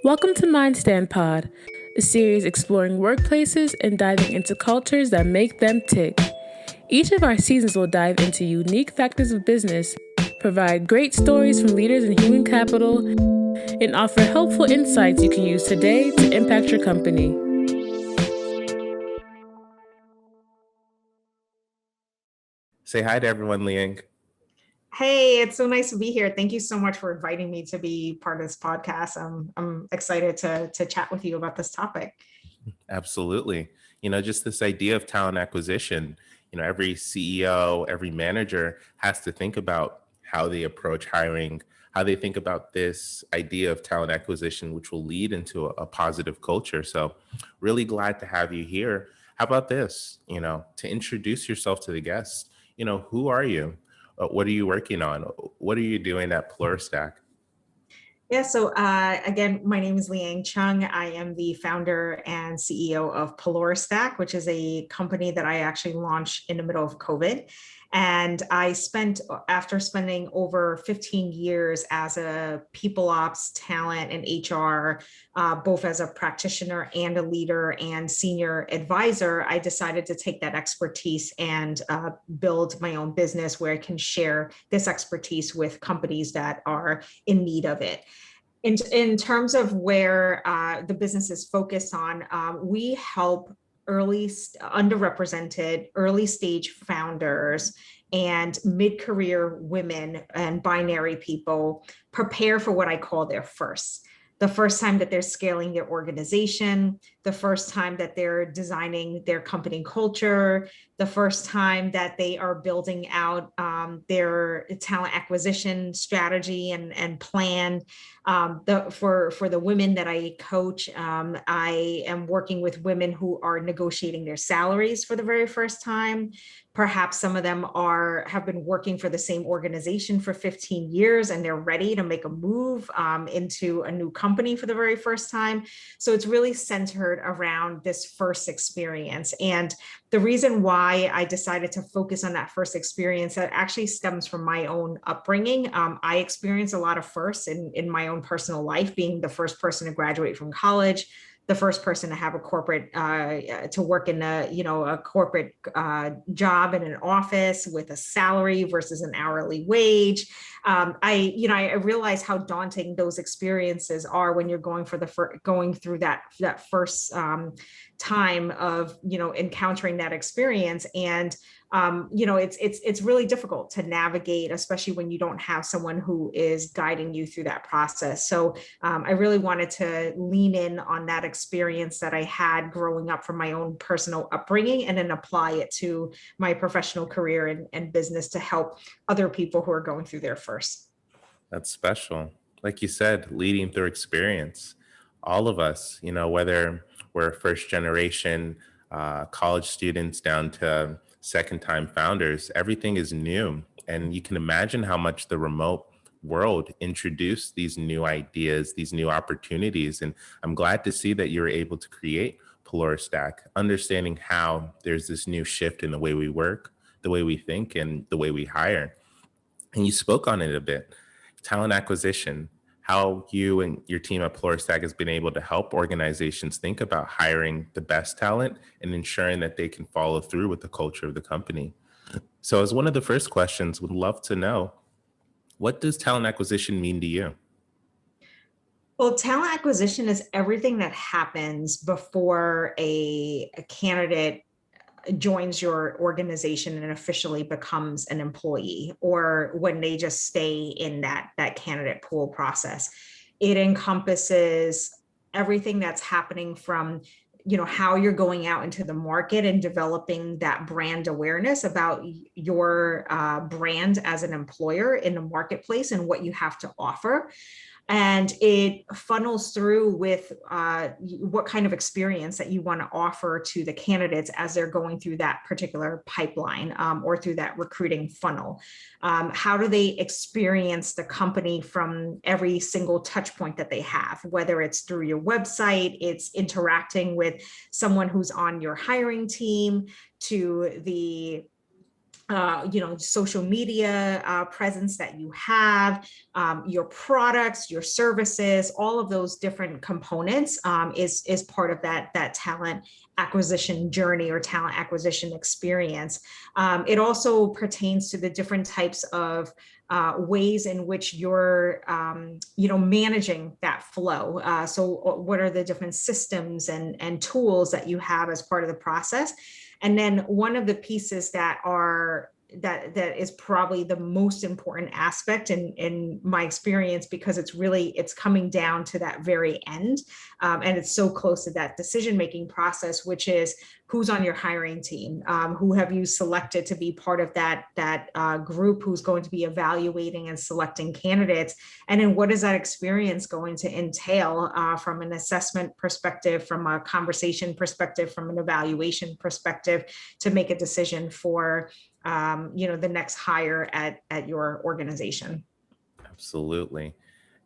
Welcome to MindStand Pod, a series exploring workplaces and diving into cultures that make them tick. Each of our seasons will dive into unique factors of business, provide great stories from leaders in human capital, and offer helpful insights you can use today to impact your company. Say hi to everyone, Leang. Hey, it's so nice to be here. Thank you so much for inviting me to be part of this podcast. I'm excited to chat with you about this topic. Absolutely. Just this idea of talent acquisition, every CEO, every manager has to think about how they approach hiring, how they think about this idea of talent acquisition, which will lead into a positive culture. So really glad to have you here. How about this, to introduce yourself to the guests, who are you? What are you working on? What are you doing at PlurStack? Yeah, so again, my name is Leang Chung. I am the founder and CEO of PlurStack, which is a company that I actually launched in the middle of COVID. And after spending over 15 years as a people ops, talent, and HR, both as a practitioner and a leader and senior advisor, I decided to take that expertise and build my own business where I can share this expertise with companies that are in need of it. In terms of where the business is focused on, we help underrepresented early stage founders and mid-career women and binary people prepare for what I call their first. The first time that they're scaling their organization, the first time that they're designing their company culture, the first time that they are building out their talent acquisition strategy and plan. For the women that I coach, I am working with women who are negotiating their salaries for the very first time. Perhaps some of them have been working for the same organization for 15 years and they're ready to make a move into a new company for the very first time. So it's really centered around this first experience. And the reason why I decided to focus on that first experience, that actually stems from my own upbringing. I experienced a lot of firsts in my own personal life, being the first person to graduate from college, the first person to have a corporate to work in a corporate job in an office with a salary versus an hourly wage. I realize how daunting those experiences are when you're going through that first time of encountering that experience. And it's really difficult to navigate, especially when you don't have someone who is guiding you through that process. So I really wanted to lean in on that experience that I had growing up from my own personal upbringing and then apply it to my professional career and business to help other people who are going through their first. That's special. Like you said, leading through experience. All of us, whether we're first generation college students down to second time founders, everything is new. And you can imagine how much the remote world introduced these new ideas, these new opportunities. And I'm glad to see that you're able to create PlurStack, understanding how there's this new shift in the way we work, the way we think, and the way we hire. And you spoke on it a bit. Talent acquisition, how you and your team at PlurStack has been able to help organizations think about hiring the best talent and ensuring that they can follow through with the culture of the company. So as one of the first questions, would love to know, what does talent acquisition mean to you? Well, talent acquisition is everything that happens before a candidate joins your organization and officially becomes an employee, or when they just stay in that candidate pool process. It encompasses everything that's happening from how you're going out into the market and developing that brand awareness about your brand as an employer in the marketplace and what you have to offer. And it funnels through with what kind of experience that you want to offer to the candidates as they're going through that particular pipeline or through that recruiting funnel. How do they experience the company from every single touch point that they have, whether it's through your website, it's interacting with someone who's on your hiring team, to the social media presence that you have, your products, your services, all of those different components is part of that talent acquisition journey or talent acquisition experience. It also pertains to the different types of ways in which you're, managing that flow. So what are the different systems and tools that you have as part of the process? And then one of the pieces that is probably the most important aspect in my experience, because it's coming down to that very end, and it's so close to that decision-making process, which is who's on your hiring team, who have you selected to be part of that group who's going to be evaluating and selecting candidates, and then what is that experience going to entail from an assessment perspective, from a conversation perspective, from an evaluation perspective, to make a decision for the next hire at your organization. Absolutely.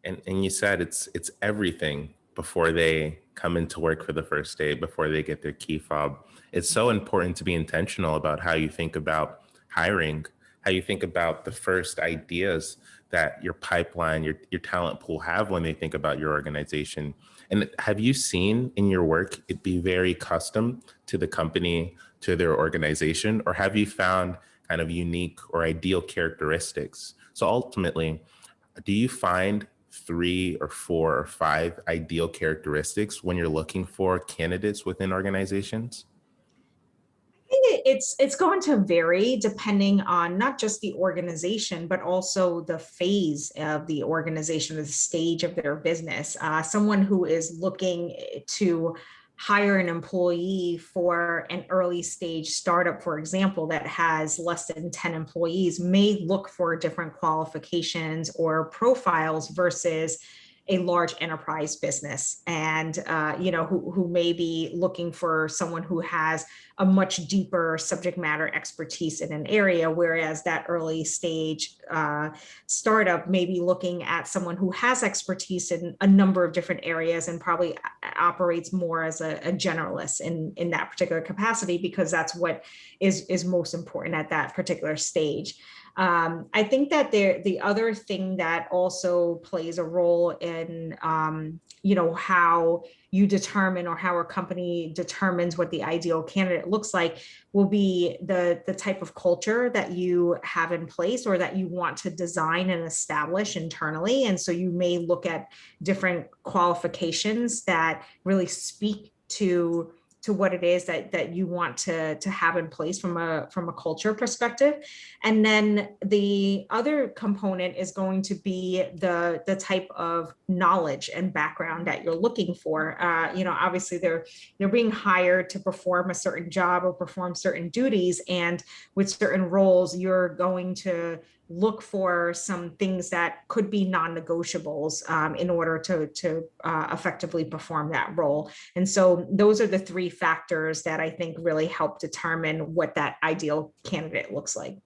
And you said it's everything before they come into work for the first day, before they get their key fob. It's so important to be intentional about how you think about hiring, how you think about the first ideas that your pipeline, your talent pool have when they think about your organization. And have you seen in your work it be very custom to the company, to their organization, or have you found kind of unique or ideal characteristics? So ultimately, do you find 3 or 4 or 5 ideal characteristics when you're looking for candidates within organizations? I think it's going to vary depending on not just the organization, but also the phase of the organization, the stage of their business. Someone who is looking to hire an employee for an early stage startup, for example, that has less than 10 employees, may look for different qualifications or profiles versus a large enterprise business, and who may be looking for someone who has a much deeper subject matter expertise in an area, whereas that early stage startup may be looking at someone who has expertise in a number of different areas and probably operates more as a generalist in that particular capacity, because that's what is most important at that particular stage. I think that the other thing that also plays a role in, how you determine, or how a company determines what the ideal candidate looks like, will be the type of culture that you have in place or that you want to design and establish internally. And so you may look at different qualifications that really speak to what it is that you want to have in place from a culture perspective. And then the other component is going to be the type of knowledge and background that you're looking for. Obviously they're being hired to perform a certain job or perform certain duties, and with certain roles you're going to look for some things that could be non-negotiables in order to effectively perform that role. And so those are the 3 factors that I think really help determine what that ideal candidate looks like.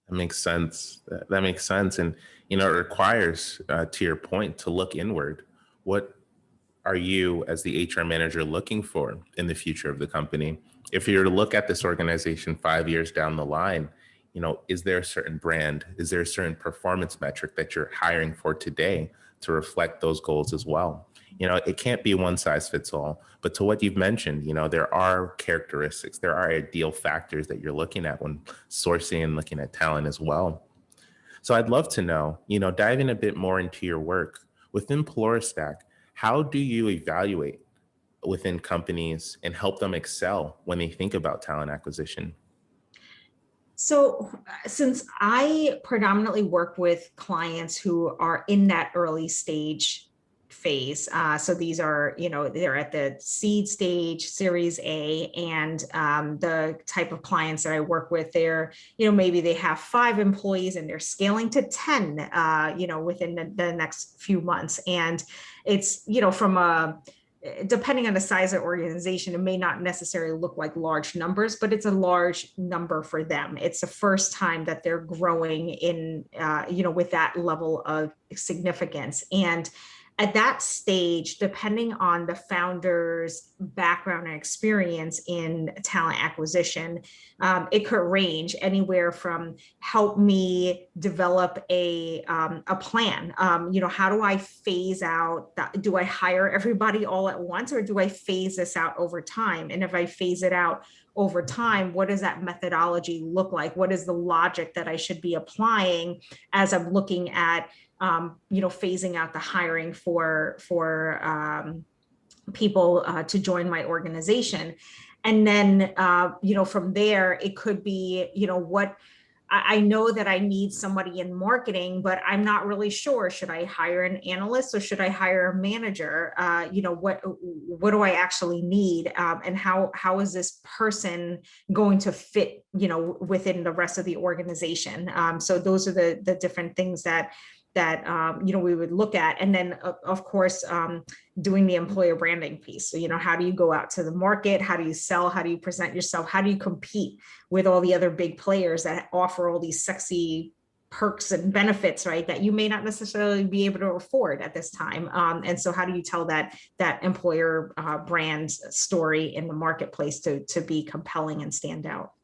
That makes sense. That makes sense. And, it requires, to your point, to look inward. What are you as the HR manager looking for in the future of the company? If you were to look at this organization 5 years down the line, is there a certain brand? Is there a certain performance metric that you're hiring for today to reflect those goals as well? It can't be one size fits all, but to what you've mentioned, there are characteristics, there are ideal factors that you're looking at when sourcing and looking at talent as well. So I'd love to know, diving a bit more into your work within Pluristack, how do you evaluate within companies and help them excel when they think about talent acquisition? So since I predominantly work with clients who are in that early stage phase, so these are, they're at the seed stage, Series A, and the type of clients that I work with, they're, maybe they have 5 employees and they're scaling to 10, within the next few months. And it's, depending on the size of the organization, it may not necessarily look like large numbers, but it's a large number for them. It's the first time that they're growing in, with that level of significance. And at that stage, depending on the founder's background and experience in talent acquisition, it could range anywhere from help me develop a plan. How do I phase out that? Do I hire everybody all at once, or do I phase this out over time? And if I phase it out over time, what does that methodology look like? What is the logic that I should be applying as I'm looking at phasing out the hiring for people to join my organization? And then, from there, it could be, what I know that I need somebody in marketing, but I'm not really sure. Should I hire an analyst or should I hire a manager? What do I actually need? And how is this person going to fit, within the rest of the organization? So those are the different things that we would look at. And then of course, doing the employer branding piece. So, how do you go out to the market? How do you sell? How do you present yourself? How do you compete with all the other big players that offer all these sexy perks and benefits, right, that you may not necessarily be able to afford at this time? And so how do you tell that employer brand story in the marketplace to be compelling and stand out?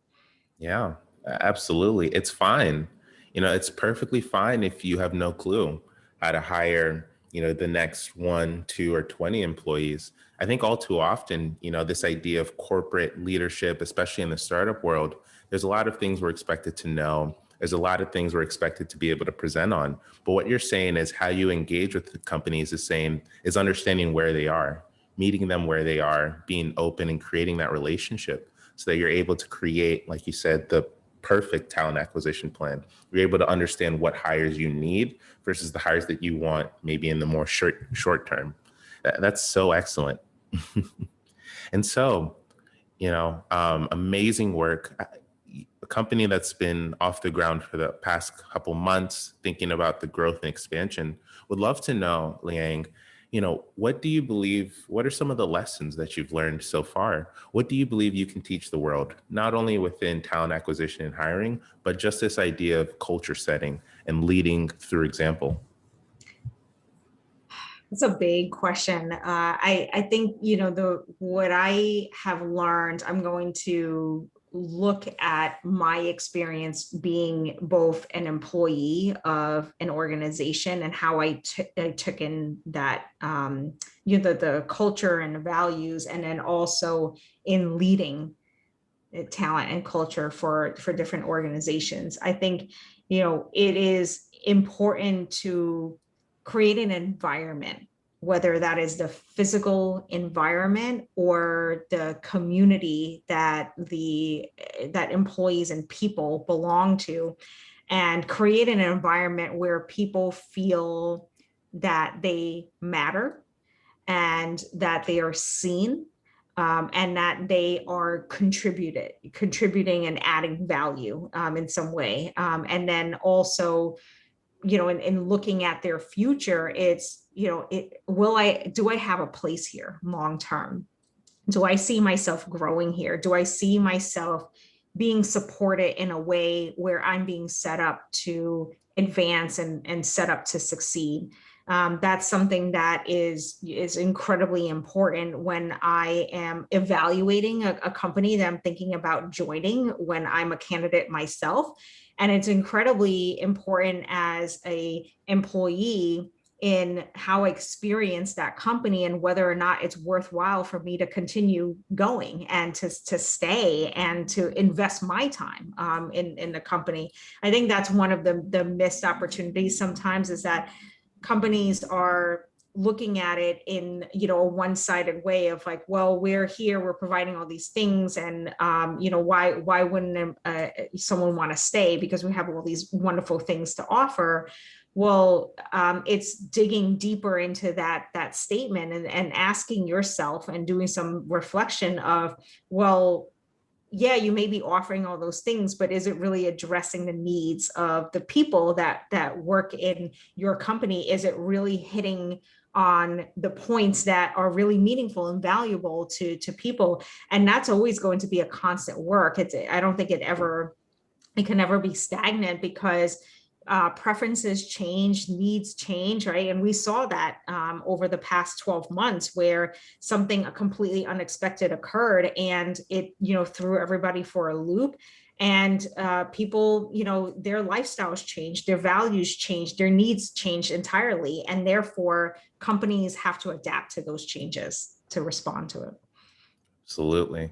Yeah, absolutely. It's fine. It's perfectly fine if you have no clue how to hire, the next 1, 2, or 20 employees. I think all too often, this idea of corporate leadership, especially in the startup world, there's a lot of things we're expected to know. There's a lot of things we're expected to be able to present on. But what you're saying is how you engage with the companies is understanding where they are, meeting them where they are, being open and creating that relationship so that you're able to create, like you said, the perfect talent acquisition plan. You're able to understand what hires you need versus the hires that you want, maybe in the more short term. That's so excellent. And so, amazing work. A company that's been off the ground for the past couple months, thinking about the growth and expansion. Would love to know, Leang, what do you believe, what are some of the lessons that you've learned so far? What do you believe you can teach the world, not only within talent acquisition and hiring, but just this idea of culture setting and leading through example? It's a big question. I think, what I have learned, I'm going to look at my experience being both an employee of an organization and how I took in that, the culture and the values, and then also in leading talent and culture for different organizations. I think, it is important to create an environment, whether that is the physical environment or the community that employees and people belong to, and create an environment where people feel that they matter and that they are seen, and that they are contributing and adding value in some way. And then also, in looking at their future, it's, do I have a place here long term? Do I see myself growing here? Do I see myself being supported in a way where I'm being set up to advance and set up to succeed? That's something that is incredibly important when I am evaluating a company that I'm thinking about joining when I'm a candidate myself. And it's incredibly important as a employee in how I experience that company and whether or not it's worthwhile for me to continue going and to stay and to invest my time in the company. I think that's one of the missed opportunities sometimes, is that companies are looking at it in, a one-sided way of like, well, we're here, we're providing all these things, and why wouldn't someone want to stay because we have all these wonderful things to offer? Well, it's digging deeper into that statement and asking yourself and doing some reflection of, well, yeah, you may be offering all those things, but is it really addressing the needs of the people that work in your company? Is it really hitting on the points that are really meaningful and valuable to people? And that's always going to be a constant work. I don't think it can never be stagnant, because preferences change, needs change, right? And we saw that over the past 12 months where something completely unexpected occurred and it, threw everybody for a loop. And people, their lifestyles changed, their values changed, their needs changed entirely. And therefore, companies have to adapt to those changes to respond to it. Absolutely.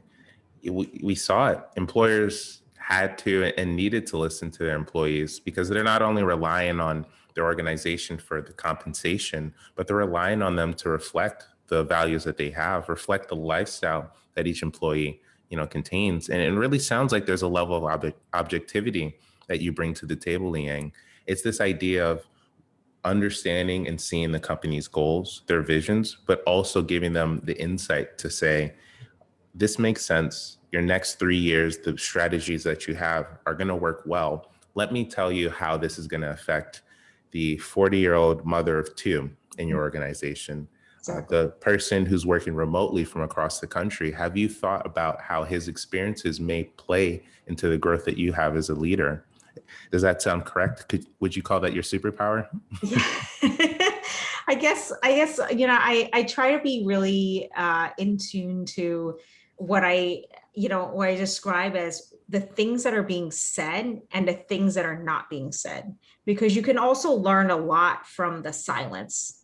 We saw it. Employers had to and needed to listen to their employees because they're not only relying on their organization for the compensation, but they're relying on them to reflect the values that they have, reflect the lifestyle that each employee, contains. And it really sounds like there's a level of objectivity that you bring to the table, Leang. It's this idea of understanding and seeing the company's goals, their visions, but also giving them the insight to say, this makes sense. Your next 3 years, the strategies that you have are going to work well. Let me tell you how this is going to affect the 40-year-old mother of two in your organization. Exactly. The person who's working remotely from across the country. Have you thought about how his experiences may play into the growth that you have as a leader? Does that sound correct? Would you call that your superpower? Yeah. I guess, I try to be really in tune to what I describe as the things that are being said and the things that are not being said, because you can also learn a lot from the silence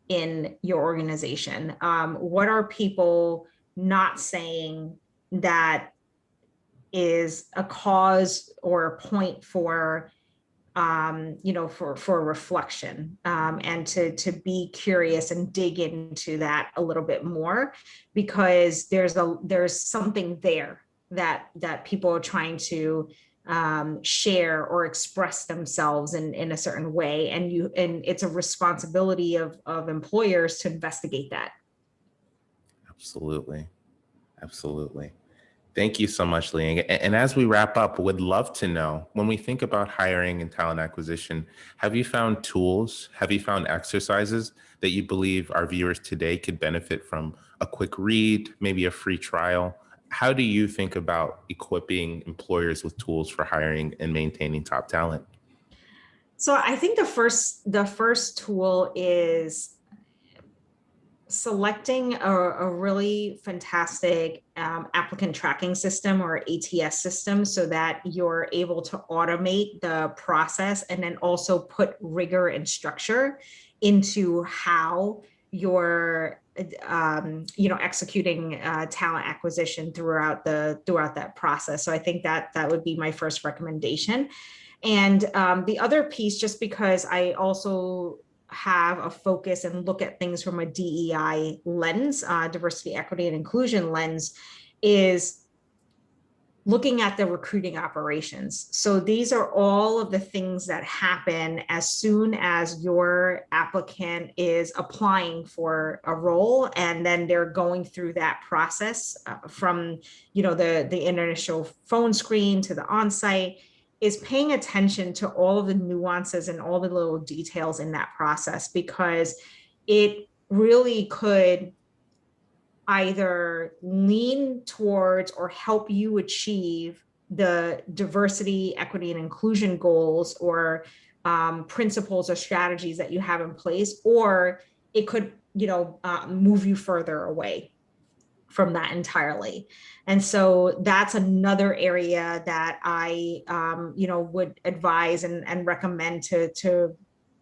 in your organization. What are people not saying that is a cause or a point for for reflection, and to be curious and dig into that a little bit more, because there's something there that people are trying to share or express themselves in a certain way, and it's a responsibility of employers to investigate that. Absolutely. Absolutely. Thank you so much, Leang. And as we wrap up, would love to know, when we think about hiring and talent acquisition, have you found tools, have you found exercises that you believe our viewers today could benefit from? A quick read, maybe a free trial? How do you think about equipping employers with tools for hiring and maintaining top talent? So I think the first tool is selecting a really fantastic applicant tracking system or ATS system, so that you're able to automate the process and then also put rigor and structure into how you're executing talent acquisition throughout that process. So I think that would be my first recommendation. And the other piece, just because I also have a focus and look at things from a DEI lens, diversity, equity, and inclusion lens, is looking at the recruiting operations. So these are all of the things that happen as soon as your applicant is applying for a role, and then they're going through that process from the initial phone screen to the onsite, is paying attention to all of the nuances and all the little details in that process, because it really could either lean towards or help you achieve the diversity, equity, and inclusion goals or principles or strategies that you have in place, or it could, move you further away from that entirely. And so that's another area that I, would advise and recommend to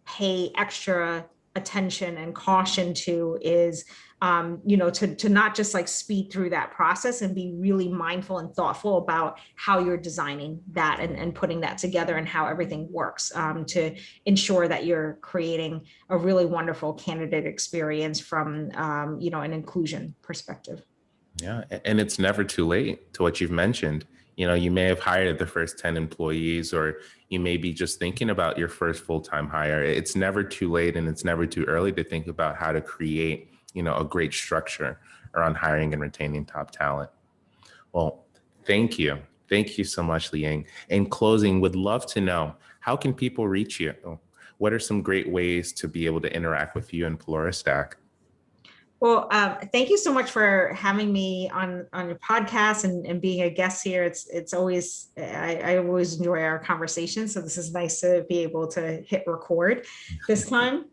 pay extra attention and caution to, is to not just like speed through that process, and be really mindful and thoughtful about how you're designing that and putting that together and how everything works, to ensure that you're creating a really wonderful candidate experience from an inclusion perspective. Yeah, and it's never too late, to what you've mentioned. You may have hired the first 10 employees, or you may be just thinking about your first full-time hire. It's never too late, and it's never too early to think about how to create, a great structure around hiring and retaining top talent. Well, thank you. Thank you so much, Leang. In closing, would love to know, how can people reach you? What are some great ways to be able to interact with you and Polaristack? Well, thank you so much for having me on your podcast and being a guest here. It's always I always enjoy our conversation. So this is nice to be able to hit record this time.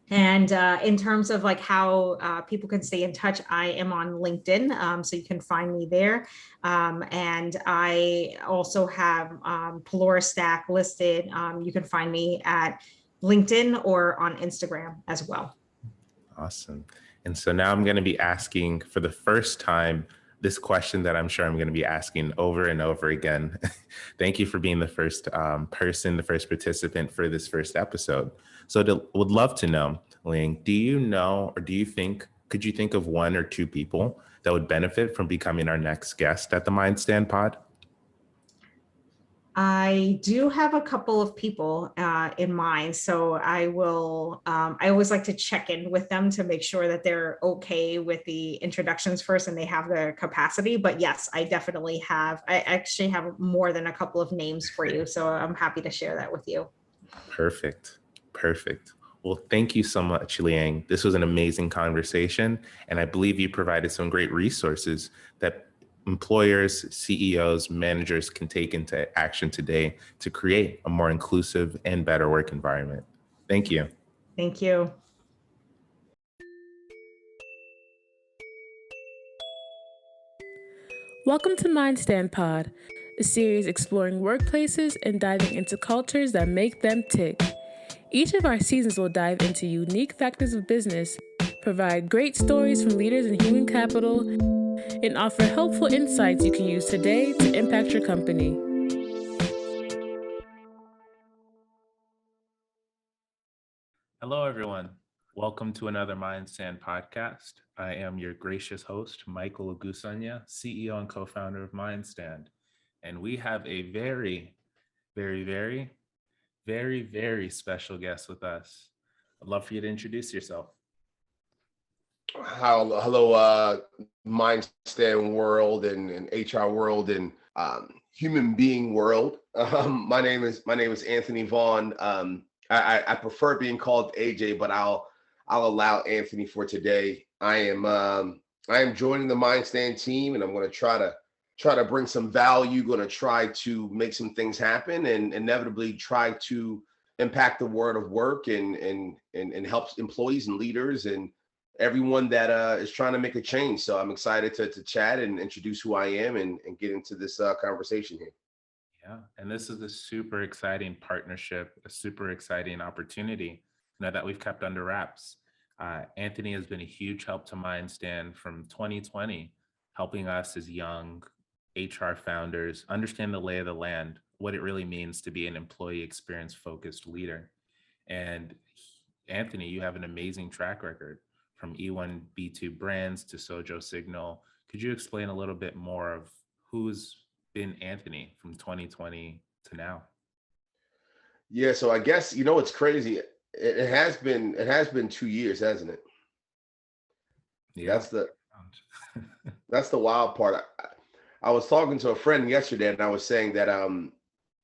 And in terms of like how people can stay in touch, I am on LinkedIn, so you can find me there. And I also have Pelora Stack listed. You can find me at LinkedIn or on Instagram as well. Awesome. And so now I'm going to be asking for the first time this question that I'm sure I'm going to be asking over and over again. Thank you for being the first person, the first participant for this first episode. So would love to know, Leang, do you know, or could you think of one or two people that would benefit from becoming our next guest at the MindStand Pod? I do have a couple of people in mind, so I will. I always like to check in with them to make sure that they're okay with the introductions first and they have the capacity. But yes, I definitely have. I actually have more than a couple of names for you, so I'm happy to share that with you. Perfect. Well, thank you so much, Leang. This was an amazing conversation, and I believe you provided some great resources that employers, CEOs, managers can take into action today to create a more inclusive and better work environment. Thank you. Thank you. Welcome to MindStand Pod, a series exploring workplaces and diving into cultures that make them tick. Each of our seasons will dive into unique factors of business, provide great stories from leaders in human capital, and offer helpful insights you can use today to impact your company. Hello, everyone. Welcome to another MindStand podcast. I am your gracious host, Michael Ogusanya, CEO and co-founder of MindStand. And we have a very, very, very, very, very special guest with us. I'd love for you to introduce yourself. Hello, MindStand world and HR world and human being world. My name is Anthony Vaughan. I prefer being called AJ, but I'll allow Anthony for today. I am joining the MindStand team, and I'm going to try to bring some value. Going to try to make some things happen, and inevitably try to impact the world of work and help employees and leaders and everyone that is trying to make a change. So I'm excited to chat and introduce who I am and get into this conversation here. Yeah, and this is a super exciting partnership, a super exciting opportunity that we've kept under wraps. Anthony has been a huge help to MindStand from 2020, helping us as young HR founders understand the lay of the land, what it really means to be an employee experience focused leader. And Anthony, you have an amazing track record from E1 B2 brands to Sojo Signal. Could you explain a little bit more of who's been Anthony from 2020 to now? Yeah, so I guess it's crazy. It has been 2 years, hasn't it? Yeah. That's the wild part. I was talking to a friend yesterday, and I was saying that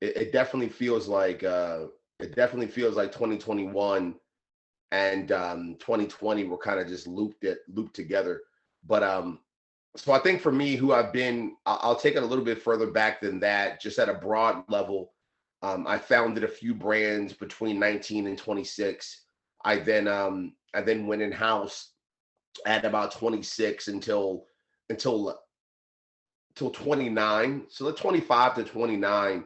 it definitely feels like 2021 and 2020 were kind of just looped together. But so I think for me, who I've been, I'll take it a little bit further back than that, just at a broad level. I founded a few brands between 19 and 26. I then went in house at about 26 until 29. So the 25 to 29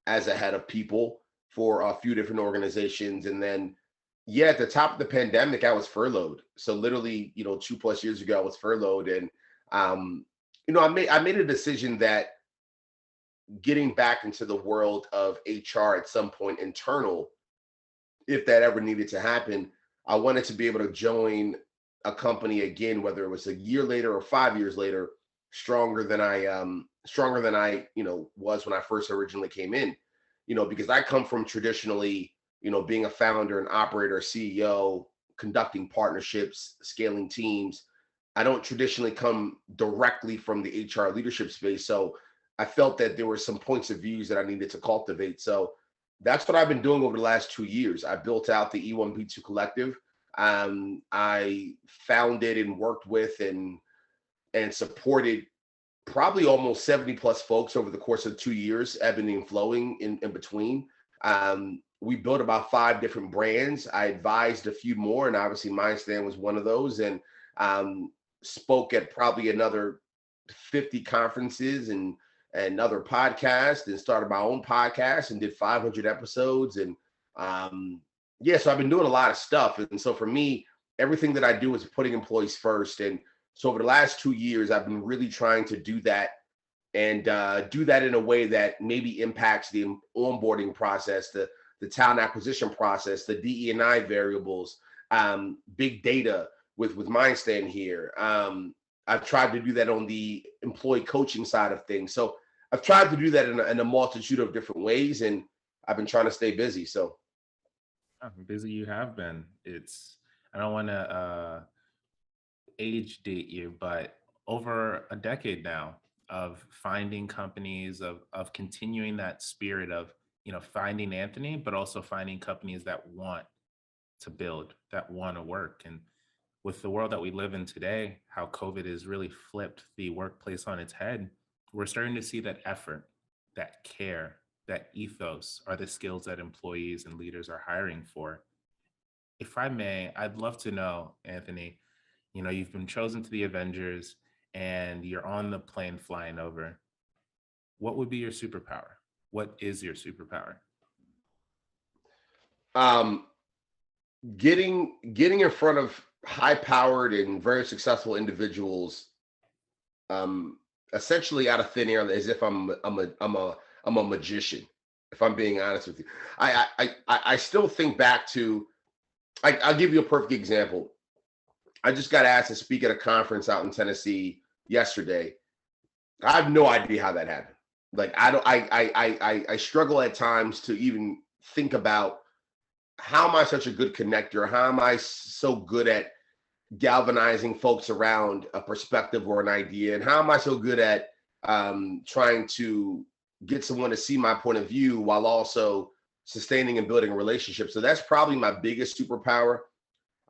as a head of people for a few different organizations, and then at the top of the pandemic, I was furloughed. So literally, 2+ years ago, I was furloughed, and I made a decision that getting back into the world of HR at some point internal, if that ever needed to happen, I wanted to be able to join a company again, whether it was a year later or 5 years later, stronger than I was when I first originally came in, because I come from traditionally, being a founder, an operator, CEO, conducting partnerships, scaling teams. I don't traditionally come directly from the HR leadership space. So I felt that there were some points of views that I needed to cultivate. So that's what I've been doing over the last 2 years. I built out the E1B2 Collective. I founded and worked with and supported probably almost 70 plus folks over the course of 2 years, ebbing and flowing in between. We built about 5 different brands. I advised a few more, and obviously MindStand was one of those, and spoke at probably another 50 conferences and other podcasts, and started my own podcast and did 500 episodes. And yeah, so I've been doing a lot of stuff. And so for me, everything that I do is putting employees first. And so over the last 2 years, I've been really trying to do that, and do that in a way that maybe impacts the onboarding process, the talent acquisition process, the DE&I variables, big data with MindStand here. I've tried to do that on the employee coaching side of things. So I've tried to do that in a multitude of different ways, and I've been trying to stay busy. So busy you have been. I don't want to age date you, but over a decade now of finding companies, of continuing that spirit of, finding Anthony, but also finding companies that want to build, that want to work. And with the world that we live in today, how COVID has really flipped the workplace on its head, we're starting to see that effort, that care, that ethos are the skills that employees and leaders are hiring for. If I may, I'd love to know, Anthony, you've been chosen to the Avengers and you're on the plane flying over. What would be your superpower? What is your superpower? Getting in front of high-powered and very successful individuals, essentially out of thin air, as if I'm a magician. If I'm being honest with you, I still think back to. I'll give you a perfect example. I just got asked to speak at a conference out in Tennessee yesterday. I have no idea how that happened. Like I struggle at times to even think about how am I such a good connector? How am I so good at galvanizing folks around a perspective or an idea? And how am I so good at trying to get someone to see my point of view while also sustaining and building a relationship? So that's probably my biggest superpower.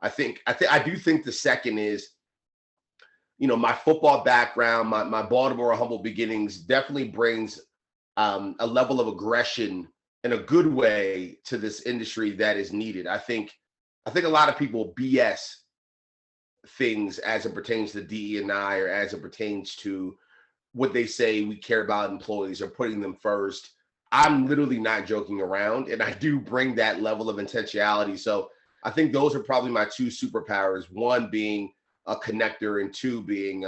I do think the second is, my football background, my Baltimore humble beginnings definitely brings a level of aggression in a good way to this industry that is needed. I think a lot of people BS things as it pertains to DE&I, or as it pertains to what they say we care about employees or putting them first. I'm literally not joking around, and I do bring that level of intentionality. So I think those are probably my 2 superpowers, one being a connector, and 2 being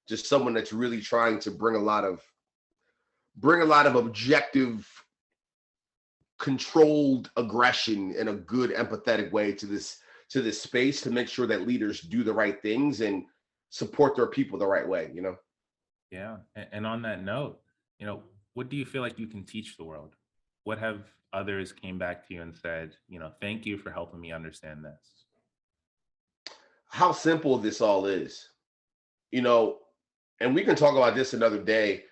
just someone that's really trying to bring a lot of objective, controlled aggression in a good, empathetic way to this space, to make sure that leaders do the right things and support their people the right way. Yeah. And on that note, what do you feel like you can teach the world? What have others came back to you and said, thank you for helping me understand this? How simple this all is, and we can talk about this another day,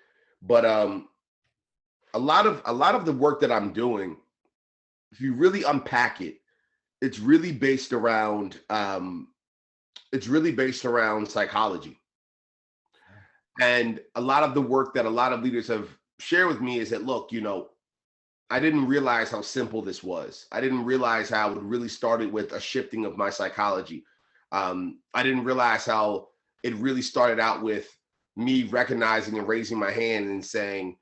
but a lot of the work that I'm doing, if you really unpack it, it's really based around psychology. And a lot of the work that a lot of leaders have shared with me is that, look, I didn't realize how simple this was. I didn't realize how it really started with a shifting of my psychology. I didn't realize how it really started out with me recognizing and raising my hand and saying,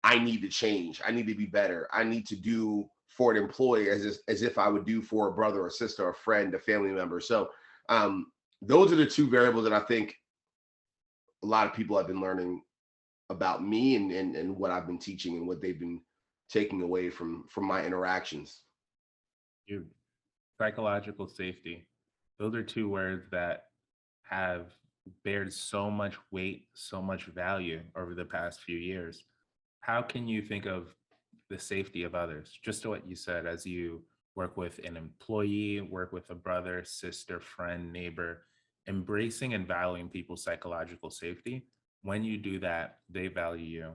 I need to change. I need to be better. I need to do for an employee as if I would do for a brother or sister, a friend, a family member. So those are the 2 variables that I think a lot of people have been learning about me and what I've been teaching and what they've been taking away from my interactions. Psychological safety. Those are 2 words that have bared so much weight, so much value over the past few years. How can you think of the safety of others? Just to what you said, as you work with an employee, work with a brother, sister, friend, neighbor, embracing and valuing people's psychological safety. When you do that, they value you.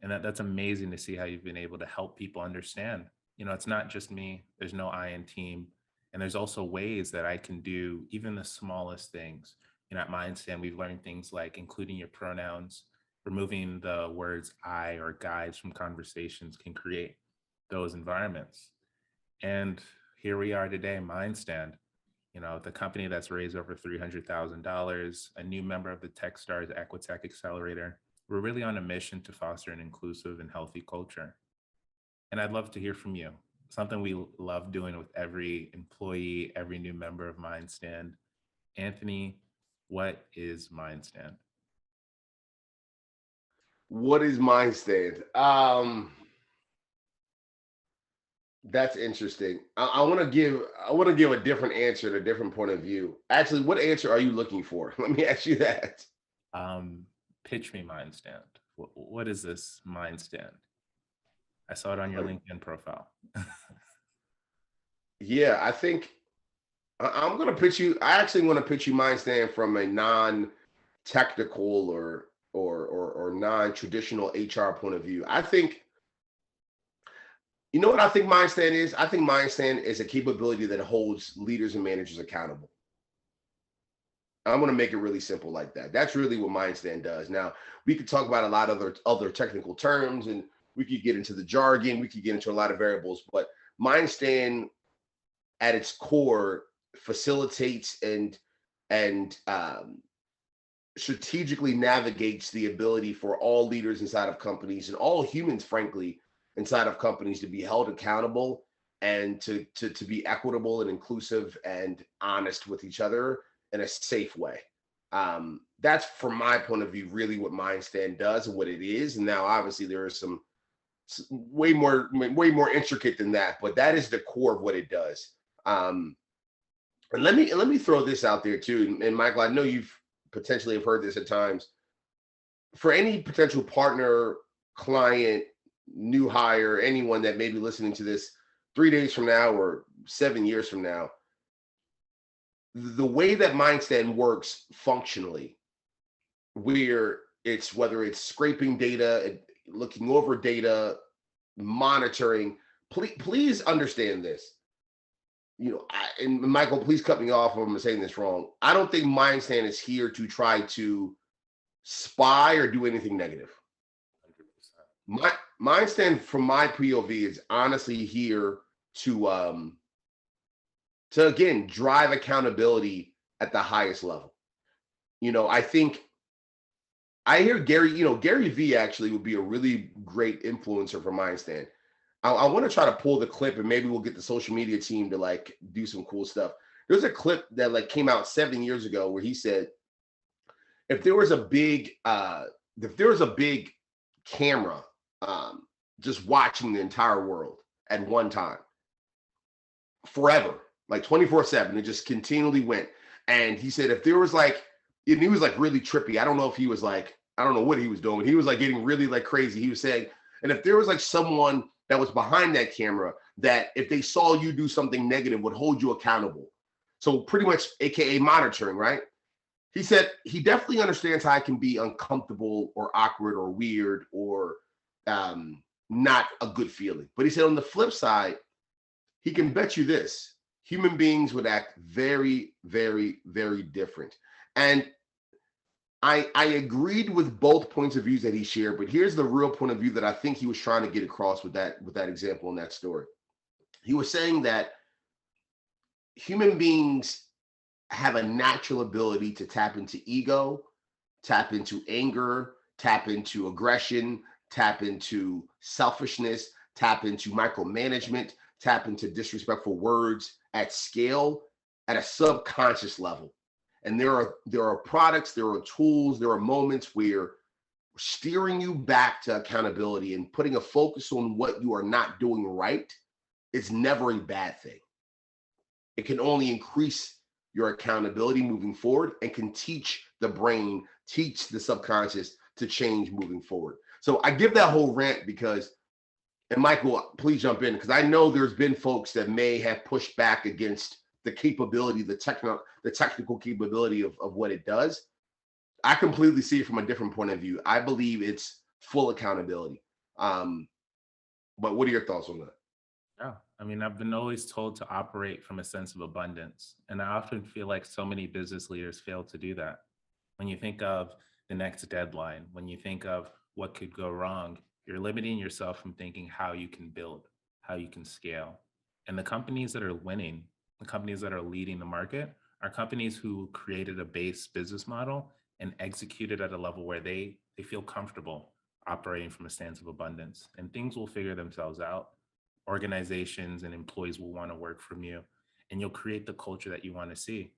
And that's amazing to see how you've been able to help people understand. It's not just me. There's no I in team. And there's also ways that I can do even the smallest things. At MindStand, we've learned things like including your pronouns, removing the words I or guys from conversations can create those environments. And here we are today, MindStand, the company that's raised over $300,000, a new member of the Techstars Equitech Accelerator. We're really on a mission to foster an inclusive and healthy culture. And I'd love to hear from you. Something we love doing with every employee, every new member of MindStand. Anthony, what is MindStand? What is MindStand? That's interesting. I want to give a different answer and a different point of view. Actually, what answer are you looking for? Let me ask you that. Pitch me MindStand. What is this MindStand? I saw it on your LinkedIn profile. Yeah, I think I'm going to pitch you. I actually want to pitch you MindStand from a non-technical or non-traditional HR point of view. I think, you know what I think MindStand is? I think MindStand is a capability that holds leaders and managers accountable. I'm going to make it really simple like that. That's really what MindStand does. Now, we could talk about a lot of other technical terms, and we could get into the jargon. We could get into a lot of variables, but MindStand at its core facilitates and strategically navigates the ability for all leaders inside of companies and all humans, frankly, inside of companies to be held accountable and to be equitable and inclusive and honest with each other in a safe way. That's, from my point of view, really what MindStand does and what it is. And now, obviously, there is some way more intricate than that, but that is the core of what it does. And let me throw this out there too. And Michael, I know you've potentially have heard this at times. For any potential partner, client, new hire, anyone that may be listening to this 3 days from now or 7 years from now, the way that MindStand works functionally, whether it's scraping data, looking over data, monitoring, please understand this. And Michael, please cut me off if I'm saying this wrong. I don't think MindStand is here to try to spy or do anything negative. 100%. MindStand, from my POV, is honestly here to again drive accountability at the highest level. I think I hear Gary V actually would be a really great influencer for MindStand. I want to try to pull the clip, and maybe we'll get the social media team to do some cool stuff. There's a clip that came out 7 years ago where he said, if there was a big camera just watching the entire world at one time, forever, 24/7, it just continually went. And he said, if there was and he was really trippy. I don't know if he was I don't know what he was doing. He was getting really crazy. He was saying, and if there was someone that was behind that camera that if they saw you do something negative would hold you accountable. So pretty much AKA monitoring, right? He said he definitely understands how it can be uncomfortable or awkward or weird or not a good feeling. But he said on the flip side, he can bet you this: human beings would act very, very, very different. And I agreed with both points of views that he shared, but here's the real point of view that I think he was trying to get across with that example in that story. He was saying that human beings have a natural ability to tap into ego, tap into anger, tap into aggression, tap into selfishness, tap into micromanagement, tap into disrespectful words at scale, at a subconscious level. And there are products, there are tools, there are moments where steering you back to accountability and putting a focus on what you are not doing right is never a bad thing. It can only increase your accountability moving forward and can teach the brain, teach the subconscious to change moving forward. So I give that whole rant because, and Michael, please jump in, because I know there's been folks that may have pushed back against the capability, the technical capability of what it does. I completely see it from a different point of view. I believe it's full accountability. But what are your thoughts on that? Yeah. I mean, I've been always told to operate from a sense of abundance. And I often feel like so many business leaders fail to do that. When you think of the next deadline, when you think of what could go wrong, you're limiting yourself from thinking how you can build, how you can scale. And the companies that are winning, the companies that are leading the market, are companies who created a base business model and executed at a level where they feel comfortable operating from a stance of abundance. And things will figure themselves out. Organizations and employees will want to work from you, and you'll create the culture that you want to see.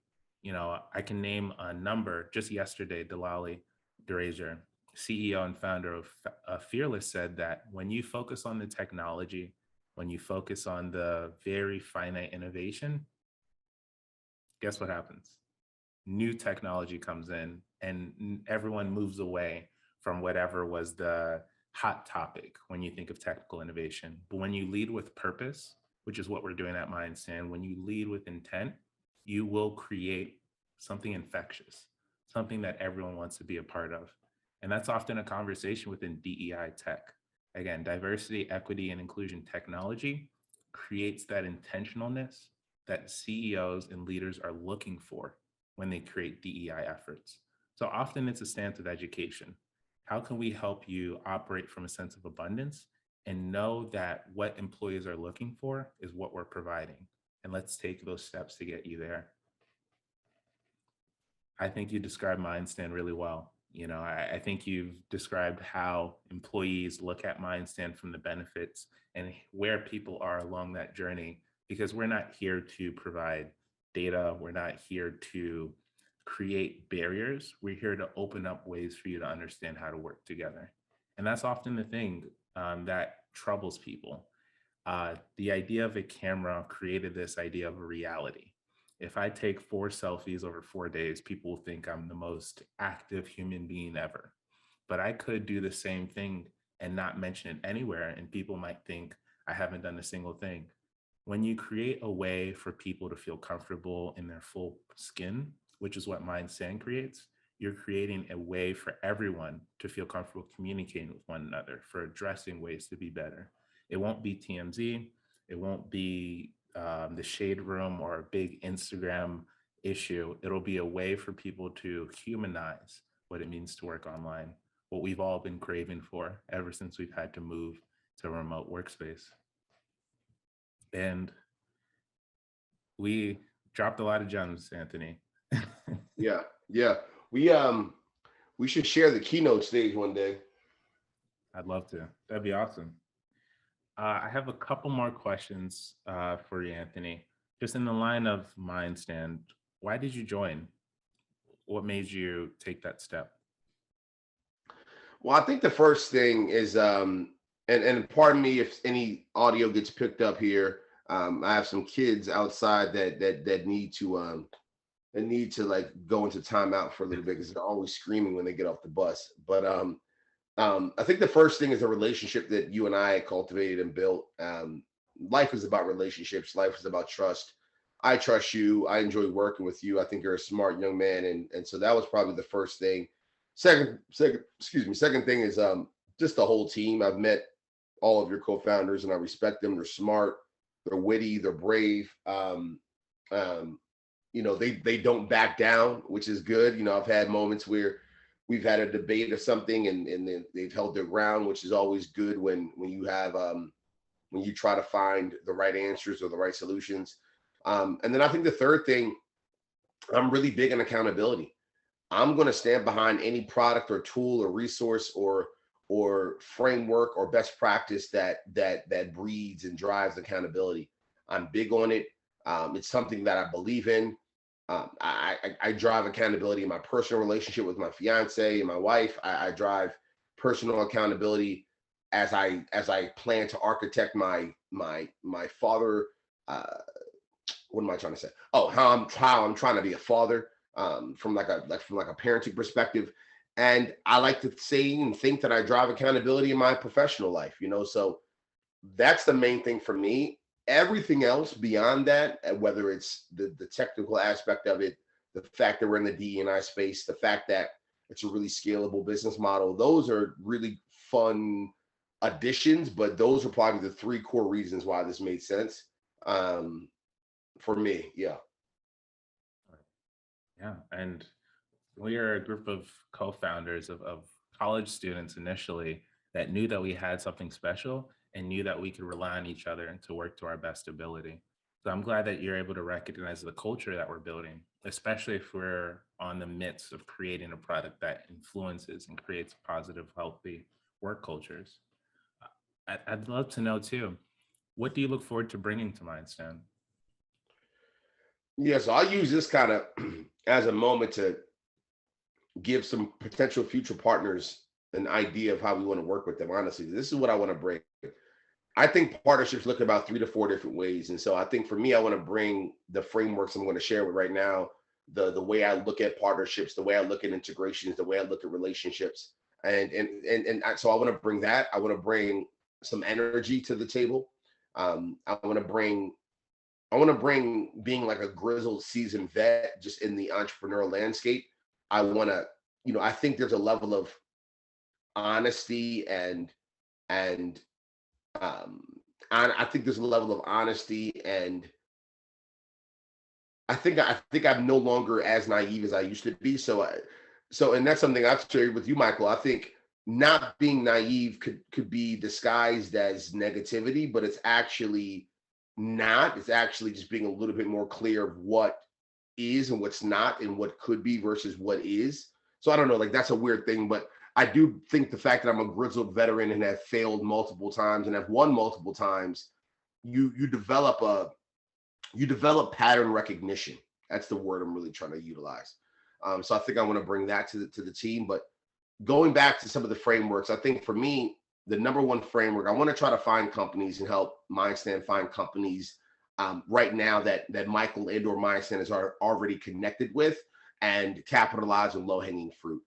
I can name a number. Just yesterday, Delali, CEO and founder of Fearless, said that when you focus on the technology, when you focus on the very finite innovation, guess what happens? New technology comes in and everyone moves away from whatever was the hot topic when you think of technical innovation. But when you lead with purpose, which is what we're doing at MindStand, when you lead with intent, you will create something infectious, something that everyone wants to be a part of. And that's often a conversation within DEI tech. Again, diversity, equity, and inclusion technology creates that intentionalness that CEOs and leaders are looking for when they create DEI efforts. So often it's a stance of education. How can we help you operate from a sense of abundance and know that what employees are looking for is what we're providing? And let's take those steps to get you there. I think you described MindStand really well. I think you've described how employees look at MindStand from the benefits and where people are along that journey, because we're not here to provide data. We're not here to create barriers. We're here to open up ways for you to understand how to work together. And that's often the thing that troubles people. The idea of a camera created this idea of a reality. If I take 4 selfies over 4 days, people will think I'm the most active human being ever. But I could do the same thing and not mention it anywhere, and people might think I haven't done a single thing. When you create a way for people to feel comfortable in their full skin, which is what MindStand creates, you're creating a way for everyone to feel comfortable communicating with one another, for addressing ways to be better. It won't be TMZ. It won't be the shade room or a big Instagram issue. It'll be a way for people to humanize what it means to work online, what we've all been craving for ever since we've had to move to a remote workspace. And we dropped a lot of gems, Anthony. Yeah. We should share the keynote stage one day. I'd love to. That'd be awesome. I have a couple more questions for you, Anthony. Just in the line of MindStand, why did you join? What made you take that step? Well, I think the first thing is, and pardon me if any audio gets picked up here. I have some kids outside that need to like go into timeout for a little bit because they're always screaming when they get off the bus. But I think the first thing is a relationship that you and I cultivated and built. Life is about relationships. Life is about trust. I trust you. I enjoy working with you. I think you're a smart young man, and so that was probably the first thing. Second thing is just the whole team. I've met all of your co-founders, and I respect them. They're smart. They're witty. They're brave. They don't back down, which is good. I've had moments where we've had a debate or something, and then they've held their ground, which is always good when you have when you try to find the right answers or the right solutions. And then I think the third thing, I'm really big on accountability. I'm going to stand behind any product or tool or resource or framework or best practice that breeds and drives accountability. I'm big on it. It's something that I believe in. I drive accountability in my personal relationship with my fiance and my wife. I drive personal accountability as I plan to architect my father. What am I trying to say? Oh, how I'm trying to be a father from like a parenting perspective. And I like to say and think that I drive accountability in my professional life. So that's the main thing for me. Everything else beyond that, whether it's the technical aspect of it, the fact that we're in the DE&I space, the fact that it's a really scalable business model, those are really fun additions, but those are probably the three core reasons why this made sense for me. Yeah. Yeah. And we are a group of co-founders of college students initially that knew that we had something special and knew that we could rely on each other and to work to our best ability. So I'm glad that you're able to recognize the culture that we're building, especially if we're on the midst of creating a product that influences and creates positive, healthy work cultures. I'd love to know too, what do you look forward to bringing to MindStand? Yeah, so I'll use this kind of as a moment to give some potential future partners an idea of how we want to work with them. Honestly, this is what I want to bring. I think partnerships look about 3 to 4 different ways. And so I think for me, I want to bring the frameworks I'm going to share with right now, the way I look at partnerships, the way I look at integrations, the way I look at relationships. So I want to bring that. I want to bring some energy to the table. I want to bring being like a grizzled seasoned vet just in the entrepreneurial landscape. I want to, I think there's a level of honesty and I think there's a level of honesty, and I think I'm no longer as naive as I used to be. And that's something I've shared with you, Michael. I think not being naive could be disguised as negativity, but it's actually not. It's actually just being a little bit more clear of what is and what's not, and what could be versus what is. So I don't know, like that's a weird thing, but I do think the fact that I'm a grizzled veteran and have failed multiple times and have won multiple times, you develop pattern recognition. That's the word I'm really trying to utilize. So I think I want to bring that to the team. But going back to some of the frameworks, I think for me, the number one framework, I want to try to find companies and help MindStand find companies right now that Michael and or MindStand is already connected with and capitalize on low-hanging fruit.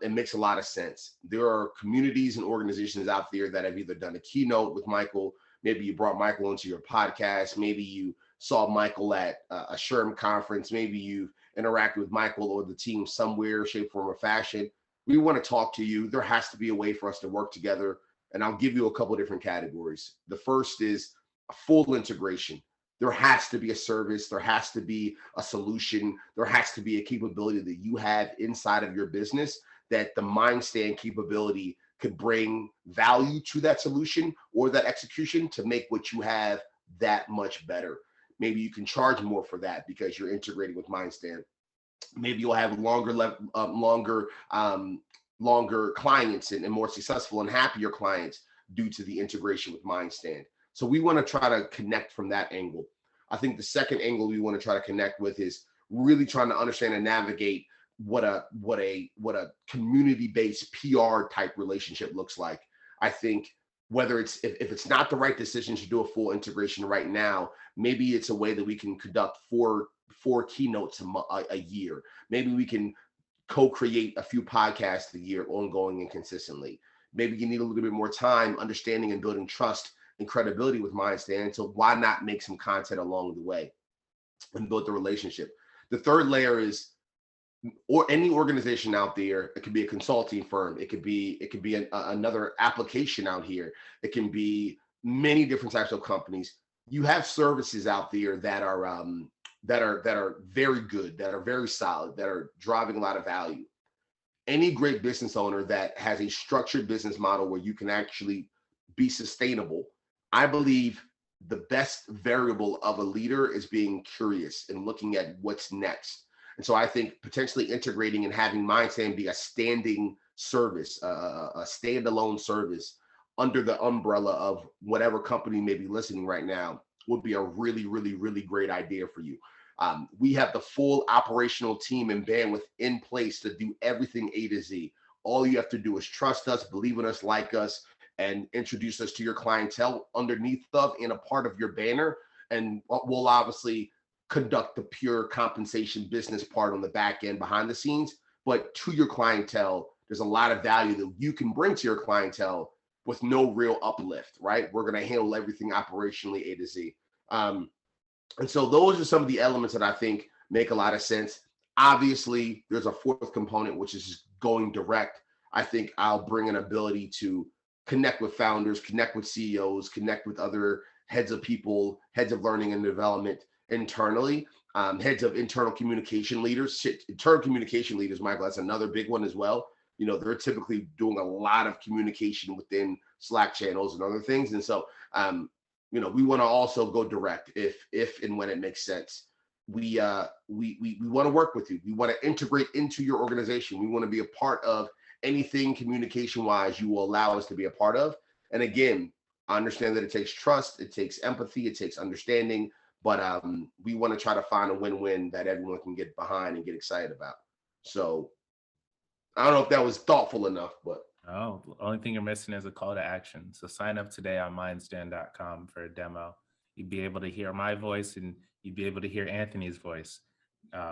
It makes a lot of sense. There are communities and organizations out there that have either done a keynote with Michael. Maybe you brought Michael into your podcast. Maybe you saw Michael at a SHRM conference. Maybe you've interacted with Michael or the team somewhere, shape, form, or fashion. We want to talk to you. There has to be a way for us to work together. And I'll give you a couple of different categories. The first is a full integration. There has to be a service. There has to be a solution. There has to be a capability that you have inside of your business that the MindStand capability could bring value to that solution or that execution to make what you have that much better. Maybe you can charge more for that because you're integrating with MindStand. Maybe you'll have longer clients and more successful and happier clients due to the integration with MindStand. So we want to try to connect from that angle. I think the second angle we want to try to connect with is really trying to understand and navigate what a community-based PR type relationship looks like. I think whether it's if it's not the right decision to do a full integration right now, maybe it's a way that we can conduct four keynotes a year. Maybe we can co-create a few podcasts a year, ongoing and consistently. Maybe you need a little bit more time understanding and building trust and credibility with MindStand. So why not make some content along the way and build the relationship? The third layer is, or any organization out there, it could be a consulting firm, it could be another application out here, it can be many different types of companies. You have services out there that are very good, that are very solid, that are driving a lot of value. Any great business owner that has a structured business model where you can actually be sustainable, I believe the best variable of a leader is being curious and looking at what's next. And so I think potentially integrating and having MindStand be a standing service, a standalone service under the umbrella of whatever company may be listening right now would be a really, really, really great idea for you. We have the full operational team and bandwidth in place to do everything A to Z. All you have to do is trust us, believe in us, like us, and introduce us to your clientele underneath of and a part of your banner. And we'll obviously conduct the pure compensation business part on the back end behind the scenes. But to your clientele, there's a lot of value that you can bring to your clientele with no real uplift, right? We're going to handle everything operationally A to Z. And so those are some of the elements that I think make a lot of sense. Obviously, there's a fourth component, which is going direct. I think I'll bring an ability to connect with founders, connect with CEOs, connect with other heads of people, heads of learning and development internally, heads of internal communication leaders. Internal communication leaders, Michael, that's another big one as well. They're typically doing a lot of communication within Slack channels and other things. And so, we want to also go direct if and when it makes sense. We want to work with you. We want to integrate into your organization. We want to be a part of anything communication wise you will allow us to be a part of. And again, I understand that it takes trust, it takes empathy, it takes understanding, but we want to try to find a win-win that everyone can get behind and get excited about. So I don't know if that was thoughtful enough, but oh, the only thing you're missing is a call to action. So sign up today on mindstand.com for a demo. You'd be able to hear my voice and you'd be able to hear Anthony's voice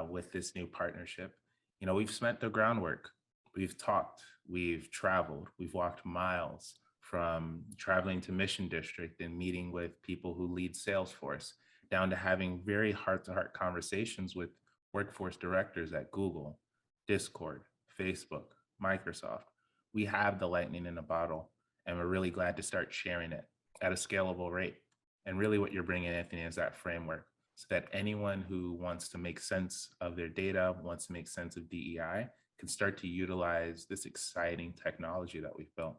with this new partnership. We've spent the groundwork. We've talked, we've traveled, we've walked miles, from traveling to Mission District and meeting with people who lead Salesforce, down to having very heart-to-heart conversations with workforce directors at Google, Discord, Facebook, Microsoft. We have the lightning in a bottle, and we're really glad to start sharing it at a scalable rate. And really what you're bringing, Anthony, is that framework so that anyone who wants to make sense of their data, wants to make sense of DEI, can start to utilize this exciting technology that we've built.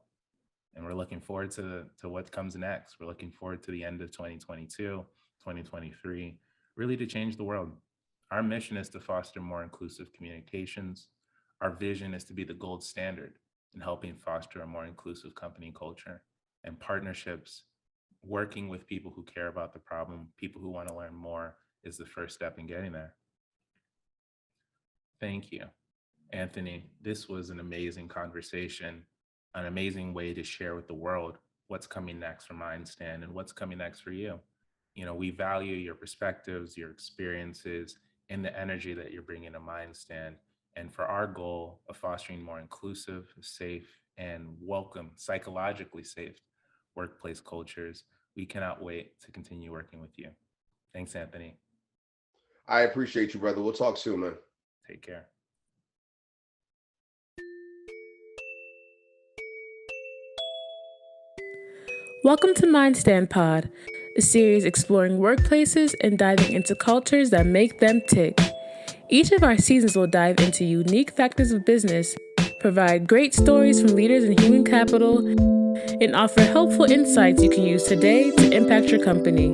And we're looking forward to what comes next. We're looking forward to the end of 2022, 2023, really to change the world. Our mission is to foster more inclusive communications. Our vision is to be the gold standard in helping foster a more inclusive company culture, and partnerships, working with people who care about the problem, people who want to learn more, is the first step in getting there. Thank you, Anthony. This was an amazing conversation, an amazing way to share with the world what's coming next for MindStand and what's coming next for you. We value your perspectives, your experiences, and the energy that you're bringing to MindStand. And for our goal of fostering more inclusive, safe, and welcome, psychologically safe workplace cultures, we cannot wait to continue working with you. Thanks, Anthony. I appreciate you, brother. We'll talk soon, man. Take care. Welcome to MindStand Pod, a series exploring workplaces and diving into cultures that make them tick. Each of our seasons will dive into unique factors of business, provide great stories from leaders in human capital, and offer helpful insights you can use today to impact your company.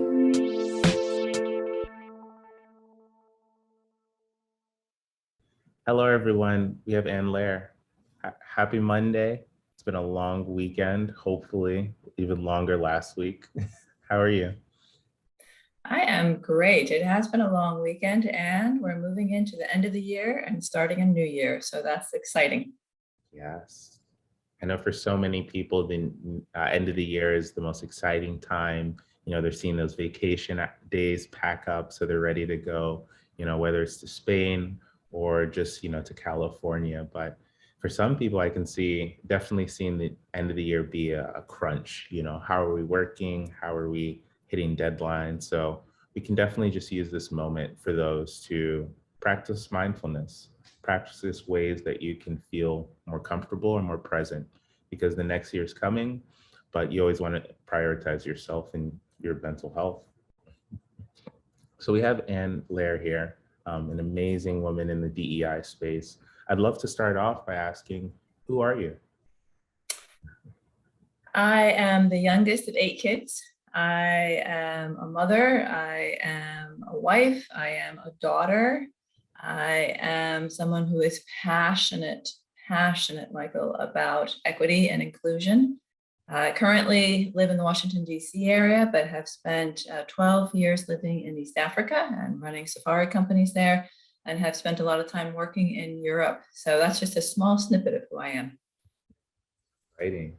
Hello, everyone. We have Loehr. Happy Monday. It's been a long weekend, hopefully even longer last week. How are you? I am great. It has been a long weekend and we're moving into the end of the year and starting a new year. So that's exciting. Yes. I know for so many people, the end of the year is the most exciting time. They're seeing those vacation days pack up, so they're ready to go, whether it's to Spain or just, to California. But for some people, I can definitely seeing the end of the year be a crunch. How are we working? How are we hitting deadlines? So we can definitely just use this moment for those to practice mindfulness, practice ways that you can feel more comfortable and more present, because the next year is coming, but you always want to prioritize yourself and your mental health. So we have Loehr here, an amazing woman in the DEI space. I'd love to start off by asking, who are you? I am the youngest of 8 kids. I am a mother. I am a wife. I am a daughter. I am someone who is passionate, Michael, about equity and inclusion. I currently live in the Washington, D.C. area, but have spent 12 years living in East Africa and running safari companies there, and have spent a lot of time working in Europe. So that's just a small snippet of who I am. Exciting.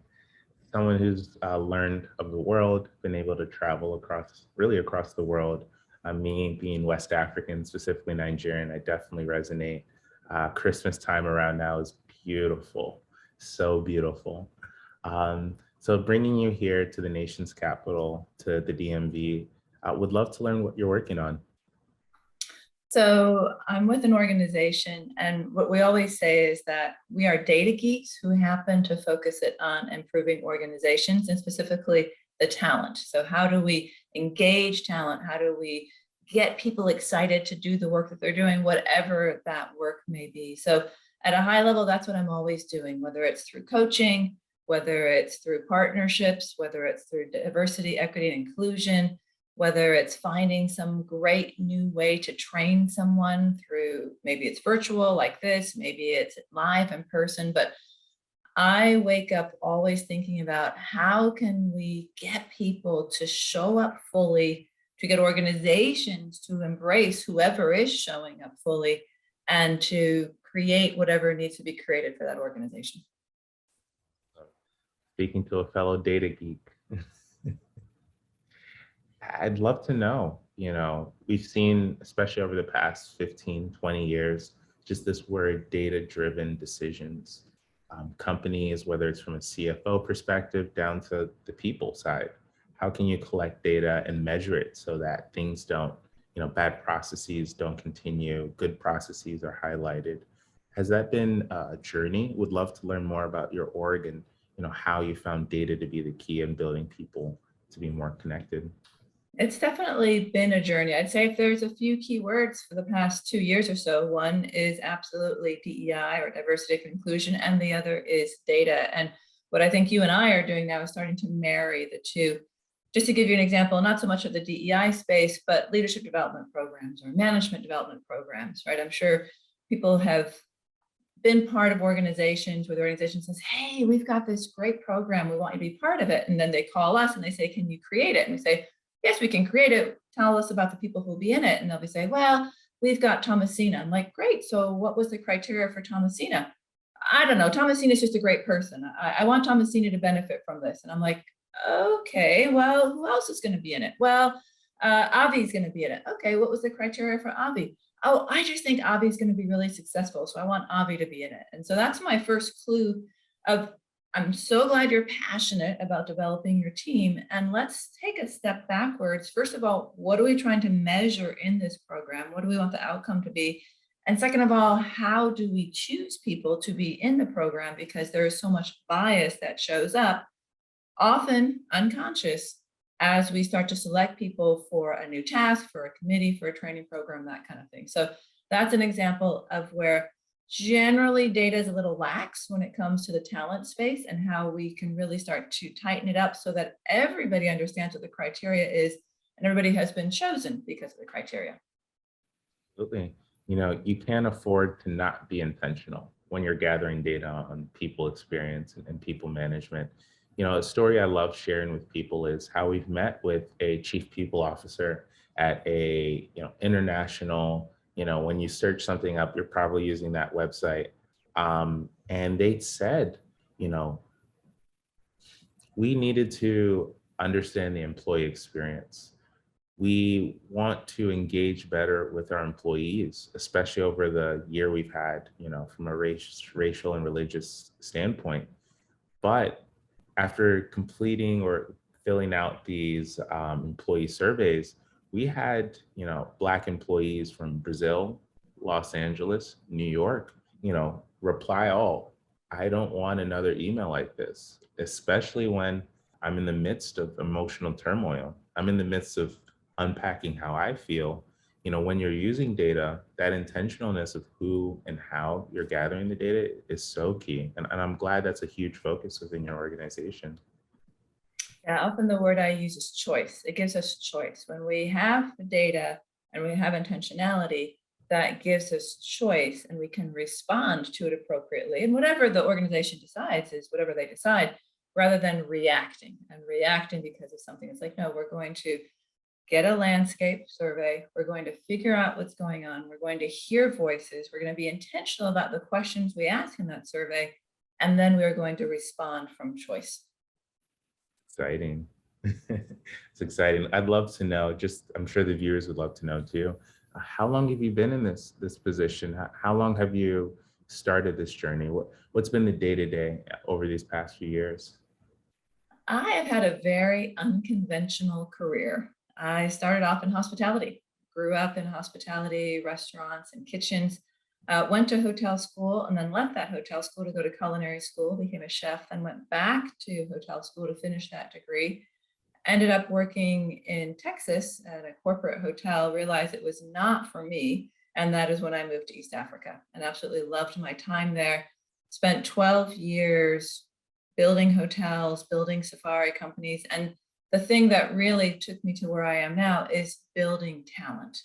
Someone who's learned of the world, been able to travel across the world. Me being West African, specifically Nigerian, I definitely resonate. Christmas time around now is beautiful, so beautiful. So bringing you here to the nation's capital, to the DMV, would love to learn what you're working on. So I'm with an organization, and what we always say is that we are data geeks who happen to focus it on improving organizations and specifically the talent. So how do we engage talent? How do we get people excited to do the work that they're doing, whatever that work may be? So at a high level, that's what I'm always doing, whether it's through coaching, whether it's through partnerships, whether it's through diversity, equity, and inclusion, whether it's finding some great new way to train someone through, maybe it's virtual like this, maybe it's live in person, but I wake up always thinking about how can we get people to show up fully, to get organizations to embrace whoever is showing up fully, and to create whatever needs to be created for that organization. Speaking to a fellow data geek, I'd love to know, we've seen, especially over the past 15, 20 years, just this word data-driven decisions. Companies, whether it's from a CFO perspective down to the people side, how can you collect data and measure it so that things don't, bad processes don't continue, good processes are highlighted? Has that been a journey? Would love to learn more about your org and, how you found data to be the key in building people to be more connected. It's definitely been a journey. I'd say if there's a few key words for the past 2 years or so, one is absolutely DEI, or diversity and inclusion, and the other is data. And what I think you and I are doing now is starting to marry the two. Just to give you an example, not so much of the DEI space, but leadership development programs or management development programs, right? I'm sure people have been part of organizations where the organization says, hey, we've got this great program, we want you to be part of it. And then they call us and they say, can you create it? And we say, yes, we can create it. Tell us about the people who'll be in it. And they'll be saying, well, we've got Thomasina. I'm like, great. So what was the criteria for Thomasina? I don't know. Thomasina is just a great person. I want Thomasina to benefit from this. And I'm like, okay, well, who else is going to be in it? Well, Avi's going to be in it. Okay, what was the criteria for Avi? Oh, I just think Avi's going to be really successful. So I want Avi to be in it. And so that's my first clue of, I'm so glad you're passionate about developing your team. And let's take a step backwards. First of all, what are we trying to measure in this program? What do we want the outcome to be? And second of all, how do we choose people to be in the program? Because there is so much bias that shows up, often unconscious, as we start to select people for a new task, for a committee, for a training program, that kind of thing. So that's an example of where generally data is a little lax when it comes to the talent space, and how we can really start to tighten it up so that everybody understands what the criteria is and everybody has been chosen because of the criteria. Absolutely. You can't afford to not be intentional when you're gathering data on people experience and people management. A story I love sharing with people is how we've met with a chief people officer at a international, when you search something up, you're probably using that website. And they said, we needed to understand the employee experience. We want to engage better with our employees, especially over the year we've had, from a racial and religious standpoint. But after completing or filling out these employee surveys, we had, Black employees from Brazil, Los Angeles, New York, reply all. I don't want another email like this, especially when I'm in the midst of emotional turmoil. I'm in the midst of unpacking how I feel. When you're using data, that intentionalness of who and how you're gathering the data is so key. And I'm glad that's a huge focus within your organization. Yeah, often the word I use is choice. It gives us choice. When we have the data and we have intentionality, that gives us choice, and we can respond to it appropriately. And whatever the organization decides is whatever they decide, rather than reacting because of something. It's like, no, we're going to get a landscape survey. We're going to figure out what's going on. We're going to hear voices. We're going to be intentional about the questions we ask in that survey. And then we're going to respond from choice. Exciting. It's exciting. I'd love to know, I'm sure the viewers would love to know too, how long have you been in this position? How long have you started this journey? What's been the day-to-day over these past few years? I have had a very unconventional career. I started off in hospitality. grew up in hospitality, restaurants, and kitchens. Went to hotel school and then left that hotel school to go to culinary school, became a chef, and went back to hotel school to finish that degree. Ended up working in Texas at a corporate hotel, realized it was not for me. And that is when I moved to East Africa and absolutely loved my time there. Spent 12 years building hotels, building safari companies. And the thing that really took me to where I am now is building talent,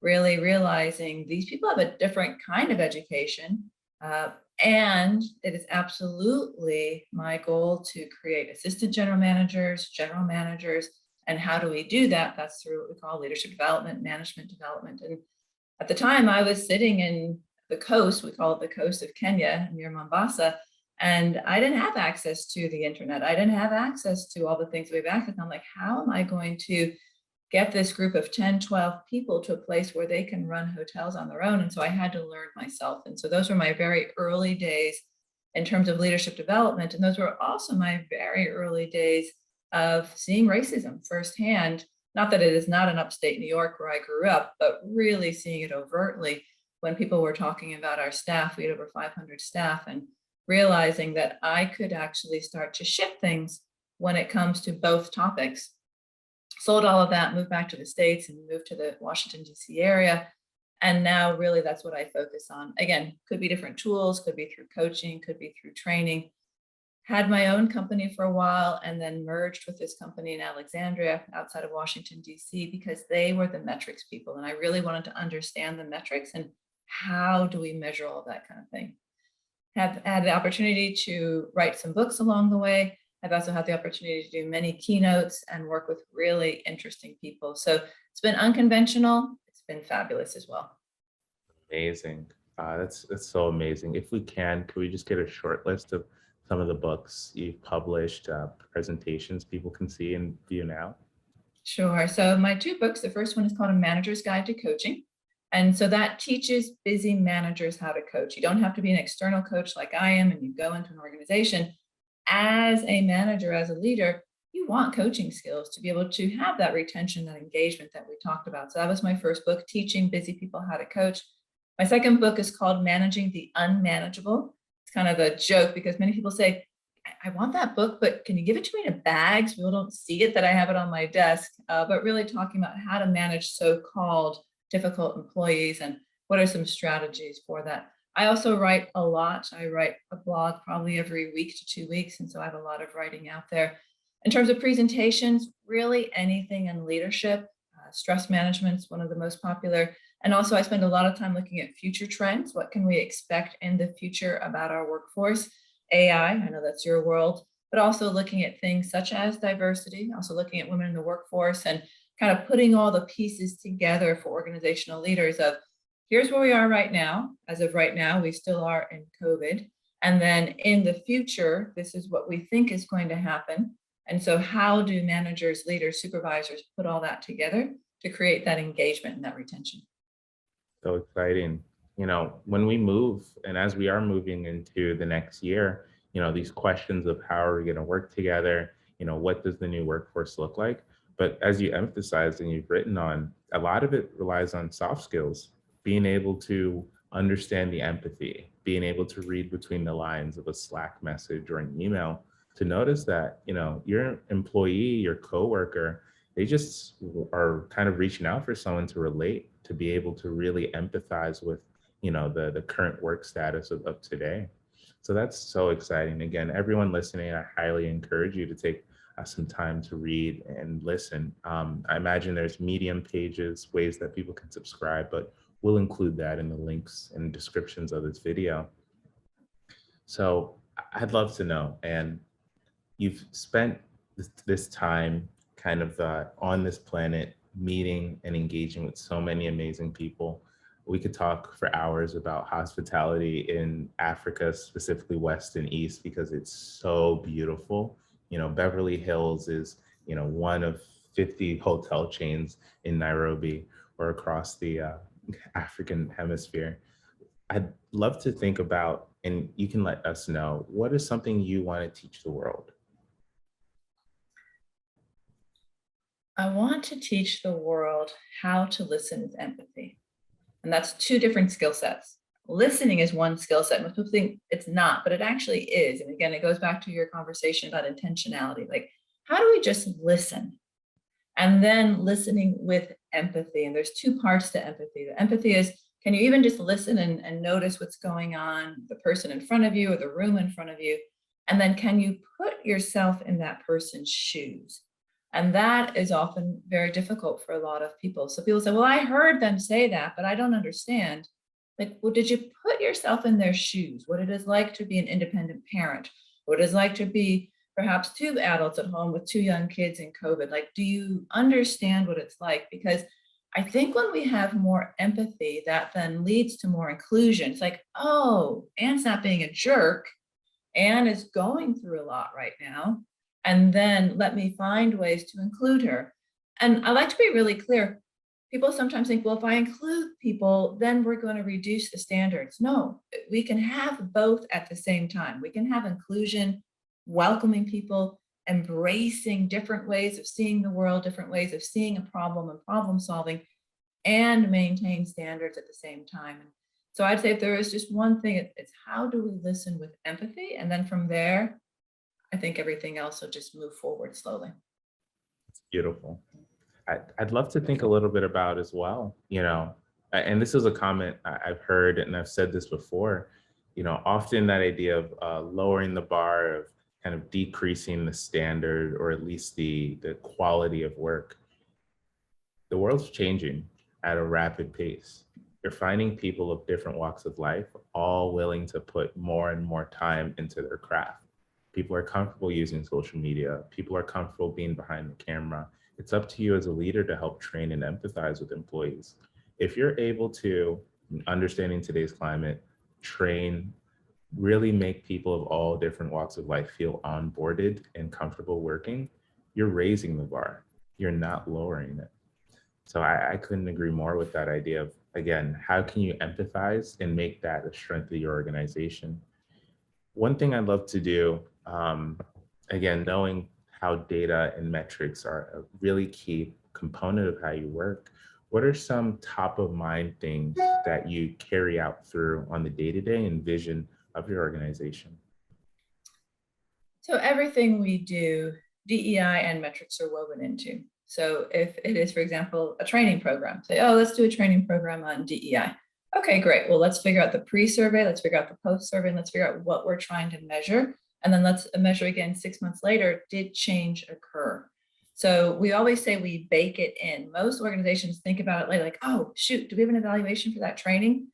really realizing these people have a different kind of education. And it is absolutely my goal to create assistant general managers, and how do we do that? That's through what we call leadership development, management development. And at the time I was sitting in the coast, we call it the coast of Kenya near Mombasa, and I didn't have access to the internet. I didn't have access to all the things we have access. I'm like, how am I going to get this group of 10, 12 people to a place where they can run hotels on their own? And so I had to learn myself. And so those were my very early days in terms of leadership development. And those were also my very early days of seeing racism firsthand. Not that it is not in upstate New York where I grew up, but really seeing it overtly when people were talking about our staff. We had over 500 staff, and realizing that I could actually start to shift things when it comes to both topics. Sold all of that, moved back to the States and moved to the Washington, D.C. area. And now really that's what I focus on. Again, could be different tools, could be through coaching, could be through training. Had my own company for a while and then merged with this company in Alexandria outside of Washington, D.C. because they were the metrics people. And I really wanted to understand the metrics and how do we measure all that kind of thing. Have had the opportunity to write some books along the way. I've also had the opportunity to do many keynotes and work with really interesting people. So it's been unconventional. It's been fabulous as well. Amazing. That's so amazing. If we could we just get a short list of some of the books you've published, presentations people can see and view now? Sure. So my two books, the first one is called A Manager's Guide to Coaching. And so that teaches busy managers how to coach. You don't have to be an external coach like I am and you go into an organization. As a manager, as a leader, you want coaching skills to be able to have that retention, that engagement that we talked about. So that was my first book, teaching busy people how to coach. My second book is called Managing the Unmanageable. It's kind of a joke because many people say, I want that book, but can you give it to me in a bag so people don't see it, that I have it on my desk? But really talking about how to manage so-called difficult employees and what are some strategies for that. I also write a lot. I write a blog probably every week to 2 weeks. And so I have a lot of writing out there. In terms of presentations, really anything in leadership. Stress management is one of the most popular. And also I spend a lot of time looking at future trends. What can we expect in the future about our workforce? AI, I know that's your world, but also looking at things such as diversity, also looking at women in the workforce and kind of putting all the pieces together for organizational leaders of here's where we are right now. As of right now, we still are in COVID. And then in the future, this is what we think is going to happen. And so how do managers, leaders, supervisors put all that together to create that engagement and that retention? So exciting. You know, when we move and as we are moving into the next year, you know, these questions of how are we going to work together, you know, what does the new workforce look like? But as you emphasized and you've written on, a lot of it relies on soft skills, being able to understand the empathy, being able to read between the lines of a Slack message or an email, to notice that, you know, your employee, your coworker, they just are kind of reaching out for someone to relate, to be able to really empathize with, you know, the current work status of today. So that's so exciting. Again, everyone listening, I highly encourage you to take some time to read and listen. I imagine there's Medium pages, ways that people can subscribe, but we'll include that in the links and descriptions of this video. So I'd love to know, and you've spent this time kind of on this planet, meeting and engaging with so many amazing people. We could talk for hours about hospitality in Africa, specifically West and East, because it's so beautiful. You know, Beverly Hills is, you know, one of 50 hotel chains in Nairobi or across the African hemisphere. I'd love to think about, and you can let us know, what is something you want to teach the world? I want to teach the world how to listen with empathy. And that's two different skill sets. Listening is one skill set. Most people think it's not, but it actually is. And again, it goes back to your conversation about intentionality. Like, how do we just listen? And then listening with empathy. And there's two parts to empathy. The empathy is, can you even just listen and notice what's going on, the person in front of you or the room in front of you? And then can you put yourself in that person's shoes? And that is often very difficult for a lot of people. So people say, well, I heard them say that, but I don't understand. Like, well, did you put yourself in their shoes? What it is like to be an independent parent? What it is like to be perhaps two adults at home with two young kids in COVID? Like, do you understand what it's like? Because I think when we have more empathy, that then leads to more inclusion. It's like, oh, Anne's not being a jerk. Anne is going through a lot right now. And then let me find ways to include her. And I like to be really clear. People sometimes think, well, if I include people, then we're going to reduce the standards. No, we can have both at the same time. We can have inclusion, welcoming people, embracing different ways of seeing the world, different ways of seeing a problem and problem solving, and maintain standards at the same time. And so I'd say if there is just one thing, it's how do we listen with empathy? And then from there, I think everything else will just move forward slowly. It's beautiful. I'd love to think a little bit about as well, and this is a comment I've heard, and I've said this before, often that idea of lowering the bar, of kind of decreasing the standard, or at least the quality of work. The world's changing at a rapid pace. You're finding people of different walks of life, all willing to put more and more time into their craft. People are comfortable using social media. People are comfortable being behind the camera. It's up to you as a leader to help train and empathize with employees. If you're able to, understanding today's climate, train, really make people of all different walks of life feel onboarded and comfortable working, you're raising the bar. You're not lowering it. So I couldn't agree more with that idea of, again, how can you empathize and make that a strength of your organization? One thing I'd love to do, again, knowing how data and metrics are a really key component of how you work, what are some top of mind things that you carry out through on the day-to-day and vision of your organization? So everything we do, DEI and metrics are woven into. So if it is, for example, a training program, say, oh, let's do a training program on DEI. Okay, great. Well, let's figure out the pre-survey, let's figure out the post-survey, and let's figure out what we're trying to measure. And then let's measure again 6 months later, did change occur? So we always say we bake it in. Most organizations think about it later, like, oh, shoot, do we have an evaluation for that training?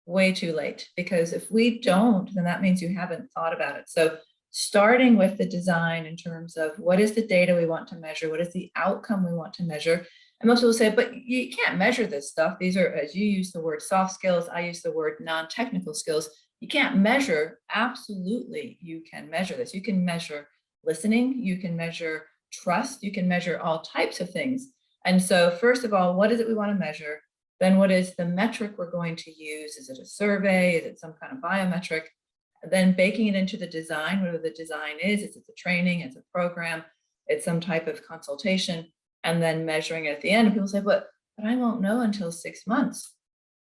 Way too late, because if we don't, then that means you haven't thought about it. So starting with the design in terms of what is the data we want to measure, what is the outcome we want to measure. And most people say, but you can't measure this stuff. These are, as you use the word soft skills, I use the word non-technical skills. You can't measure. Absolutely, you can measure this. You can measure listening, you can measure trust, you can measure all types of things. And so first of all, what is it we want to measure? Then what is the metric we're going to use? Is it a survey? Is it some kind of biometric? Then baking it into the design, whatever the design is it's a training, it's a program, it's some type of consultation, and then measuring it at the end. And people say, but I won't know until 6 months.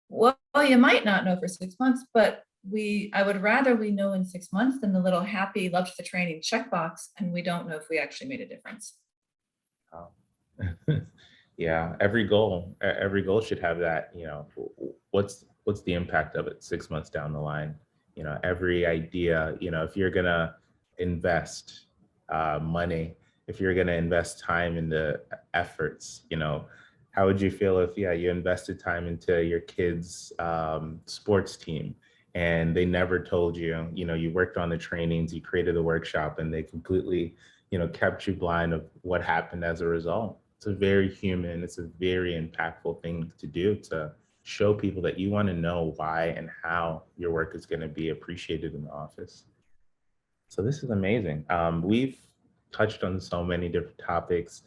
Well, you might not know for 6 months, but I would rather we know in 6 months than the little happy loved the training checkbox, and we don't know if we actually made a difference. Oh. Yeah, every goal should have that, what's the impact of it 6 months down the line? Every idea, if you're gonna invest money, if you're gonna invest time into efforts, how would you feel if, you invested time into your kids' sports team and they never told you, you worked on the trainings, you created the workshop, and they completely, kept you blind of what happened as a result? It's a very human, it's a very impactful thing to do, to show people that you want to know why and how your work is going to be appreciated in the office. So this is amazing. We've touched on so many different topics.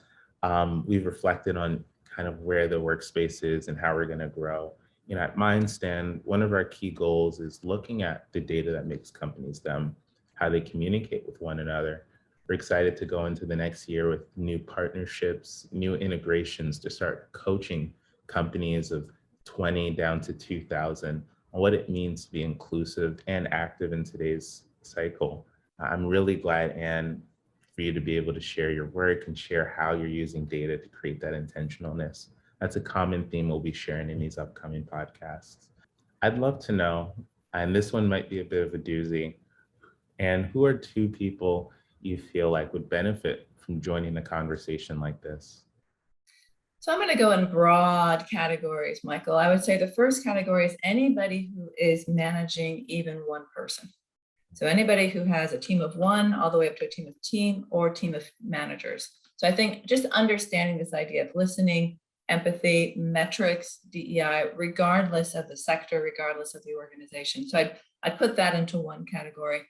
We've reflected on kind of where the workspace is and how we're going to grow. At MindStand, one of our key goals is looking at the data that makes companies them, how they communicate with one another. We're excited to go into the next year with new partnerships, new integrations to start coaching companies of 20 down to 2,000 on what it means to be inclusive and active in today's cycle. I'm really glad, Anne, for you to be able to share your work and share how you're using data to create that intentionalness. That's a common theme we'll be sharing in these upcoming podcasts. I'd love to know, and this one might be a bit of a doozy, and who are two people you feel like would benefit from joining a conversation like this? So I'm going to go in broad categories, Michael. I would say the first category is anybody who is managing even one person. So anybody who has a team of one all the way up to a team or team of managers. So I think just understanding this idea of listening, empathy, metrics, DEI, regardless of the sector, regardless of the organization. So I'd put that into one category.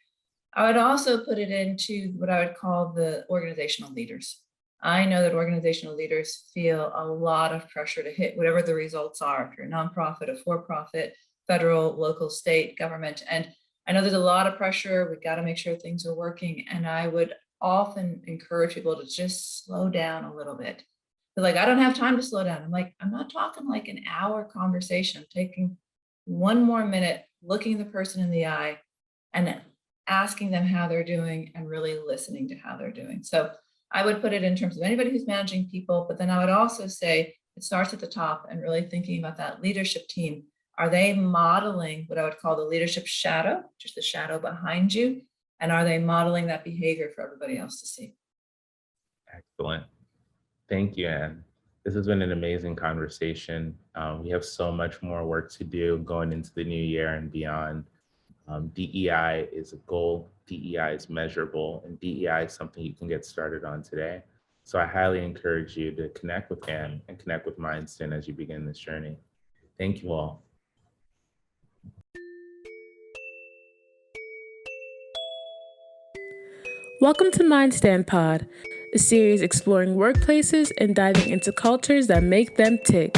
I would also put it into what I would call the organizational leaders. I know that organizational leaders feel a lot of pressure to hit whatever the results are, if you're a nonprofit, a for-profit, federal, local, state, government. And I know there's a lot of pressure. We've got to make sure things are working. And I would often encourage people to just slow down a little bit. They're like, I don't have time to slow down. I'm like, I'm not talking like an hour conversation, taking one more minute, looking the person in the eye and asking them how they're doing and really listening to how they're doing. So I would put it in terms of anybody who's managing people, but then I would also say it starts at the top and really thinking about that leadership team. Are they modeling what I would call the leadership shadow, just the shadow behind you? And are they modeling that behavior for everybody else to see? Excellent. Thank you, Anne. This has been an amazing conversation. We have so much more work to do going into the new year and beyond. DEI is a goal, DEI is measurable, and DEI is something you can get started on today. So I highly encourage you to connect with Anne and connect with MindStand as you begin this journey. Thank you all. Welcome to MindStand Pod, a series exploring workplaces and diving into cultures that make them tick.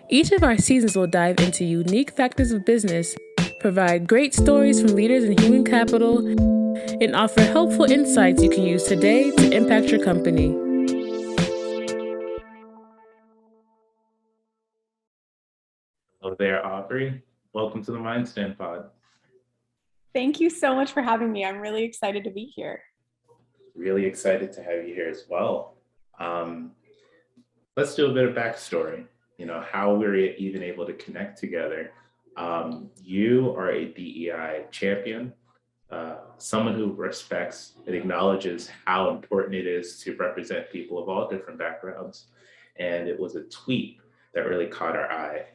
Each of our seasons will dive into unique factors of business, provide great stories from leaders in human capital, and offer helpful insights you can use today to impact your company. Hello there, Aubrey. Welcome to the MindStand Pod. Thank you so much for having me. I'm really excited to be here. Really excited to have you here as well. Let's do a bit of backstory, how we're even able to connect together. You are a DEI champion, someone who respects and acknowledges how important it is to represent people of all different backgrounds. And it was a tweet that really caught our eye.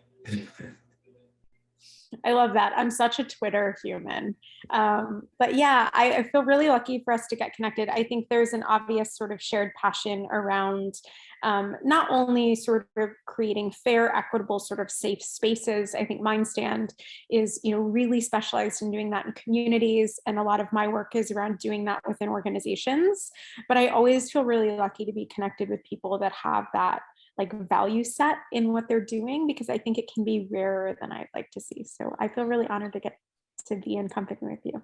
I love that. I'm such a Twitter human. But yeah, I feel really lucky for us to get connected. I think there's an obvious sort of shared passion around not only sort of creating fair, equitable, sort of safe spaces. I think MindStand is, really specialized in doing that in communities. And a lot of my work is around doing that within organizations. But I always feel really lucky to be connected with people that have that value set in what they're doing, because I think it can be rarer than I'd like to see. So I feel really honored to get to be in company with you.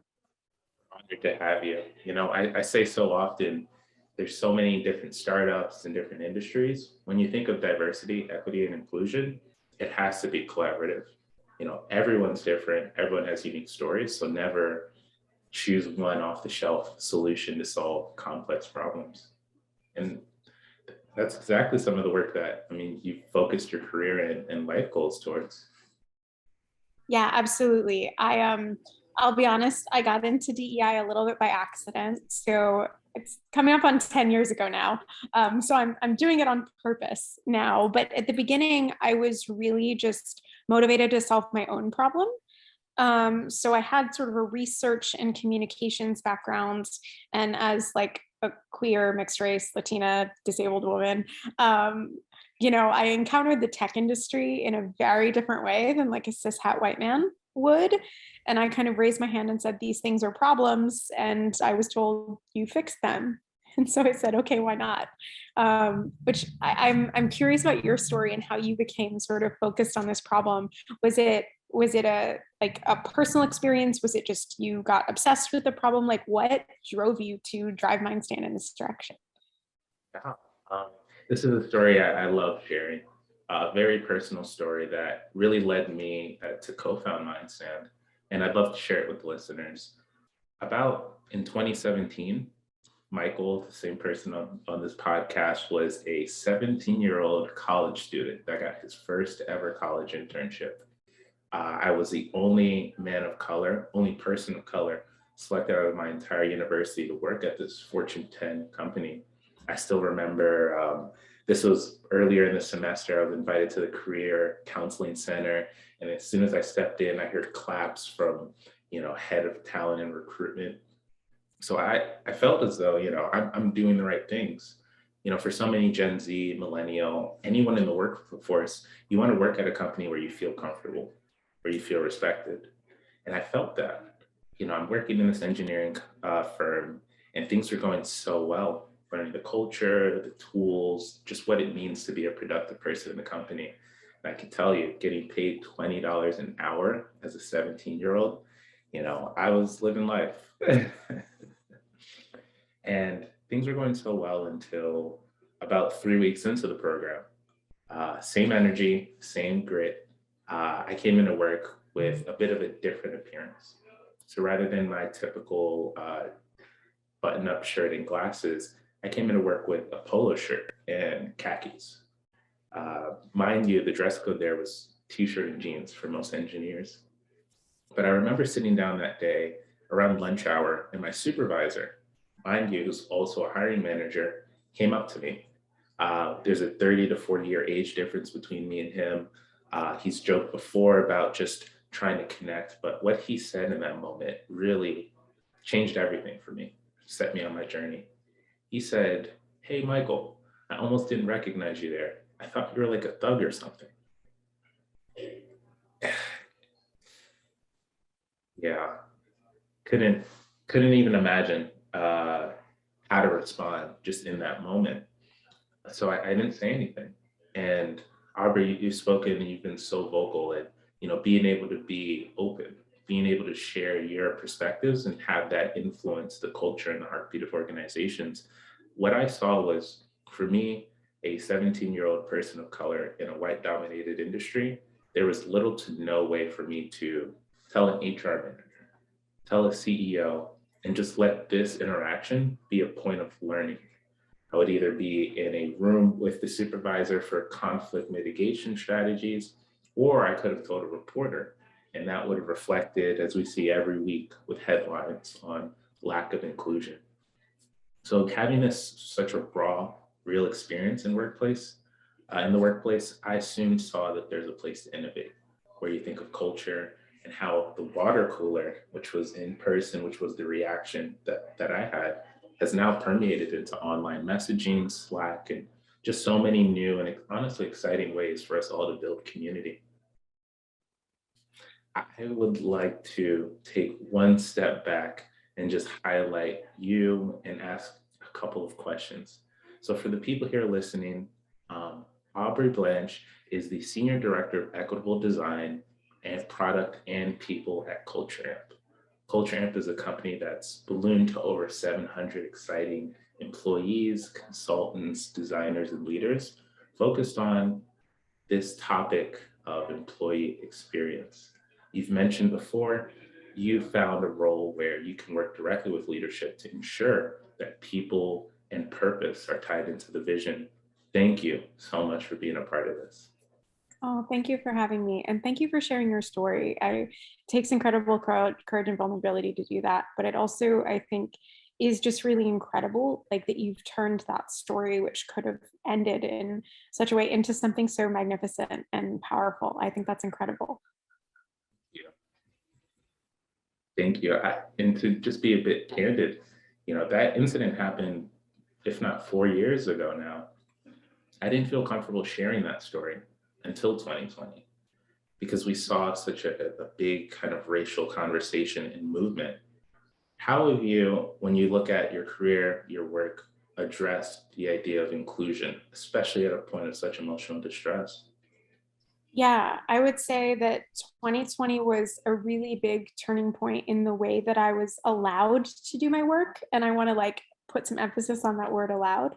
Honored to have you. I say so often, there's so many different startups and different industries. When you think of diversity, equity, and inclusion, it has to be collaborative. Everyone's different, everyone has unique stories, so never choose one off-the-shelf solution to solve complex problems. And that's exactly some of the work that, you focused your career and life goals towards. Yeah, absolutely. I'll be honest, I got into DEI a little bit by accident. So it's coming up on 10 years ago now. So I'm doing it on purpose now. But at the beginning, I was really just motivated to solve my own problem. So I had sort of a research and communications background, and as a queer, mixed race, Latina, disabled woman, I encountered the tech industry in a very different way than a cishet white man would. And I kind of raised my hand and said, these things are problems. And I was told, you fix them. And so I said, okay, why not? Which I'm curious about your story and how you became sort of focused on this problem. Was it Was it a personal experience? Was it just you got obsessed with the problem? Like, what drove you to drive MindStand in this direction? Yeah. This is a story I love sharing. A very personal story that really led me to co-found MindStand, and I'd love to share it with listeners. About in 2017, Michael, the same person on this podcast, was a 17-year-old college student that got his first ever college internship. I was the only man of color, only person of color selected out of my entire university to work at this Fortune 10 company. I still remember this was earlier in the semester. I was invited to the Career Counseling Center. And as soon as I stepped in, I heard claps from, head of talent and recruitment. So I felt as though, I'm doing the right things. For so many Gen Z, millennial, anyone in the workforce, you want to work at a company where you feel comfortable, where you feel respected. And I felt that. I'm working in this engineering firm, and things are going so well, learning the culture, the tools, just what it means to be a productive person in the company. And I can tell you, getting paid $20 an hour as a 17-year-old, I was living life. And things were going so well until about 3 weeks into the program. Same energy, same grit. I came into work with a bit of a different appearance. So rather than my typical button-up shirt and glasses, I came into work with a polo shirt and khakis. Mind you, the dress code there was t-shirt and jeans for most engineers. But I remember sitting down that day around lunch hour, and my supervisor, mind you, who's also a hiring manager, came up to me. There's a 30 to 40 year age difference between me and him. He's joked before about just trying to connect, but what he said in that moment really changed everything for me, set me on my journey. He said, "Hey, Michael, I almost didn't recognize you there. I thought you were like a thug or something." Yeah, couldn't even imagine how to respond just in that moment. So I didn't say anything. And Aubrey, you've spoken and you've been so vocal, and being able to be open, being able to share your perspectives and have that influence the culture and the heartbeat of organizations. What I saw was, for me, a 17-year-old person of color in a white-dominated industry, there was little to no way for me to tell an HR manager, tell a CEO, and just let this interaction be a point of learning. I would either be in a room with the supervisor for conflict mitigation strategies, or I could have told a reporter, and that would have reflected, as we see every week with headlines, on lack of inclusion. So having this such a raw, real experience in the workplace, I soon saw that there's a place to innovate, where you think of culture and how the water cooler, which was in person, which was the reaction that I had, has now permeated into online messaging, Slack, and just so many new and honestly exciting ways for us all to build community. I would like to take one step back and just highlight you and ask a couple of questions. So for the people here listening, Aubrey Blanche is the Senior Director of Equitable Design and Product and People at Culture Amp. Culture Amp is a company that's ballooned to over 700 exciting employees, consultants, designers, and leaders focused on this topic of employee experience. You've mentioned before, you found a role where you can work directly with leadership to ensure that people and purpose are tied into the vision. Thank you so much for being a part of this. Oh, thank you for having me. And thank you for sharing your story. It takes incredible courage and vulnerability to do that. But it also, I think, is just really incredible, like that you've turned that story, which could have ended in such a way, into something so magnificent and powerful. I think that's incredible. Yeah. Thank you. And to just be a bit candid, that incident happened, if not 4 years ago now. I didn't feel comfortable sharing that story until 2020, because we saw such a big kind of racial conversation and movement. How have you, when you look at your career, your work, addressed the idea of inclusion, especially at a point of such emotional distress? Yeah, I would say that 2020 was a really big turning point in the way that I was allowed to do my work. And I want to like put some emphasis on that word allowed.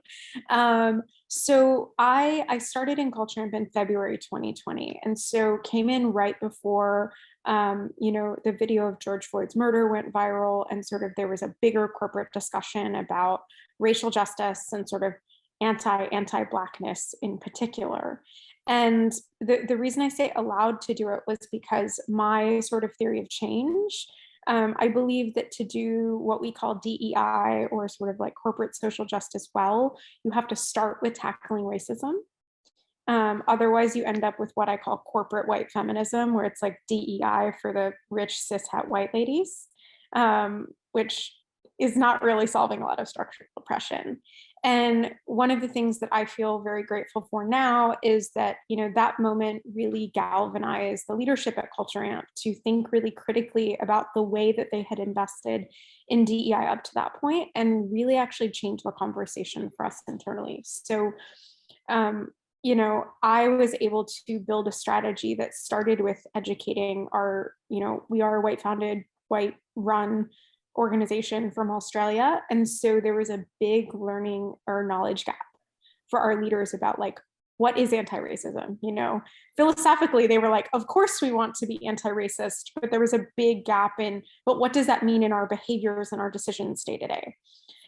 So I started in Culture Amp in February 2020. And so came in right before the video of George Floyd's murder went viral, and sort of there was a bigger corporate discussion about racial justice and sort of anti-Blackness in particular. And the reason I say allowed to do it was because my sort of theory of change, I believe that to do what we call DEI, or sort of like corporate social justice well, you have to start with tackling racism. Otherwise, you end up with what I call corporate white feminism, where it's like DEI for the rich cishet white ladies, which is not really solving a lot of structural oppression. And one of the things that I feel very grateful for now is that, that moment really galvanized the leadership at Culture Amp to think really critically about the way that they had invested in DEI up to that point, and really actually change the conversation for us internally. So, I was able to build a strategy that started with educating our, we are a white founded, white run organization from Australia. And so there was a big learning or knowledge gap for our leaders about like, what is anti-racism? Philosophically, they were like, of course we want to be anti-racist, but there was a big gap in, but what does that mean in our behaviors and our decisions day to day?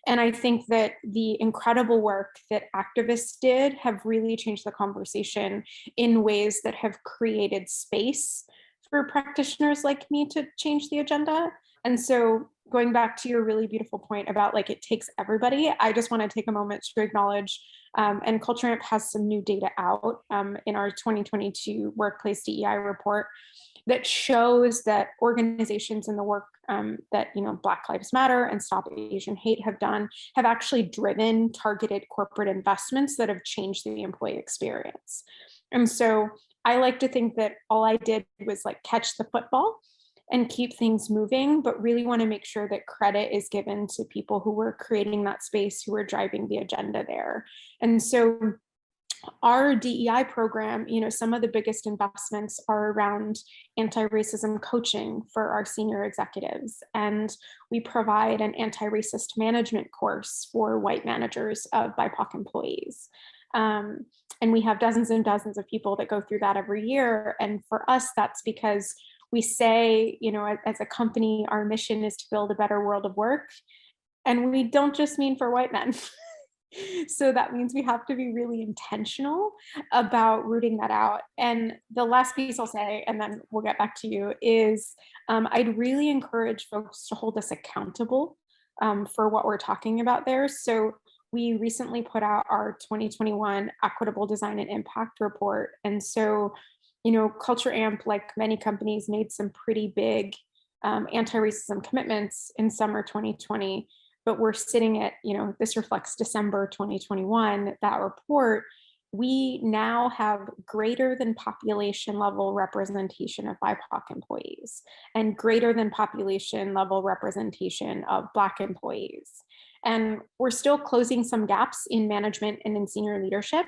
And I think that the incredible work that activists did have really changed the conversation in ways that have created space for practitioners like me to change the agenda. And so going back to your really beautiful point about like, it takes everybody, I just want to take a moment to acknowledge, and Culture Amp has some new data out in our 2022 Workplace DEI report that shows that organizations in the work that Black Lives Matter and Stop Asian Hate have done have actually driven targeted corporate investments that have changed the employee experience. And so I like to think that all I did was like catch the football and keep things moving, but really want to make sure that credit is given to people who were creating that space, who were driving the agenda there. And so our DEI program, some of the biggest investments are around anti-racism coaching for our senior executives. And we provide an anti-racist management course for white managers of BIPOC employees. And we have dozens and dozens of people that go through that every year. And for us, that's because we say, as a company, our mission is to build a better world of work. And we don't just mean for white men. So that means we have to be really intentional about rooting that out. And the last piece I'll say, and then we'll get back to you, is I'd really encourage folks to hold us accountable for what we're talking about there. So we recently put out our 2021 Equitable Design and Impact report. And so, Culture Amp, like many companies, made some pretty big anti-racism commitments in summer 2020. But we're sitting at, this reflects December 2021, that report, we now have greater than population level representation of BIPOC employees and greater than population level representation of Black employees. And we're still closing some gaps in management and in senior leadership,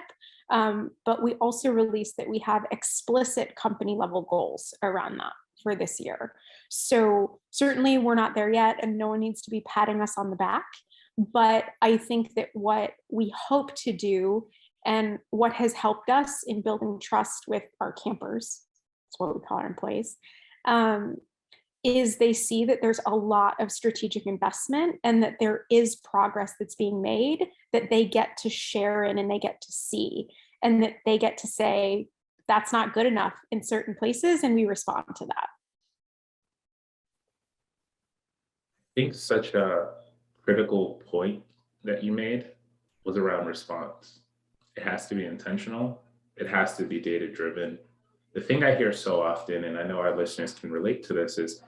but we also released that we have explicit company level goals around that for this year. So certainly we're not there yet, and no one needs to be patting us on the back. But I think that what we hope to do and what has helped us in building trust with our campers, that's what we call our employees, is they see that there's a lot of strategic investment and that there is progress that's being made that they get to share in and they get to see, and that they get to say, that's not good enough in certain places, and we respond to that. I think such a critical point that you made was around response. It has to be intentional. It has to be data driven. The thing I hear so often, and I know our listeners can relate to this, is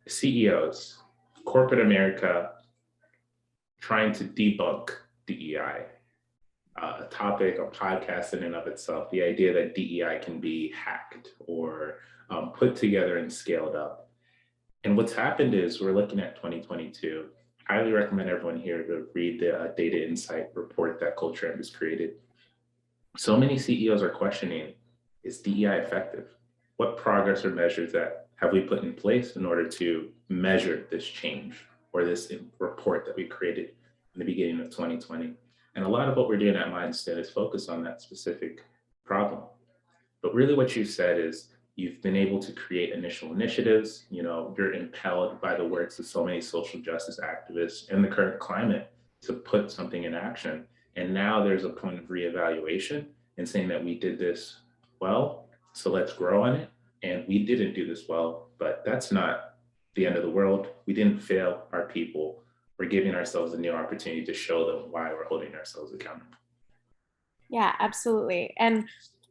CEOs, corporate America, trying to debunk DEI, a topic, a podcast in and of itself, the idea that DEI can be hacked or put together and scaled up. And what's happened is we're looking at 2022. I highly recommend everyone here to read the data insight report that Culture Amp has created. So many CEOs are questioning, is DEI effective? What progress or measures that have we put in place in order to measure this change or this report that we created in the beginning of 2020? And a lot of what we're doing at MindStand is focused on that specific problem. But really what you said is you've been able to create initial initiatives. You're impelled by the works of so many social justice activists in the current climate to put something in action. And now there's a point of reevaluation and saying that we did this well, so let's grow on it. And we didn't do this well, but that's not the end of the world. We didn't fail our people. We're giving ourselves a new opportunity to show them why we're holding ourselves accountable. Yeah, absolutely. And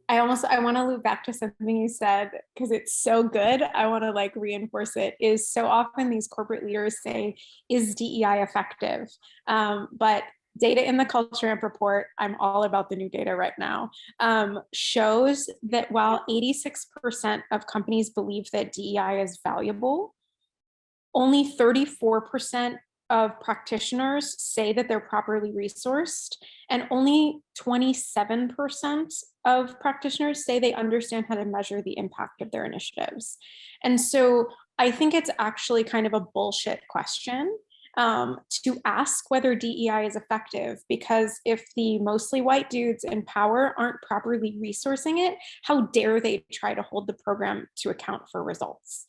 I want to loop back to something you said because it's so good. I want to reinforce it. Is so often these corporate leaders say, is DEI effective? But data in the Culture Amp report, I'm all about the new data right now, shows that while 86% of companies believe that DEI is valuable, only 34% of practitioners say that they're properly resourced, and only 27% of practitioners say they understand how to measure the impact of their initiatives. And so I think it's actually kind of a bullshit question to ask whether DEI is effective, because if the mostly white dudes in power aren't properly resourcing it, how dare they try to hold the program to account for results?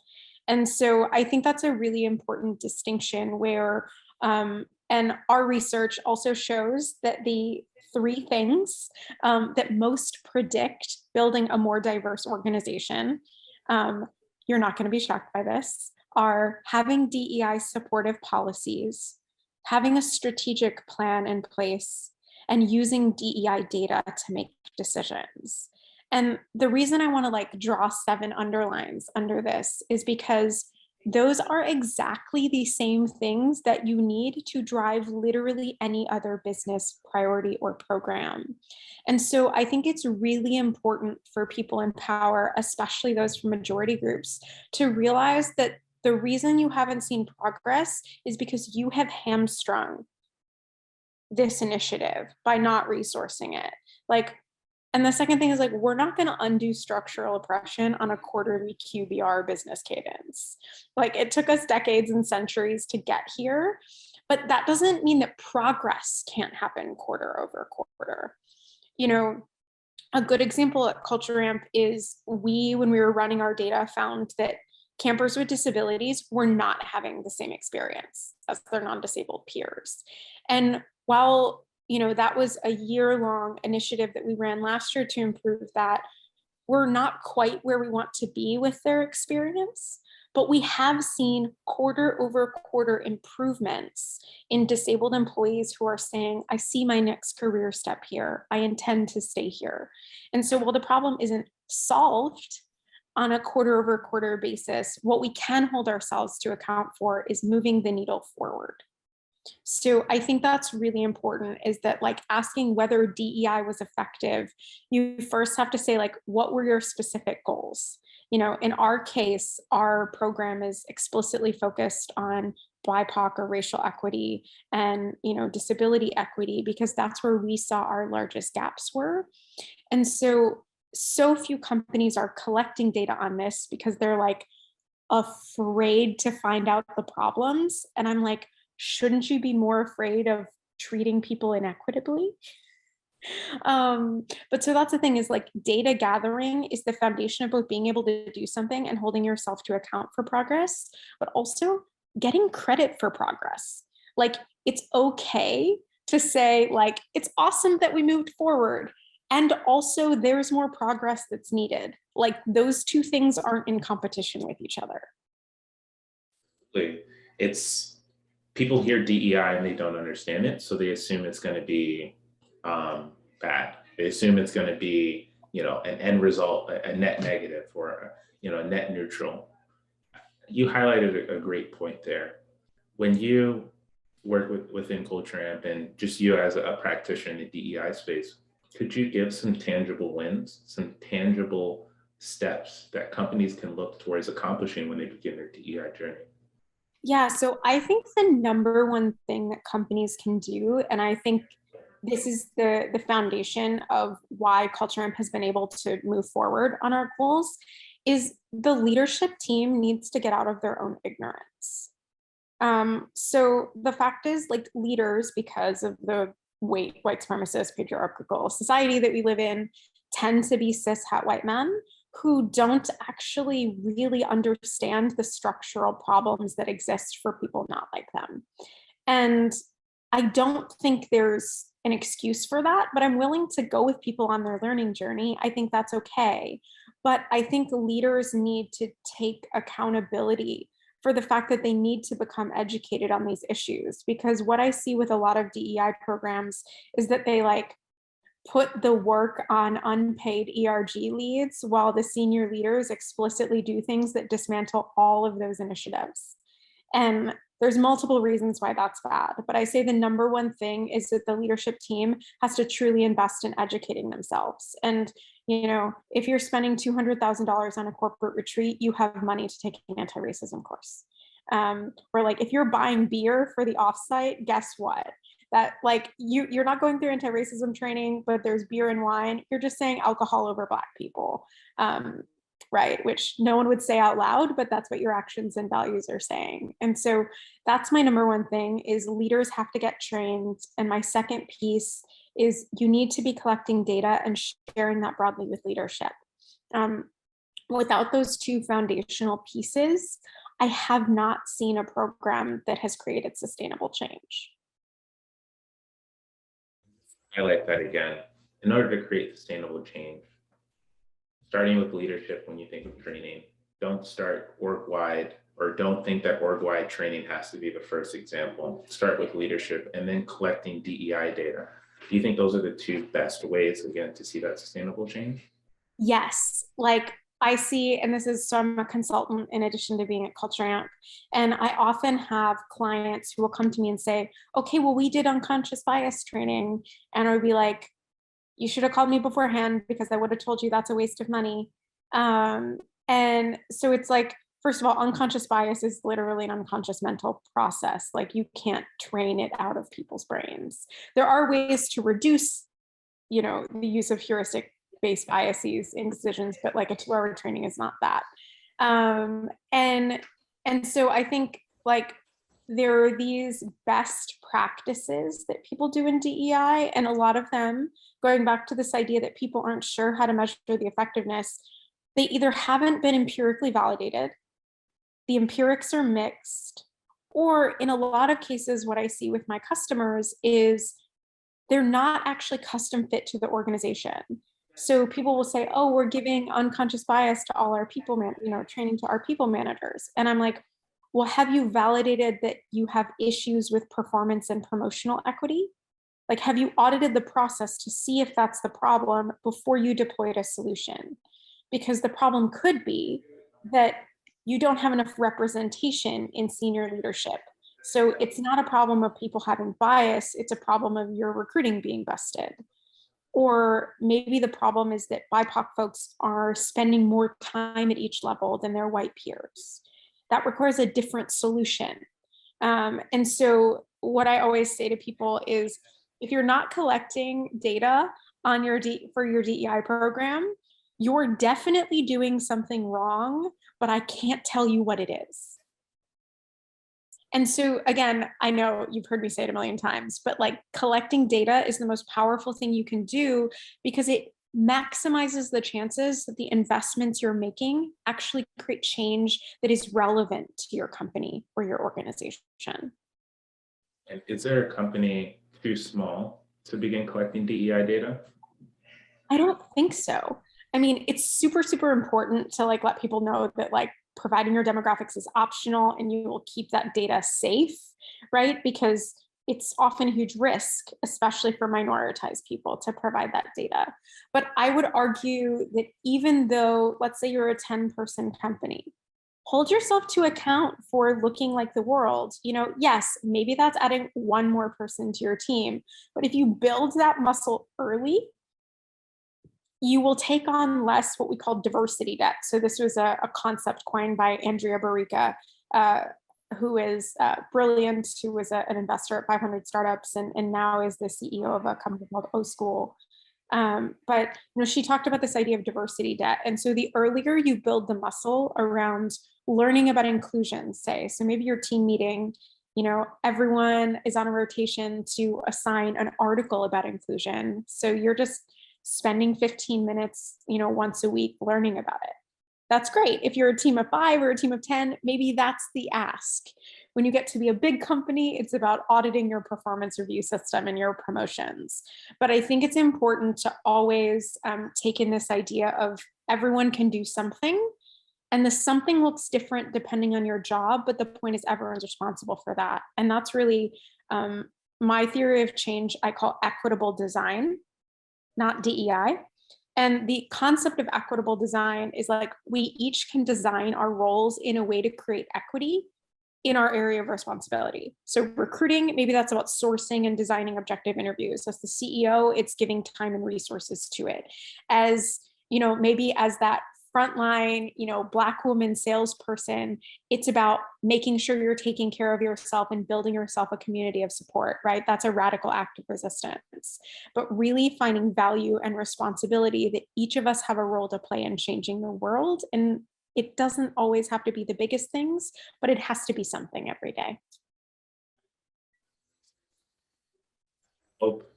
And so I think that's a really important distinction where, and our research also shows that the three things that most predict building a more diverse organization, you're not going to be shocked by this, are having DEI supportive policies, having a strategic plan in place, and using DEI data to make decisions. And the reason I want to draw 7 underlines under this is because those are exactly the same things that you need to drive literally any other business priority or program. And so I think it's really important for people in power, especially those from majority groups, to realize that the reason you haven't seen progress is because you have hamstrung this initiative by not resourcing it. And the second thing is we're not going to undo structural oppression on a quarterly QBR business cadence. It took us decades and centuries to get here, but that doesn't mean that progress can't happen quarter over quarter. A good example at Culture Amp is when we were running our data, found that campers with disabilities were not having the same experience as their non-disabled peers. And while that was a year-long initiative that we ran last year to improve that, we're not quite where we want to be with their experience, but we have seen quarter over quarter improvements in disabled employees who are saying, I see my next career step here. I intend to stay here. And so while the problem isn't solved on a quarter over quarter basis, what we can hold ourselves to account for is moving the needle forward. So I think that's really important, is that asking whether DEI was effective, you first have to say what were your specific goals? In our case, our program is explicitly focused on BIPOC or racial equity and disability equity, because that's where we saw our largest gaps were. And so few companies are collecting data on this because they're afraid to find out the problems. And I'm shouldn't you be more afraid of treating people inequitably? But so that's the thing, is data gathering is the foundation of both being able to do something and holding yourself to account for progress, but also getting credit for progress. It's okay to say it's awesome that we moved forward, and also there's more progress that's needed. Those two things aren't in competition with each other. It's people hear DEI and they don't understand it, so they assume it's going to be bad. They assume it's going to be, an end result, a net negative, or a net neutral. You highlighted a great point there. When you work within Culture Amp, and just you as a practitioner in the DEI space, could you give some tangible wins, some tangible steps that companies can look towards accomplishing when they begin their DEI journey? Yeah, so I think the number one thing that companies can do, and I think this is the foundation of why Culture Amp has been able to move forward on our goals, is the leadership team needs to get out of their own ignorance. So the fact is, like, leaders, because of the white supremacist patriarchal society that we live in, tend to be cis het white men who don't actually really understand the structural problems that exist for people not like them. And I don't think there's an excuse for that, but I'm willing to go with people on their learning journey. I think that's okay. But I think leaders need to take accountability for the fact that they need to become educated on these issues. Because what I see with a lot of DEI programs is that they like put the work on unpaid ERG leads while the senior leaders explicitly do things that dismantle all of those initiatives. And there's multiple reasons why that's bad, but I say the number one thing is that the leadership team has to truly invest in educating themselves. And, you know, if you're spending $200,000 on a corporate retreat, you have money to take an anti-racism course. Or like, if you're buying beer for the offsite, guess what? That like you're not going through anti-racism training, but there's beer and wine. You're just saying alcohol over Black people. Right, which no one would say out loud, but that's what your actions and values are saying. And so that's my number one thing, is leaders have to get trained. And my second piece is you need to be collecting data and sharing that broadly with leadership. Without those two foundational pieces, I have not seen a program that has created sustainable change. I like that again. In order to create sustainable change, starting with leadership when you think of training, don't start org-wide, or don't think that org-wide training has to be the first example. Start with leadership and then collecting DEI data. Do you think those are the two best ways, again, to see that sustainable change? Yes, like I see, and this is, so I'm a consultant in addition to being at Culture Amp, and I often have clients who will come to me and say, okay, well, we did unconscious bias training, and I would be like, you should have called me beforehand because I would have told you that's a waste of money. And so it's like, first of all, unconscious bias is literally an unconscious mental process. Like, you can't train it out of people's brains. There are ways to reduce, you know, the use of heuristic-based biases in decisions, but like a 2-hour training is not that. And so I think like there are these best practices that people do in DEI, and a lot of them, going back to this idea that people aren't sure how to measure the effectiveness, they either haven't been empirically validated, the empirics are mixed, or in a lot of cases, what I see with my customers is they're not actually custom fit to the organization. So people will say, oh, we're giving unconscious bias to all our people, training to our people managers. And I'm like, well, have you validated that you have issues with performance and promotional equity? Like, have you audited the process to see if that's the problem before you deployed a solution? Because the problem could be that you don't have enough representation in senior leadership. So it's not a problem of people having bias, it's a problem of your recruiting being busted. Or maybe the problem is that BIPOC folks are spending more time at each level than their white peers. That requires a different solution. And so what I always say to people is, if you're not collecting data on for your DEI program, you're definitely doing something wrong, but I can't tell you what it is. And so again, I know you've heard me say it a million times, but like, collecting data is the most powerful thing you can do, because it maximizes the chances that the investments you're making actually create change that is relevant to your company or your organization. And is there a company too small to begin collecting DEI data? I don't think so. I mean, it's super, super important to like let people know that like providing your demographics is optional and you will keep that data safe, right? Because it's often a huge risk, especially for minoritized people, to provide that data. But I would argue that even though, let's say you're a 10-person company, hold yourself to account for looking like the world. You know, yes, maybe that's adding one more person to your team, but if you build that muscle early, you will take on less what we call diversity debt. So this was a concept coined by Andrea Barica, who is brilliant, who was an investor at 500 startups and now is the CEO of a company called O School. But she talked about this idea of diversity debt. And so the earlier you build the muscle around learning about inclusion, say, so maybe your team meeting, everyone is on a rotation to assign an article about inclusion. So you're just spending 15 minutes, once a week learning about it. That's great. If you're a team of 5 or a team of 10, maybe that's the ask. When you get to be a big company, it's about auditing your performance review system and your promotions. But I think it's important to always take in this idea of everyone can do something, and the something looks different depending on your job, but the point is everyone's responsible for that. And that's really my theory of change I call equitable design, not DEI. And the concept of equitable design is like we each can design our roles in a way to create equity in our area of responsibility. So recruiting, maybe that's about sourcing and designing objective interviews. As the CEO, it's giving time and resources to it. As, maybe as that frontline, Black woman salesperson, it's about making sure you're taking care of yourself and building yourself a community of support, right? That's a radical act of resistance. But really finding value and responsibility that each of us have a role to play in changing the world. And it doesn't always have to be the biggest things, but it has to be something every day. Hope,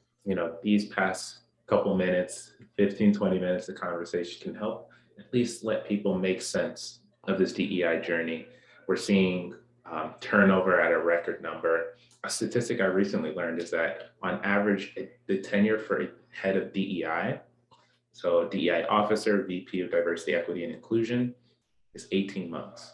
these past couple minutes, 15, 20 minutes of conversation can help at least let people make sense of this DEI journey. We're seeing turnover at a record number. A statistic I recently learned is that on average, the tenure for a head of DEI, so DEI officer, VP of Diversity, Equity, and Inclusion, is 18 months.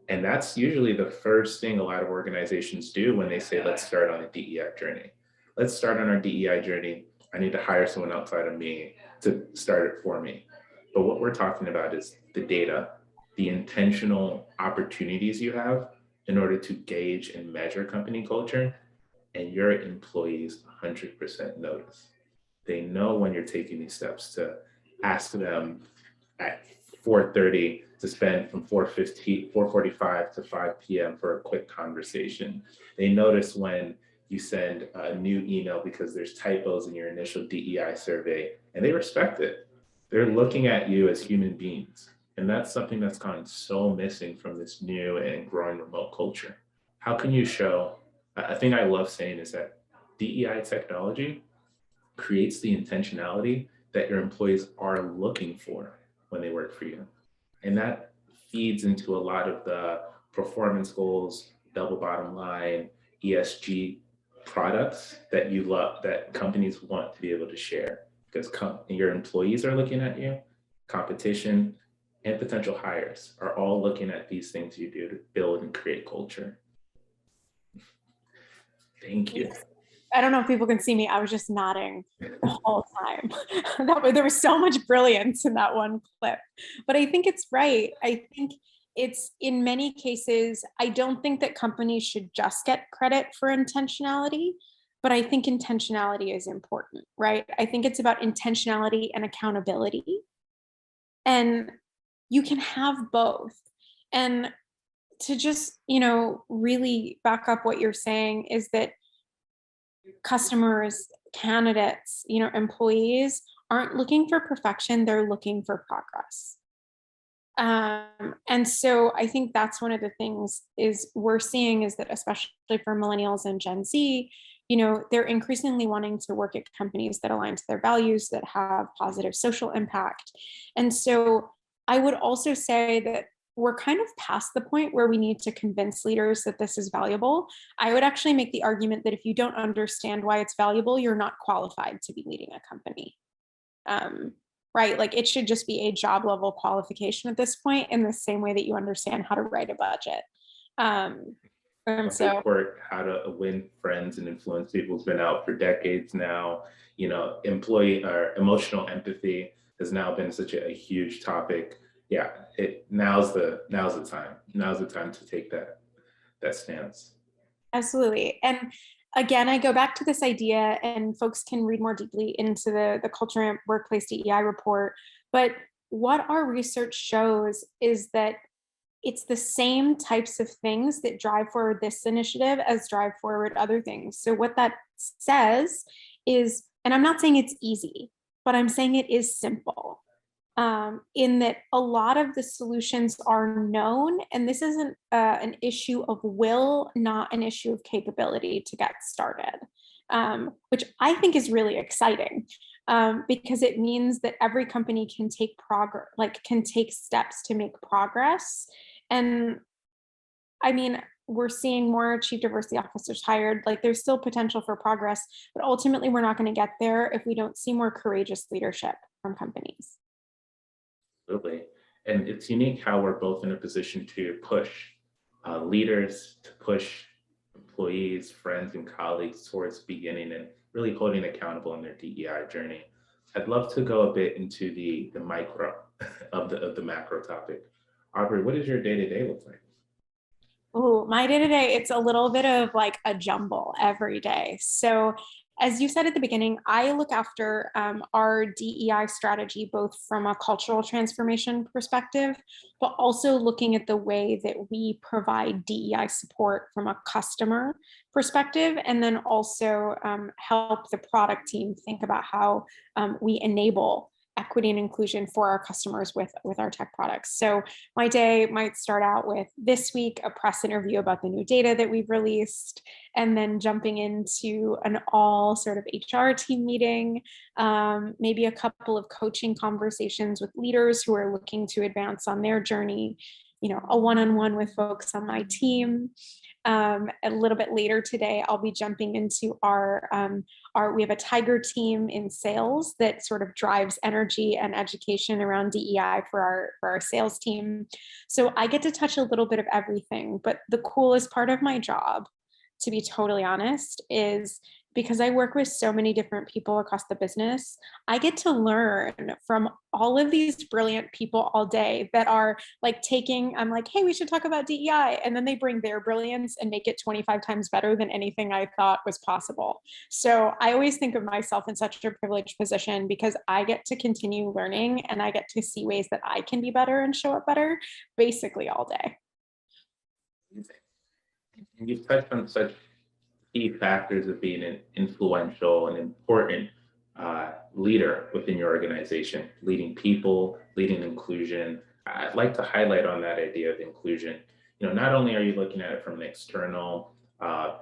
And that's usually the first thing a lot of organizations do when they say, let's start on a DEI journey. Let's start on our DEI journey. I need to hire someone outside of me to start it for me. But what we're talking about is the data, the intentional opportunities you have in order to gauge and measure company culture, and your employees 100% notice. They know when you're taking these steps to ask them at 4:30 to spend from 4:45 to 5 p.m. for a quick conversation. They notice when you send a new email because there's typos in your initial DEI survey, and they respect it. They're looking at you as human beings. And that's something that's gone so missing from this new and growing remote culture. How can you show, a thing I love saying is that DEI technology creates the intentionality that your employees are looking for when they work for you. And that feeds into a lot of the performance goals, double bottom line, ESG products that you love, that companies want to be able to share, because your employees are looking at you, competition, and potential hires are all looking at these things you do to build and create culture. Thank you. I don't know if people can see me. I was just nodding the whole time. There was so much brilliance in that one clip. But I think it's right. I think it's, in many cases, I don't think that companies should just get credit for intentionality, but I think intentionality is important, right? I think it's about intentionality and accountability. And you can have both. And to just, really back up what you're saying is that customers, candidates, employees aren't looking for perfection, they're looking for progress. And so I think that's one of the things is we're seeing is that, especially for millennials and Gen Z, they're increasingly wanting to work at companies that align to their values, that have positive social impact. And so I would also say that we're kind of past the point where we need to convince leaders that this is valuable. I would actually make the argument that if you don't understand why it's valuable, you're not qualified to be leading a company. Right? Like it should just be a job level qualification at this point, in the same way that you understand how to write a budget. And so work, how to win friends and influence people has been out for decades now. Employee or emotional empathy has now been such a huge topic. Yeah, now's the time. Now's the time to take that stance. Absolutely. And again, I go back to this idea, and folks can read more deeply into the Culture and Workplace DEI report. But what our research shows is that it's the same types of things that drive forward this initiative as drive forward other things. So what that says is, and I'm not saying it's easy, but I'm saying it is simple, in that a lot of the solutions are known, and this isn't an issue of will, not an issue of capability to get started, which I think is really exciting. Because it means that every company can take progress, like can take steps to make progress. And I mean, we're seeing more chief diversity officers hired, like there's still potential for progress, but ultimately we're not going to get there if we don't see more courageous leadership from companies. Absolutely. And it's unique how we're both in a position to push leaders, to push employees, friends, and colleagues towards beginning and really holding accountable in their DEI journey. I'd love to go a bit into the micro of the macro topic. Aubrey, what does your day-to-day look like? Oh, my day-to-day, it's a little bit of like a jumble every day. So as you said at the beginning, I look after our DEI strategy, both from a cultural transformation perspective, but also looking at the way that we provide DEI support from a customer perspective, and then also help the product team think about how we enable equity and inclusion for our customers with our tech products. So my day might start out with this week, a press interview about the new data that we've released, and then jumping into an all sort of HR team meeting, maybe a couple of coaching conversations with leaders who are looking to advance on their journey, you know, a one-on-one with folks on my team. A little bit later today, I'll be jumping into we have a tiger team in sales that sort of drives energy and education around DEI for our sales team. So I get to touch a little bit of everything, but the coolest part of my job, to be totally honest, is because I work with so many different people across the business, I get to learn from all of these brilliant people all day that are like I'm like, hey, we should talk about DEI. And then they bring their brilliance and make it 25 times better than anything I thought was possible. So I always think of myself in such a privileged position because I get to continue learning and I get to see ways that I can be better and show up better basically all day. And you've touched on such key factors of being an influential and important leader within your organization, leading people, leading inclusion. I'd like to highlight on that idea of inclusion. You know, not only are you looking at it from an external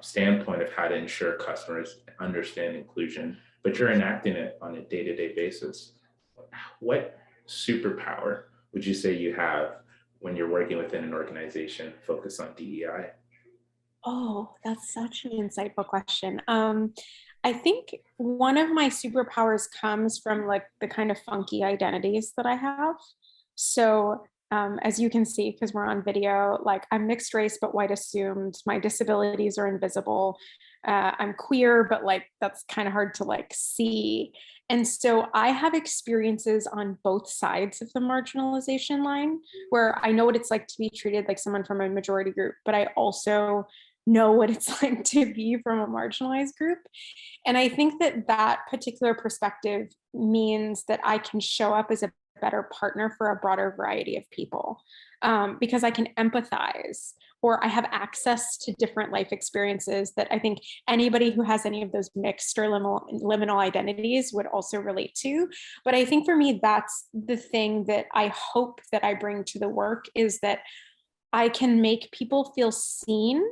standpoint of how to ensure customers understand inclusion, but you're enacting it on a day-to-day basis. What superpower would you say you have when you're working within an organization focused on DEI? Oh, that's such an insightful question. I think one of my superpowers comes from like the kind of funky identities that I have. So as you can see, because we're on video, like I'm mixed race, but white assumed, my disabilities are invisible. I'm queer, but like that's kind of hard to like see. And so I have experiences on both sides of the marginalization line where I know what it's like to be treated like someone from a majority group, but I also know what it's like to be from a marginalized group. And I think that that particular perspective means that I can show up as a better partner for a broader variety of people because I can empathize, or I have access to different life experiences that I think anybody who has any of those mixed or liminal identities would also relate to. But I think for me, that's the thing that I hope that I bring to the work, is that I can make people feel seen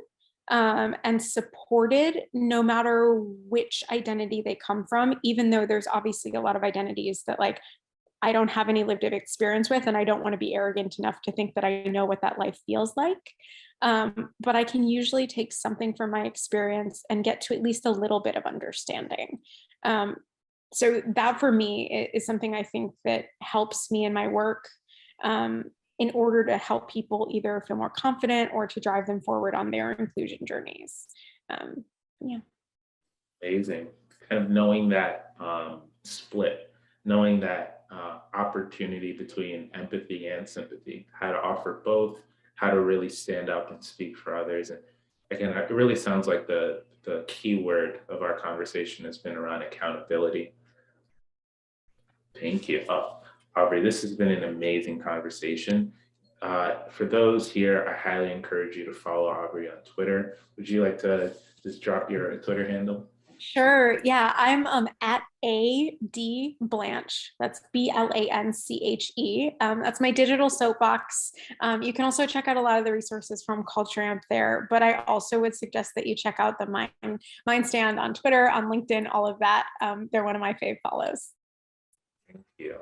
and supported no matter which identity they come from, even though there's obviously a lot of identities that like I don't have any lived experience with, and I don't want to be arrogant enough to think that I know what that life feels like. But I can usually take something from my experience and get to at least a little bit of understanding. So that for me is something I think that helps me in my work in order to help people either feel more confident or to drive them forward on their inclusion journeys. Yeah. Amazing. Kind of knowing that split, knowing that opportunity between empathy and sympathy, how to offer both, how to really stand up and speak for others. And again, it really sounds like the key word of our conversation has been around accountability. Thank you. Aubrey, this has been an amazing conversation. For those here, I highly encourage you to follow Aubrey on Twitter. Would you like to just drop your Twitter handle? Sure. Yeah, I'm at AD Blanche. That's BLANCHE. That's my digital soapbox. You can also check out a lot of the resources from Culture Amp there. But I also would suggest that you check out the MindStand on Twitter, on LinkedIn, all of that. They're one of my fave follows. Thank you.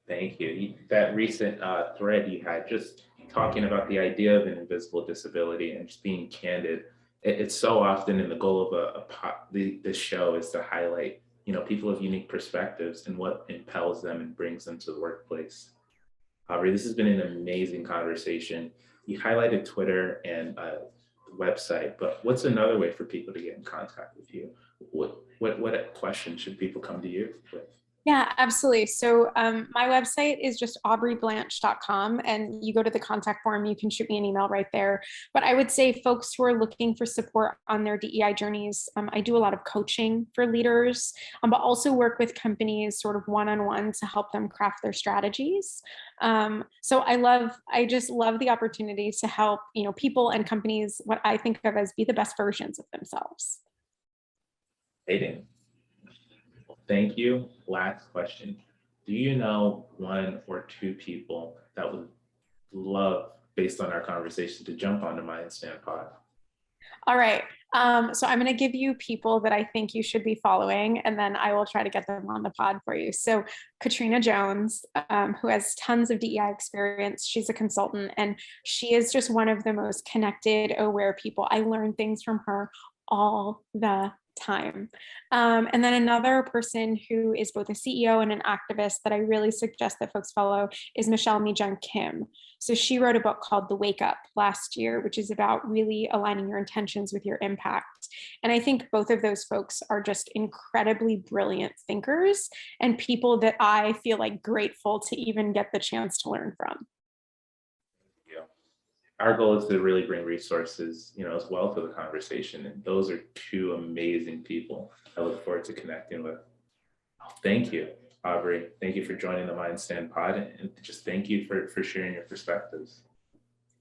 Thank you. That recent thread you had, just talking about the idea of an invisible disability and just being candid. It's so often, in the goal of this show is to highlight, people of unique perspectives and what impels them and brings them to the workplace. Aubrey, this has been an amazing conversation. You highlighted Twitter and the website, but what's another way for people to get in contact with you? What questions should people come to you with? Yeah, absolutely. So my website is just aubreyblanche.com, and you go to the contact form, you can shoot me an email right there. But I would say folks who are looking for support on their DEI journeys, I do a lot of coaching for leaders, but also work with companies sort of one-on-one to help them craft their strategies. So I just love the opportunity to help, people and companies, what I think of as be the best versions of themselves. Aiden. Thank you. Last question. Do you know one or two people that would love, based on our conversation, to jump on the MindStand Pod? All right. So I'm going to give you people that I think you should be following, and then I will try to get them on the pod for you. So Katrina Jones, who has tons of DEI experience. She's a consultant, and she is just one of the most connected, aware people. I learn things from her all the time. And then another person who is both a CEO and an activist that I really suggest that folks follow is Michelle Mi-Jung Kim. So she wrote a book called The Wake Up last year, which is about really aligning your intentions with your impact. And I think both of those folks are just incredibly brilliant thinkers and people that I feel like grateful to even get the chance to learn from. Our goal is to really bring resources, as well to the conversation. And those are two amazing people I look forward to connecting with. Thank you, Aubrey. Thank you for joining the MindStand Pod, and just thank you for sharing your perspectives.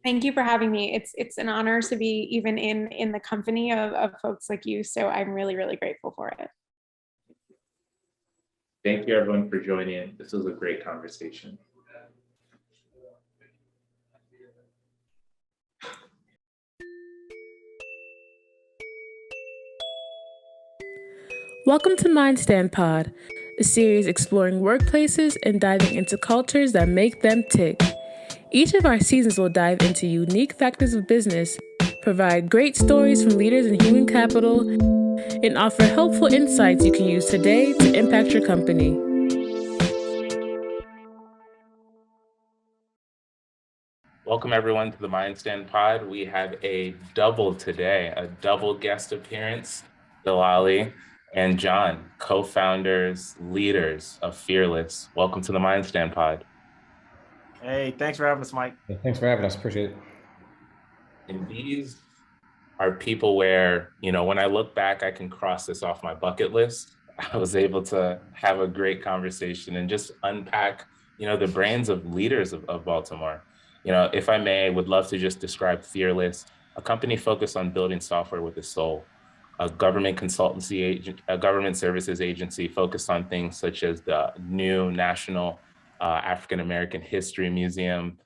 Thank you for having me. It's an honor to be even in the company of folks like you. So I'm really, really grateful for it. Thank you, everyone, for joining. This was a great conversation. Welcome to MindStand Pod, a series exploring workplaces and diving into cultures that make them tick. Each of our seasons will dive into unique factors of business, provide great stories from leaders in human capital, and offer helpful insights you can use today to impact your company. Welcome everyone to the MindStand Pod. We have a double today, a double guest appearance, Delali and John, co-founders, leaders of Fearless. Welcome to the MindStand Pod. Hey, thanks for having us, Mike. Yeah, thanks for having us. Appreciate it. And these are people where, when I look back, I can cross this off my bucket list. I was able to have a great conversation and just unpack, the brains of leaders of Baltimore. If I may, I would love to just describe Fearless, a company focused on building software with a soul, a government consultancy agent, a government services agency focused on things such as the new National African American History Museum,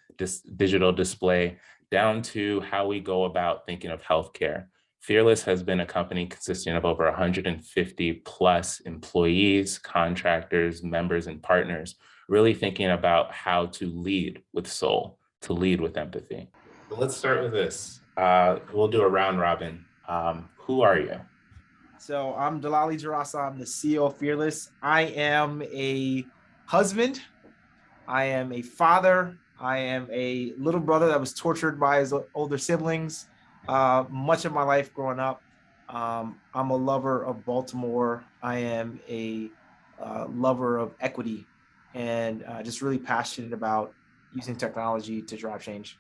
digital display, down to how we go about thinking of healthcare. Fearless has been a company consisting of over 150 plus employees, contractors, members, and partners, really thinking about how to lead with soul, to lead with empathy. So let's start with this. We'll do a round robin. Who are you? So I'm Delali Dzirasa. I'm the CEO of Fearless. I am a husband. I am a father. I am a little brother that was tortured by his older siblings much of my life growing up. I'm a lover of Baltimore. I am a lover of equity and just really passionate about using technology to drive change.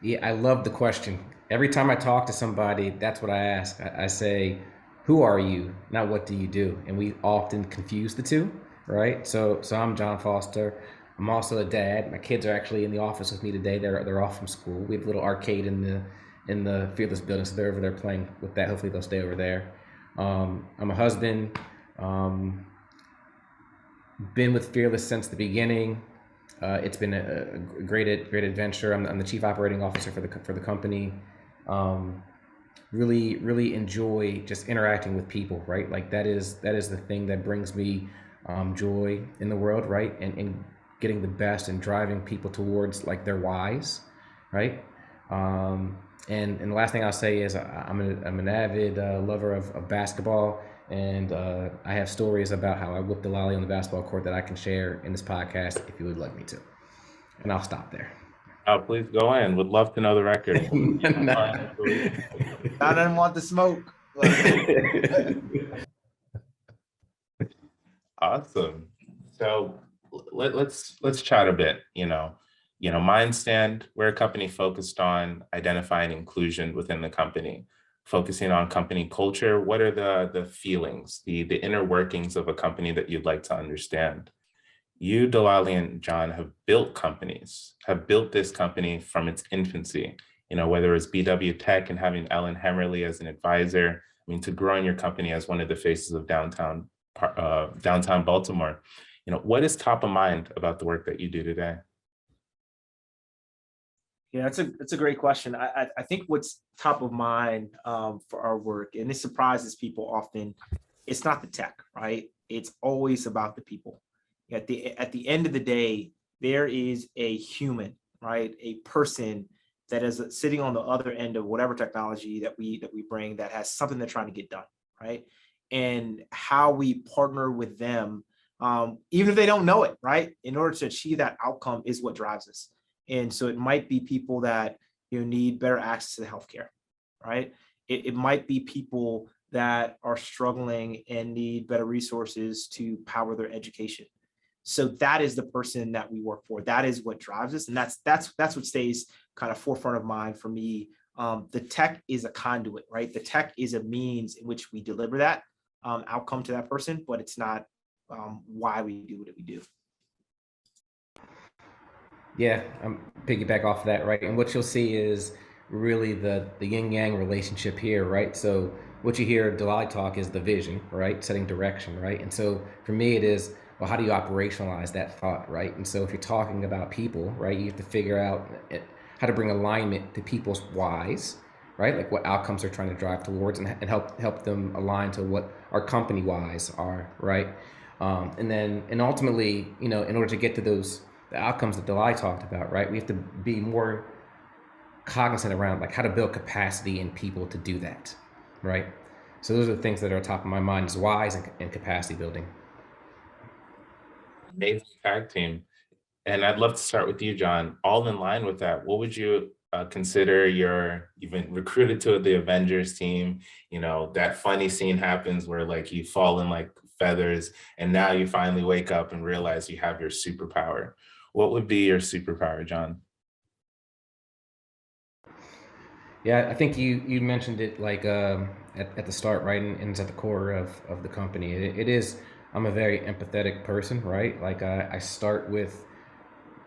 Yeah, I love the question. Every time I talk to somebody, that's what I ask. I say, who are you? Not what do you do? And we often confuse the two, right? So I'm John Foster. I'm also a dad. My kids are actually in the office with me today. They're off from school. We have a little arcade in the Fearless building, so they're over there playing with that. Hopefully they'll stay over there. I'm a husband. Been with Fearless since the beginning. It's been a great adventure. I'm the chief operating officer for the company. Really enjoy just interacting with people, right? Like that is the thing that brings me joy in the world, right? And getting the best and driving people towards like their whys, right? And the last thing I'll say is I'm an avid lover of basketball, and I have stories about how I whooped Delali on the basketball court that I can share in this podcast if you would like me to. And I'll stop there. Oh, please go in. Would love to know the record. I didn't want the smoke. Awesome. So let's chat a bit. MindStand, we're a company focused on identifying inclusion within the company, focusing on company culture. What are the feelings, the inner workings of a company that you'd like to understand? You, Delali, and John have built companies, have built this company from its infancy, whether it's BW Tech and having Ellen Hemmerly as an advisor, to growing your company as one of the faces of downtown Baltimore. What is top of mind about the work that you do today? Yeah, it's a great question. I think what's top of mind for our work, and it surprises people often, it's not the tech, right? It's always about the people. At the end of the day, there is a human, right? A person that is sitting on the other end of whatever technology that we bring that has something they're trying to get done, right? And how we partner with them, even if they don't know it, right? In order to achieve that outcome is what drives us. And so it might be people that need better access to healthcare, right? It might be people that are struggling and need better resources to power their education. So that is the person that we work for. That is what drives us, and that's what stays kind of forefront of mind for me. The tech is a conduit, right? The tech is a means in which we deliver that outcome to that person, but it's not why we do what we do. Yeah, piggyback off of that, right? And what you'll see is really the yin yang relationship here, right? So what you hear Delali talk is the vision, right? Setting direction, right? And so for me, it is, well, how do you operationalize that thought, right? And so if you're talking about people, right, you have to figure out how to bring alignment to people's whys, right? Like what outcomes they're trying to drive towards, and help them align to what our company whys are, right? And ultimately, in order to get to the outcomes that Delali talked about, right, we have to be more cognizant around like how to build capacity in people to do that, right? So those are the things that are top of my mind, is whys and capacity building. Amazing tag team. And I'd love to start with you, John. All in line with that, what would you consider you've been recruited to the Avengers team? That funny scene happens where like you fall in like feathers, and now you finally wake up and realize you have your superpower. What would be your superpower, John? Yeah, I think you mentioned it like at the start, right? And it's at the core of the company. It is, I'm a very empathetic person, right? Like I start with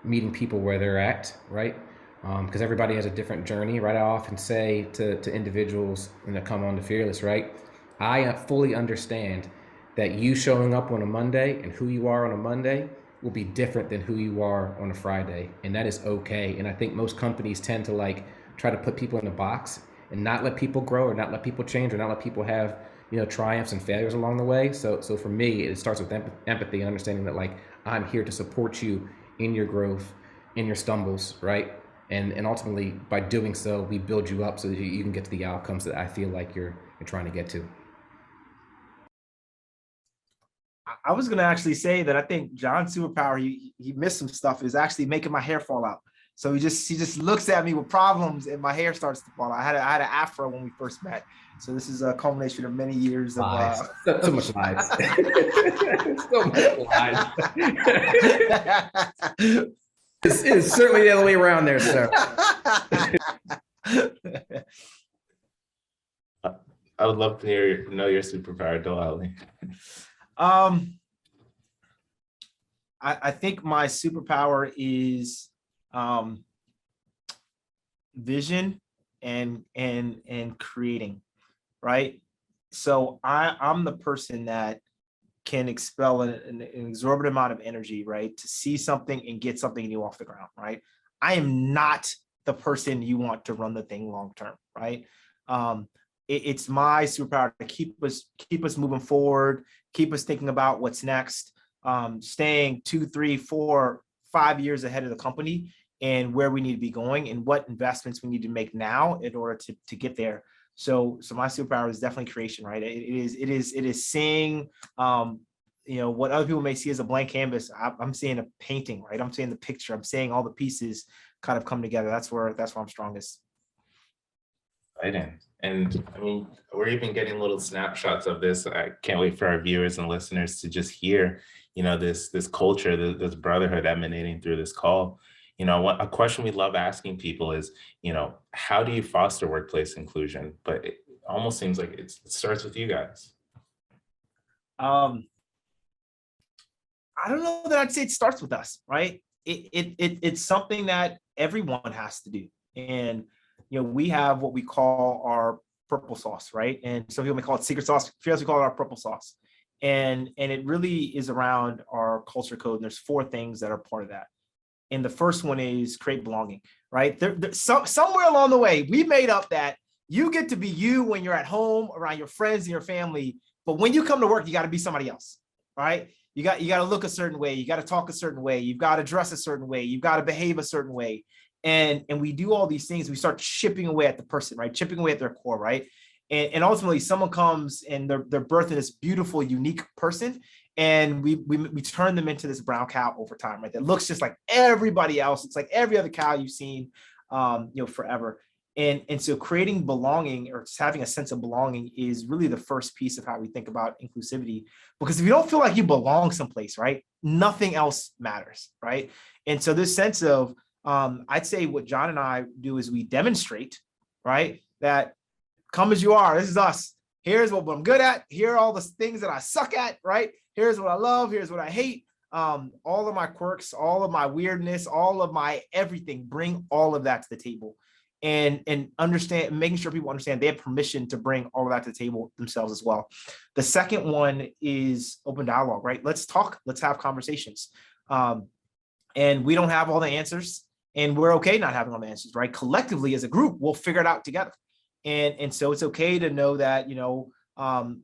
meeting people where they're at, right? Because everybody has a different journey, right? I often say to individuals when they come on to Fearless, right? I fully understand that you showing up on a Monday and who you are on a Monday will be different than who you are on a Friday, and that is okay. And I think most companies tend to like try to put people in a box and not let people grow, or not let people change, or not let people have triumphs and failures along the way. So for me, it starts with empathy and understanding that like I'm here to support you in your growth, in your stumbles, right? And ultimately by doing so, we build you up so that you can get to the outcomes that I feel like you're trying to get to. I was going to actually say that I think John's superpower, he missed some stuff, is actually making my hair fall out. So he just looks at me with problems and my hair starts to fall out. I had an afro when we first met. So this is a culmination of many years of so much lies. So much lies. It's certainly the other way around there, sir. I would love to know your superpower, Delali. I think my superpower is vision and creating, right? So I'm the person that can expel an exorbitant amount of energy, right? To see something and get something new off the ground, right? I am not the person you want to run the thing long term, right? It's my superpower to keep us moving forward, keep us thinking about what's next, staying 2, 3, 4, 5 years ahead of the company and where we need to be going and what investments we need to make now in order to get there. So my superpower is definitely creation, right? It is seeing, what other people may see as a blank canvas. I'm seeing a painting, right? I'm seeing the picture. I'm seeing all the pieces kind of come together. That's where I'm strongest. Exciting. And I mean, we're even getting little snapshots of this. I can't wait for our viewers and listeners to just hear, this culture, this brotherhood emanating through this call. A question we love asking people is, how do you foster workplace inclusion? But it almost seems like it starts with you guys. I don't know that I'd say it starts with us, right? It's something that everyone has to do. And, we have what we call our purple sauce, right? And some people may call it secret sauce. For us, we call it our purple sauce. And it really is around our culture code. And there's 4 things that are part of that. And the first one is create belonging, right? Somewhere along the way, we made up that you get to be you when you're at home around your friends and your family. But when you come to work, you got to be somebody else, right? You got to look a certain way. You got to talk a certain way. You've got to dress a certain way. You've got to behave a certain way. And we do all these things. We start chipping away at the person, right? Chipping away at their core, right? And ultimately, someone comes and they're birthing this beautiful, unique person. And we turn them into this brown cow over time, right? That looks just like everybody else. It's like every other cow you've seen, forever. And so creating belonging or just having a sense of belonging is really the first piece of how we think about inclusivity. Because if you don't feel like you belong someplace, right, nothing else matters, right? And so this sense of, I'd say what John and I do is we demonstrate, right, that come as you are. This is us. Here's what I'm good at. Here are all the things that I suck at, right? Here's what I love. Here's what I hate. All of my quirks, all of my weirdness, all of my everything, bring all of that to the table and understand, making sure people understand they have permission to bring all of that to the table themselves as well. The second one is open dialogue, right? Let's talk, let's have conversations. And we don't have all the answers and we're okay not having all the answers, right? Collectively as a group, we'll figure it out together. And so it's okay to know that,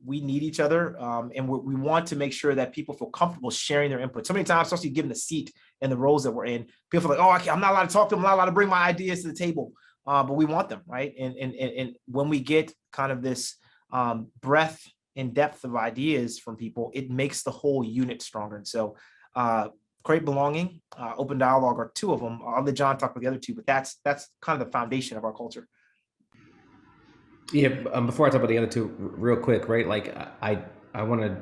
we need each other, and we want to make sure that people feel comfortable sharing their input. So many times, especially given the seat and the roles that we're in, people feel like, I'm not allowed to talk to them, I'm not allowed to bring my ideas to the table, but we want them, right? And when we get kind of this breadth and depth of ideas from people, it makes the whole unit stronger. And so create belonging, open dialogue are 2 of them. I'll let John talk about the other 2, but that's kind of the foundation of our culture. Yeah, before I talk about the other 2 real quick, right? Like I want to,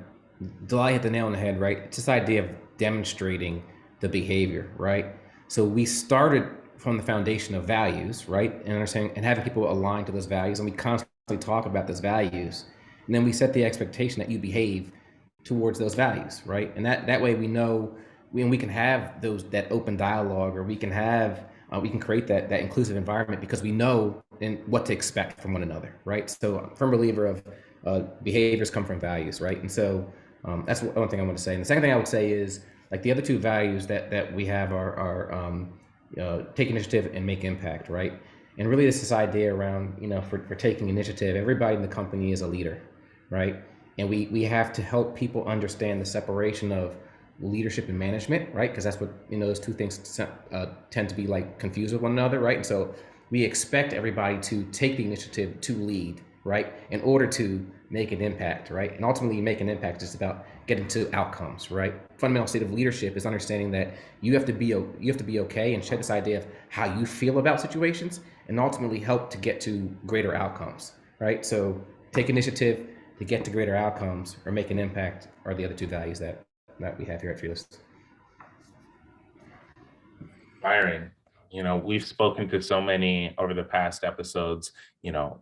Delali hit the nail on the head, right? It's this idea of demonstrating the behavior, right? So we started from the foundation of values, right? And understanding and having people align to those values. And we constantly talk about those values. And then we set the expectation that you behave towards those values, right? And that way we know we can have that open dialogue, or we can have we can create that inclusive environment because we know what to expect from one another, right? So I'm a firm believer of behaviors come from values, right? And so that's one thing I want to say. And the second thing I would say is like the other 2 values that we have are take initiative and make impact, right? And really it's this idea around, for taking initiative, everybody in the company is a leader, right? And we have to help people understand the separation of leadership and management, right? Because that's what, those 2 things tend to be like confused with one another, right? And so we expect everybody to take the initiative to lead, right? In order to make an impact, right? And ultimately make an impact is about getting to outcomes, right? Fundamental state of leadership is understanding that you have to be okay and shed this idea of how you feel about situations and ultimately help to get to greater outcomes, right? So take initiative to get to greater outcomes or make an impact are the other 2 values that we have here at Fearless. Byron, we've spoken to so many over the past episodes,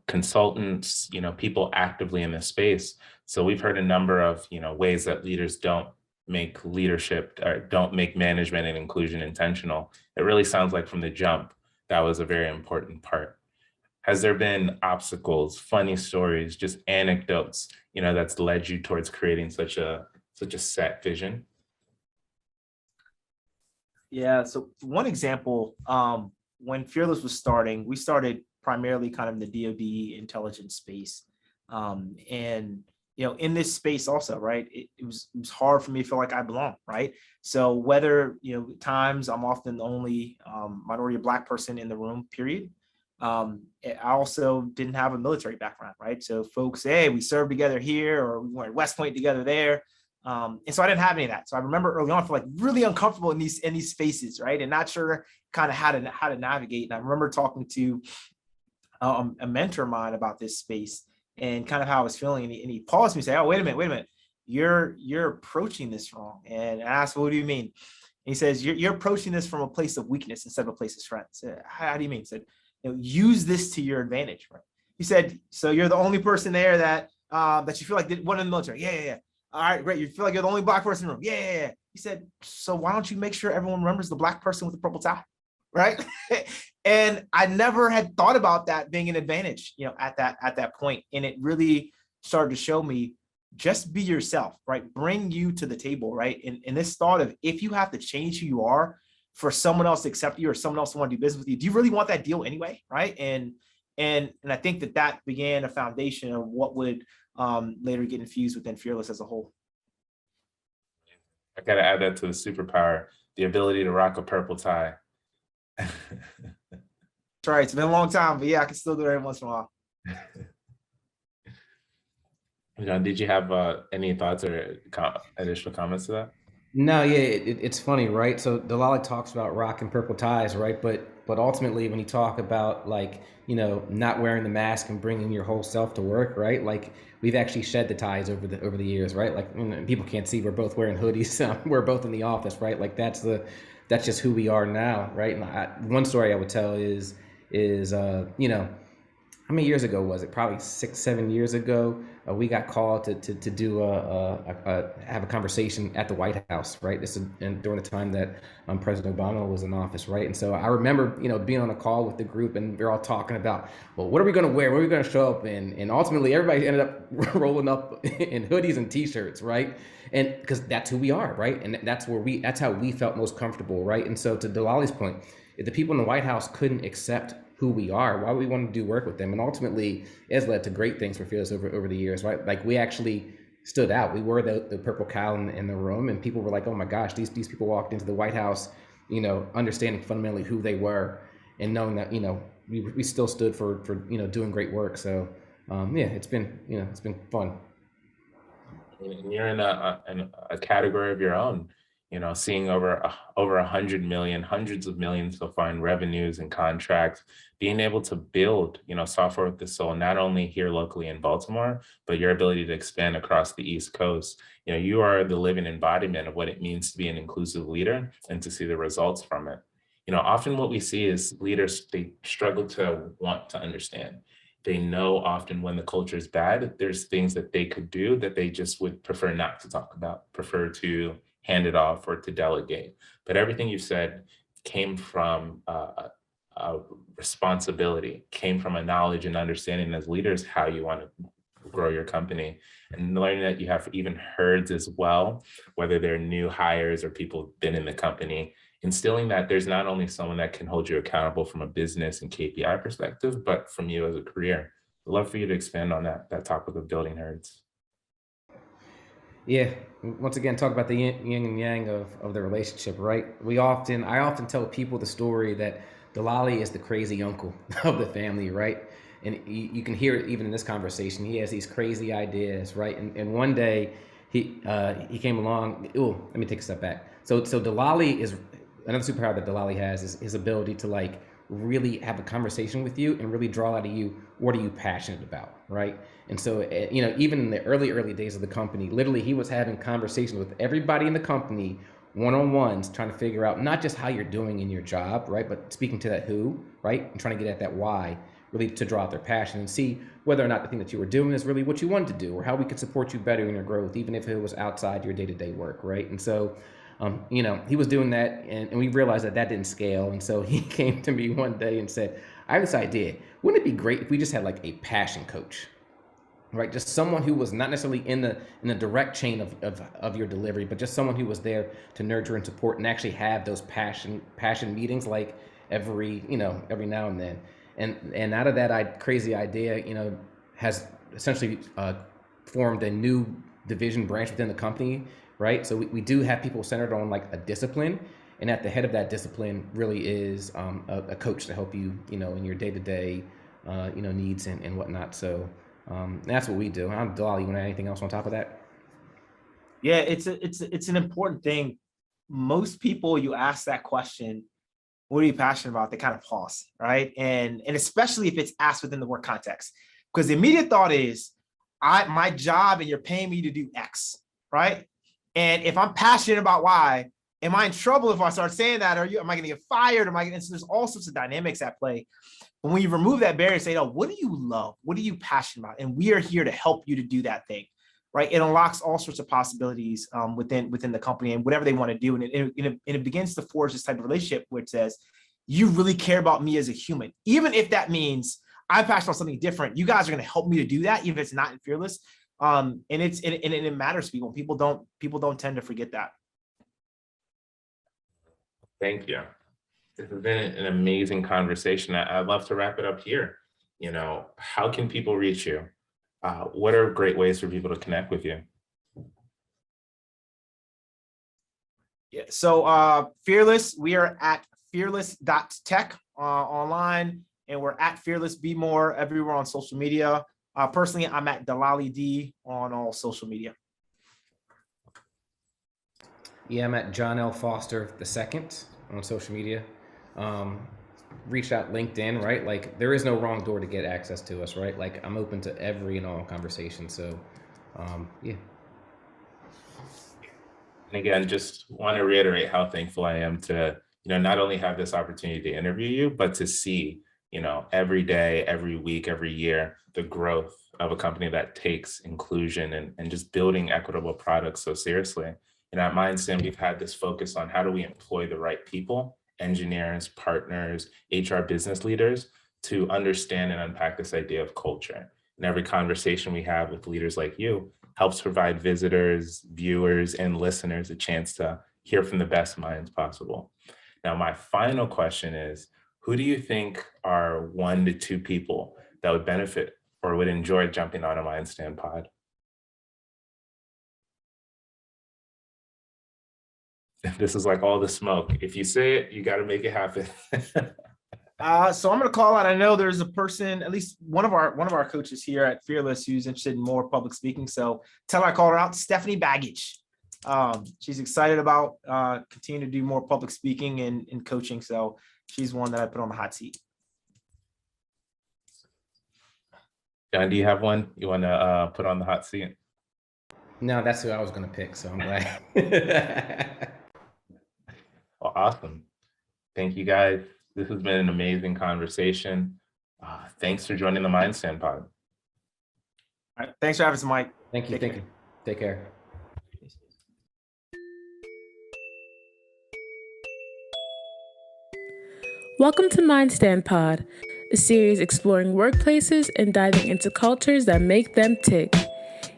consultants, people actively in this space. So we've heard a number of, ways that leaders don't make leadership or don't make management and inclusion intentional. It really sounds like from the jump, that was a very important part. Has there been obstacles, funny stories, just anecdotes, that's led you towards creating such a set vision? Yeah. So one example, when Fearless was starting, we started primarily kind of in the DoD intelligence space. And in this space also, right, it was hard for me to feel like I belong, right? So whether, at times I'm often the only minority or Black person in the room, period. I also didn't have a military background, right? So folks say, hey, we served together here, or we went at West Point together there. And so I didn't have any of that. So I remember early on, I feel like really uncomfortable in these spaces, right? And not sure kind of how to navigate. And I remember talking to a mentor of mine about this space and kind of how I was feeling. And he paused me and said, oh, wait a minute. You're approaching this wrong. And I asked, well, what do you mean? And he says, you're approaching this from a place of weakness instead of a place of strength. I said, how do you mean? He said, use this to your advantage, right? He said, so you're the only person there that you feel like one in the military. Yeah. All right, great. You feel like you're the only Black person in the room. Yeah. He said, so why don't you make sure everyone remembers the Black person with the purple tie, right? And I never had thought about that being an advantage, at that point. And it really started to show me, just be yourself, right? Bring you to the table, right? And this thought of, if you have to change who you are for someone else to accept you or someone else to want to do business with you, do you really want that deal anyway, right? And I think that began a foundation of what would later get infused within Fearless as a whole. I got to add that to the superpower, the ability to rock a purple tie. That's right. It's been a long time, but yeah, I can still do it every once in a while. Did you have any thoughts or additional comments to that? No, yeah, it's funny, right? So Delali talks about rocking purple ties, right? But ultimately, when you talk about not wearing the mask and bringing your whole self to work, right? Like, we've actually shed the ties over the years, right? Like, people can't see, we're both wearing hoodies. We're both in the office, right? Like, that's just who we are now, right? And one story I would tell is how many years ago was it? Probably 6-7 years ago. We got called to do have a conversation at the White House, right? This is during the time that President Obama was in office, right? And so I remember, being on a call with the group, and we're all talking about, well, what are we going to wear? What are we going to show up in? And ultimately, everybody ended up rolling up in hoodies and T-shirts, right? And because that's who we are, right? And that's how we felt most comfortable, right? And so to Delali's point, if the people in the White House couldn't accept who we are, why we want to do work with them. And ultimately, it has led to great things for Fearless over the years, right? Like, we actually stood out. We were the purple cow in the room, and people were like, oh my gosh, these people walked into the White House, understanding fundamentally who they were and knowing that, we still stood for doing great work. So it's been fun. And you're in a category of your own, seeing over 100 million, hundreds of millions so far in revenues and contracts, being able to build, software with the soul, not only here locally in Baltimore, but your ability to expand across the East Coast. You are the living embodiment of what it means to be an inclusive leader and to see the results from it. Often what we see is leaders, they struggle to want to understand. They know often when the culture is bad, there's things that they could do that they just would prefer not to talk about, prefer to hand it off or to delegate. But everything you said came from a responsibility, came from a knowledge and understanding as leaders how you want to grow your company, and learning that you have even herds as well, whether they're new hires or people who've been in the company, instilling that there's not only someone that can hold you accountable from a business and KPI perspective, but from you as a career. I'd love for you to expand on that topic of building herds. Yeah, once again, talk about the yin and yang of the relationship, right? I often tell people the story that Delali is the crazy uncle of the family, right? And you can hear it even in this conversation. He has these crazy ideas, right? And one day he came along. Oh, let me take a step back. So Delali is another superpower that Delali has is his ability to really have a conversation with you and really draw out of you, what are you passionate about, right? And so, even in the early days of the company, literally he was having conversations with everybody in the company, one-on-ones, trying to figure out not just how you're doing in your job, right? But speaking to that who, right? And trying to get at that why, really to draw out their passion and see whether or not the thing that you were doing is really what you wanted to do, or how we could support you better in your growth, even if it was outside your day-to-day work, right? And so, he was doing that, and we realized that that didn't scale. And so he came to me one day and said, I have this idea. Wouldn't it be great if we just had like a passion coach? Right, just someone who was not necessarily in the direct chain of your delivery, but just someone who was there to nurture and support and actually have those passion meetings like every now and then. And out of that crazy idea, has essentially formed a new division branch within the company, right? So we do have people centered on like a discipline, and at the head of that discipline really is a coach to help you, in your day-to-day needs and whatnot. So that's what we do. I'm Delali. You want to add anything else on top of that? Yeah, it's an important thing. Most people, you ask that question, what are you passionate about? They kind of pause, right? And especially if it's asked within the work context, because the immediate thought is, my job and you're paying me to do X, right? And if I'm passionate about Y, am I in trouble if I start saying that? Am I going to get fired? And so there's all sorts of dynamics at play. But when you remove that barrier, say, oh, what do you love? What are you passionate about? And we are here to help you to do that thing, right? It unlocks all sorts of possibilities within the company and whatever they want to do. And it begins to forge this type of relationship where it says, you really care about me as a human. Even if that means I'm passionate about something different, you guys are going to help me to do that, even if it's not in Fearless. And it matters to people. People don't tend to forget that. Thank you. This has been an amazing conversation. I'd love to wrap it up here. How can people reach you? What are great ways for people to connect with you? Yeah. So Fearless, we are at fearless.tech online, and we're at Fearless Be More everywhere on social media. Personally, I'm at Delali D on all social media. Yeah, I'm at John L. Foster II on social media. Reach out LinkedIn, right? Like, there is no wrong door to get access to us, right? Like, I'm open to every and all conversation. So, yeah. And again, just want to reiterate how thankful I am to, not only have this opportunity to interview you, but to see, every day, every week, every year, the growth of a company that takes inclusion and just building equitable products so seriously. At MindStand, we've had this focus on how do we employ the right people, engineers, partners, HR business leaders, to understand and unpack this idea of culture. And every conversation we have with leaders like you helps provide visitors, viewers, and listeners a chance to hear from the best minds possible. Now, my final question is, who do you think are 1 to 2 people that would benefit or would enjoy jumping on a MindStand pod? This is like all the smoke. If you say it, you got to make it happen. So I'm going to call out. I know there's a person, at least one of our coaches here at Fearless, who's interested in more public speaking. So tell her I call her out, Stephanie Baggage. She's excited about continuing to do more public speaking and coaching. So she's one that I put on the hot seat. John, do you have one you want to put on the hot seat? No, that's who I was going to pick. So I'm glad. Well, awesome. Thank you, guys. This has been an amazing conversation. Thanks for joining the MindStand Pod. All right. Thanks for having us, Mike. Thank you. Take care. Welcome to MindStand Pod, a series exploring workplaces and diving into cultures that make them tick.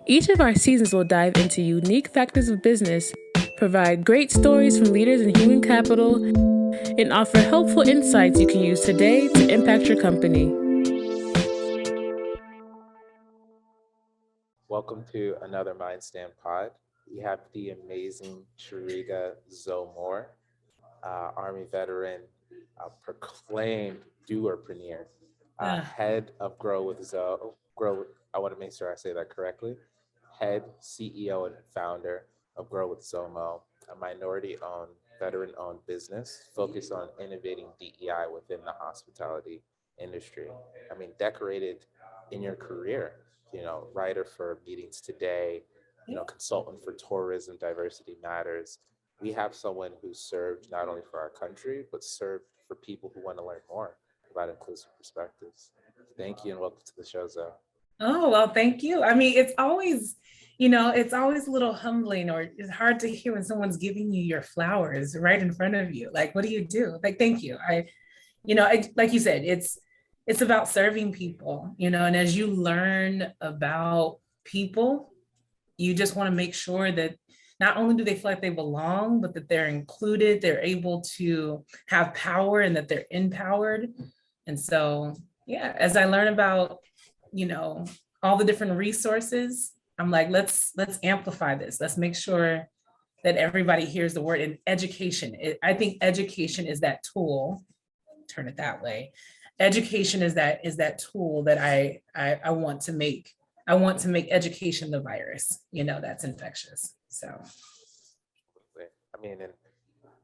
Each of our seasons will dive into unique factors of business, provide great stories from leaders in human capital, and offer helpful insights you can use today to impact your company. Welcome to another MindStand Pod. We have the amazing Shariga Zoe, Army veteran, proclaimed doerpreneur, head of Grow with Zoe. I want to make sure I say that correctly. Head, CEO, and founder of Grow with Zomo, a minority-owned, veteran-owned business focused on innovating DEI within the hospitality industry. I mean, decorated in your career, writer for Meetings Today, consultant for Tourism Diversity Matters. We have someone who served not only for our country, but served for people who want to learn more about inclusive perspectives. Thank you and welcome to the show, Zoe. Oh, well, thank you. I mean, it's always, it's always a little humbling, or it's hard to hear when someone's giving you your flowers right in front of you. Like, what do you do? Like, thank you. Like you said, it's about serving people, and as you learn about people, you just want to make sure that not only do they feel like they belong, but that they're included, they're able to have power, and that they're empowered. And so, yeah, as I learn about, all the different resources, I'm like, let's amplify this. Let's make sure that everybody hears the word. And education, I think education is that tool. Turn it that way. Education is that tool that I want to make. I want to make education the virus, that's infectious. So, I mean, and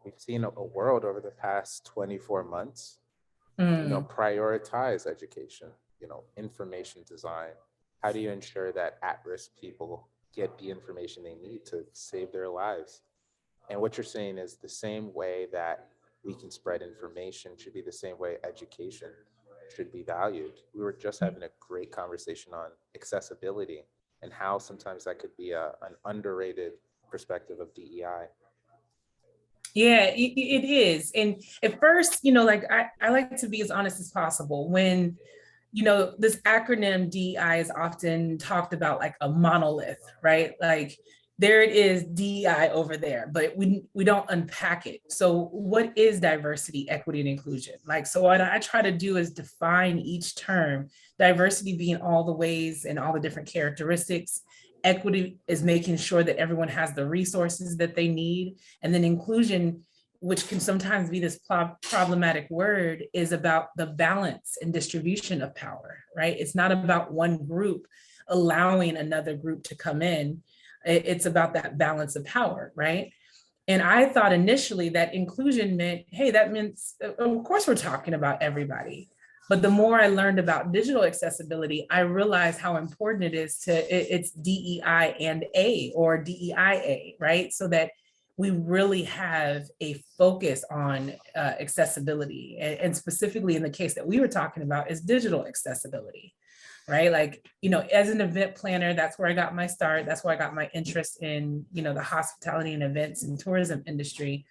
we've seen a world over the past 24 months, prioritize education, information design. How do you ensure that at-risk people get the information they need to save their lives? And what you're saying is the same way that we can spread information should be the same way education should be valued. We were just having a great conversation on accessibility and how sometimes that could be an underrated perspective of DEI. Yeah, it is. And at first, I like to be as honest as possible. When, this acronym DEI is often talked about like a monolith, right? Like there it is, DEI over there, but we don't unpack it. So what is diversity, equity, and inclusion? Like, so what I try to do is define each term, diversity being all the ways and all the different characteristics. Equity is making sure that everyone has the resources that they need. And then inclusion, which can sometimes be this problematic word, is about the balance and distribution of power, right? It's not about one group allowing another group to come in. It's about that balance of power, right? And I thought initially that inclusion meant, hey, that means, of course, we're talking about everybody. But the more I learned about digital accessibility, I realized how important it is it's DEI and A, or DEIA, right? So that we really have a focus on accessibility. And specifically in the case that we were talking about is digital accessibility, right? Like, as an event planner, that's where I got my start. That's where I got my interest in, the hospitality and events and tourism industry.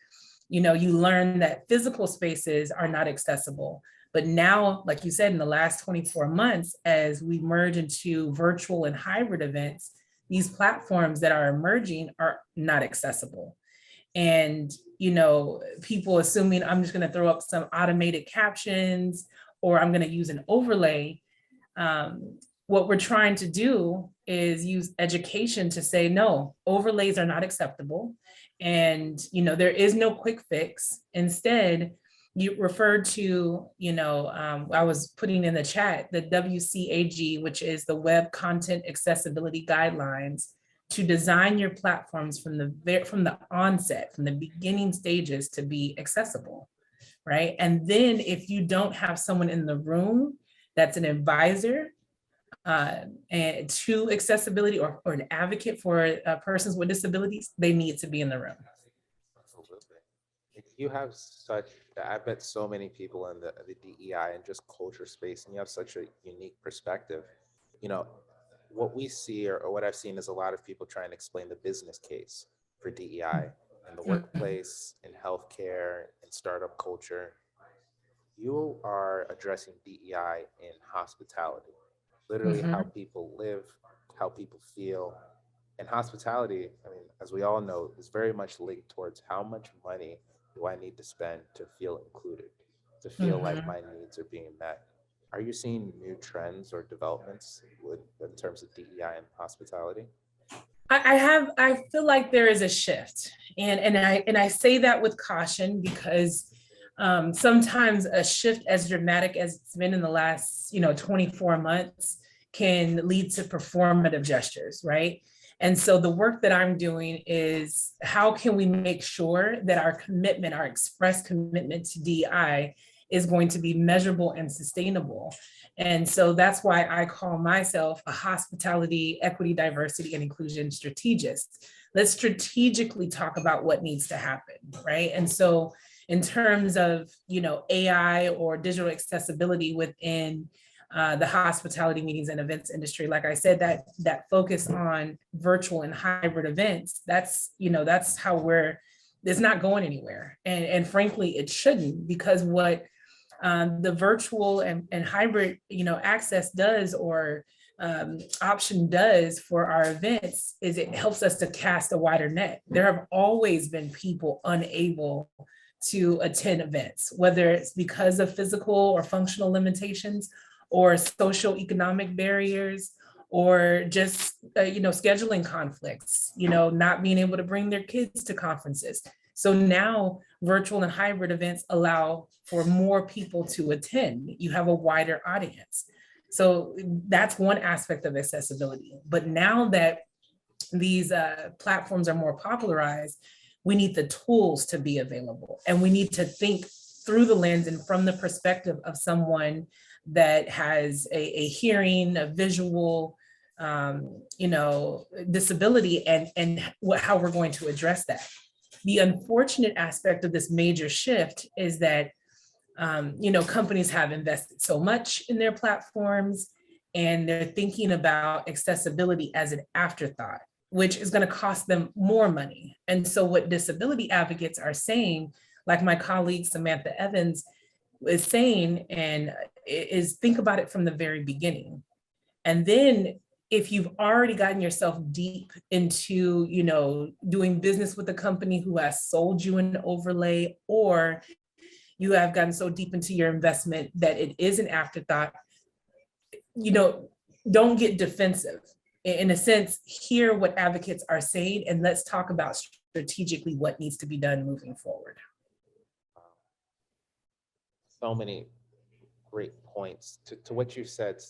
You learn that physical spaces are not accessible. But now, like you said, in the last 24 months, as we merge into virtual and hybrid events, these platforms that are emerging are not accessible. And, people assuming I'm just going to throw up some automated captions or I'm going to use an overlay. What we're trying to do is use education to say, no, overlays are not acceptable. And, there is no quick fix. Instead, you referred to, I was putting in the chat, the WCAG, which is the Web Content Accessibility Guidelines, to design your platforms from the onset, from the beginning stages, to be accessible, right? And then if you don't have someone in the room that's an advisor and to accessibility or an advocate for persons with disabilities, they need to be in the room. You have I bet so many people in the DEI and just culture space, and you have such a unique perspective. What we see or what I've seen is a lot of people trying to explain the business case for DEI in the workplace, in healthcare, in startup culture. You are addressing DEI in hospitality, literally how people live, how people feel. And hospitality, as we all know, is very much linked towards how much money do I need to spend to feel included, to feel like my needs are being met. Are you seeing new trends or developments in terms of DEI and hospitality? I feel like there is a shift, and I say that with caution because sometimes a shift as dramatic as it's been in the last 24 months can lead to performative gestures, right? And so the work that I'm doing is how can we make sure that our commitment, our express commitment to DEI is going to be measurable and sustainable. And so that's why I call myself a hospitality, equity, diversity, and inclusion strategist. Let's strategically talk about what needs to happen, right? And so in terms of, AI or digital accessibility within the hospitality, meetings, and events industry. Like I said, that focus on virtual and hybrid events, that's how it's not going anywhere. And frankly, it shouldn't, because what the virtual and hybrid, access does, or option does for our events, is it helps us to cast a wider net. There have always been people unable to attend events, whether it's because of physical or functional limitations, or social economic barriers, or just scheduling conflicts, not being able to bring their kids to conferences. So now virtual and hybrid events allow for more people to attend. You have a wider audience. So that's one aspect of accessibility. But now that these platforms are more popularized, we need the tools to be available. And we need to think through the lens and from the perspective of someone that has a hearing, a visual, disability, and how we're going to address that. The unfortunate aspect of this major shift is that companies have invested so much in their platforms, and they're thinking about accessibility as an afterthought, which is going to cost them more money. And so what disability advocates are saying, like my colleague Samantha Evans is saying, and is think about it from the very beginning. And then if you've already gotten yourself deep into, doing business with a company who has sold you an overlay, or you have gotten so deep into your investment that it is an afterthought, don't get defensive. In a sense, hear what advocates are saying, and let's talk about strategically what needs to be done moving forward. So many great points to what you said.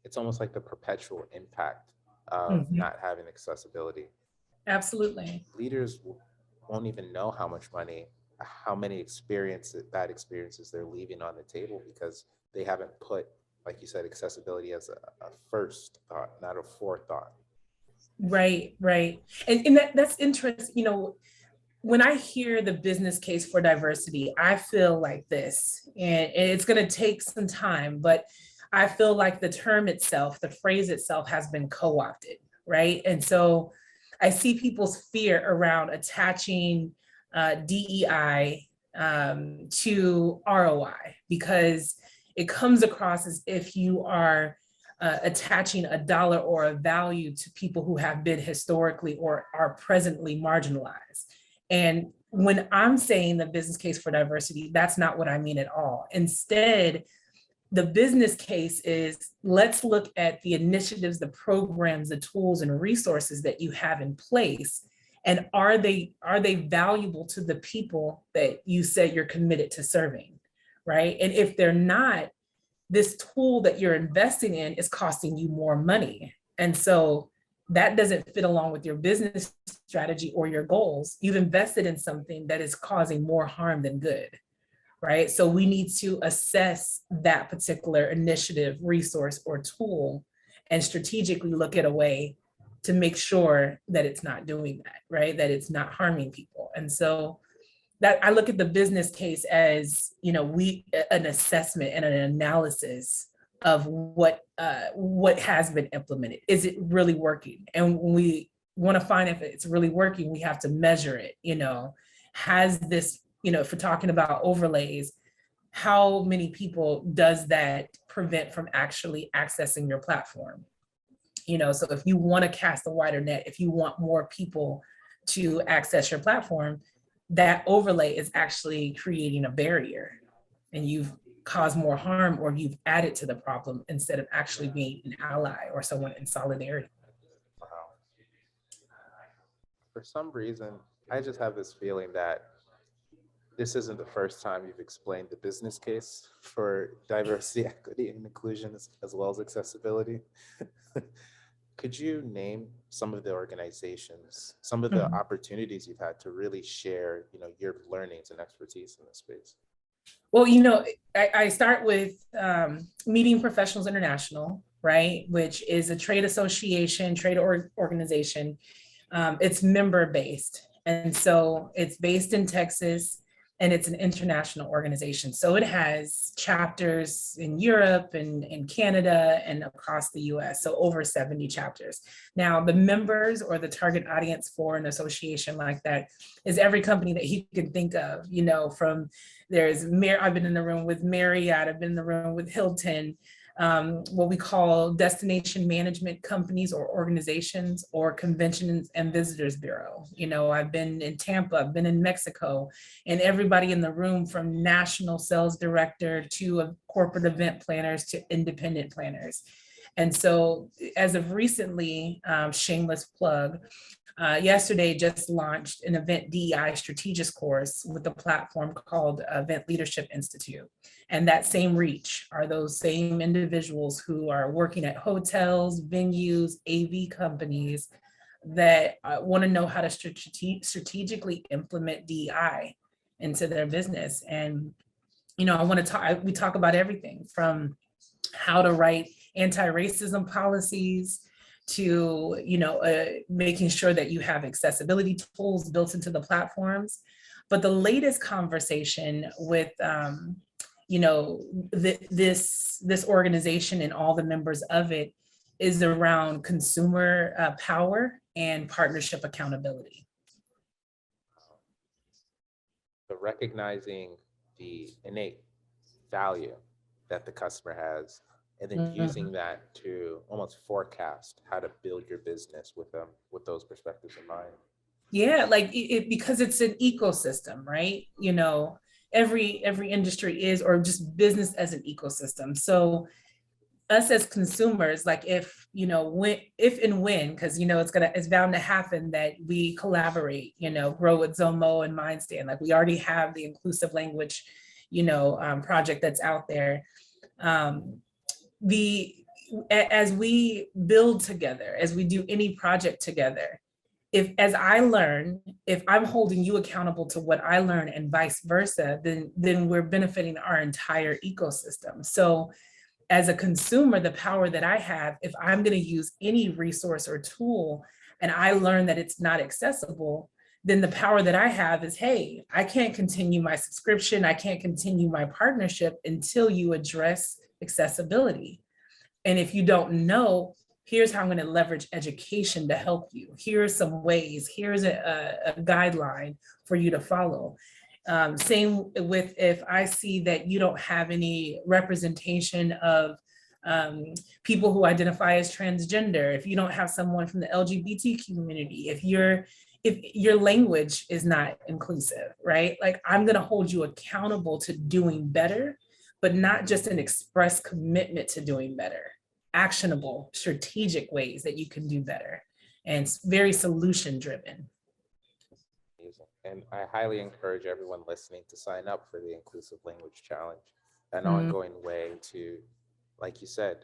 It's almost like the perpetual impact of not having accessibility. Absolutely. Leaders won't even know how much money, how many bad experiences they're leaving on the table because they haven't put, like you said, accessibility as a first thought, not a forethought. Right. And that's interesting. When I hear the business case for diversity, I feel like this, and it's going to take some time, but I feel like the term itself, the phrase itself, has been co-opted, right? And so I see people's fear around attaching DEI to ROI, because it comes across as if you are attaching a dollar or a value to people who have been historically or are presently marginalized. And when I'm saying the business case for diversity, that's not what I mean at all. Instead, the business case is, let's look at the initiatives, the programs, the tools and resources that you have in place. And are they valuable to the people that you said you're committed to serving, right? And if they're not, this tool that you're investing in is costing you more money. And so that doesn't fit along with your business strategy or your goals. You've invested in something that is causing more harm than good, right? So we need to assess that particular initiative, resource, or tool and strategically look at a way to make sure that it's not doing that, right? That it's not harming people. And so that I look at the business case as, an assessment and an analysis of what has been implemented. Is it really working? And when we want to find if it's really working, we have to measure it. Has this, if we're talking about overlays, how many people does that prevent from actually accessing your platform? So if you want to cast a wider net, if you want more people to access your platform, that overlay is actually creating a barrier, and you've caused more harm, or you've added to the problem instead of actually being an ally or someone in solidarity. Wow. For some reason, I just have this feeling that this isn't the first time you've explained the business case for diversity, equity, and inclusion, as well as accessibility. Could you name some of the organizations, some of the opportunities you've had to really share, your learnings and expertise in this space? Well, I start with Meeting Professionals International, right, which is a trade association, trade organization. It's member-based. And so it's based in Texas, and it's an international organization. So it has chapters in Europe and in Canada and across the US, so over 70 chapters. Now, the members or the target audience for an association like that is every company that you can think of, you know, from I've been in the room with Marriott, I've been in the room with Hilton, what we call destination management companies or organizations, or conventions and visitors bureau. You know, I've been in Tampa, I've been in Mexico, and everybody in the room from national sales director to corporate event planners to independent planners. And so as of recently, shameless plug, yesterday just launched an event DEI strategist course with a platform called Event Leadership Institute. And that same reach are those same individuals who are working at hotels, venues, AV companies that want to know how to strategically implement DEI into their business. And, you know, we talk about everything from how to write anti-racism policies to, you know, making sure that you have accessibility tools built into the platforms. But the latest conversation with, you know, this organization and all the members of it is around consumer power and partnership accountability. So recognizing the innate value that the customer has, and then using that to almost forecast how to build your business with them, with those perspectives in mind. Yeah, like because it's an ecosystem, right? You know, every industry is, or just business as an ecosystem. So us as consumers, like if and when, because you know it's bound to happen that we collaborate, you know, grow with Zomo and MindStand. Like we already have the inclusive language, you know, project that's out there. As we build together, as we do any project together, as I learn, if I'm holding you accountable to what I learn and vice versa, then we're benefiting our entire ecosystem. So as a consumer, the power that I have, if I'm going to use any resource or tool and I learn that it's not accessible, then the power that I have is, hey, I can't continue my subscription, I can't continue my partnership until you address accessibility. And if you don't know, here's how I'm going to leverage education to help you. Here are some ways, here's a guideline for you to follow. Same with if I see that you don't have any representation of people who identify as transgender, if you don't have someone from the LGBT community, if your language is not inclusive, right? Like I'm going to hold you accountable to doing better, but not just an express commitment to doing better, actionable, strategic ways that you can do better. And it's very solution driven. And I highly encourage everyone listening to sign up for the Inclusive Language Challenge, an ongoing way to, like you said,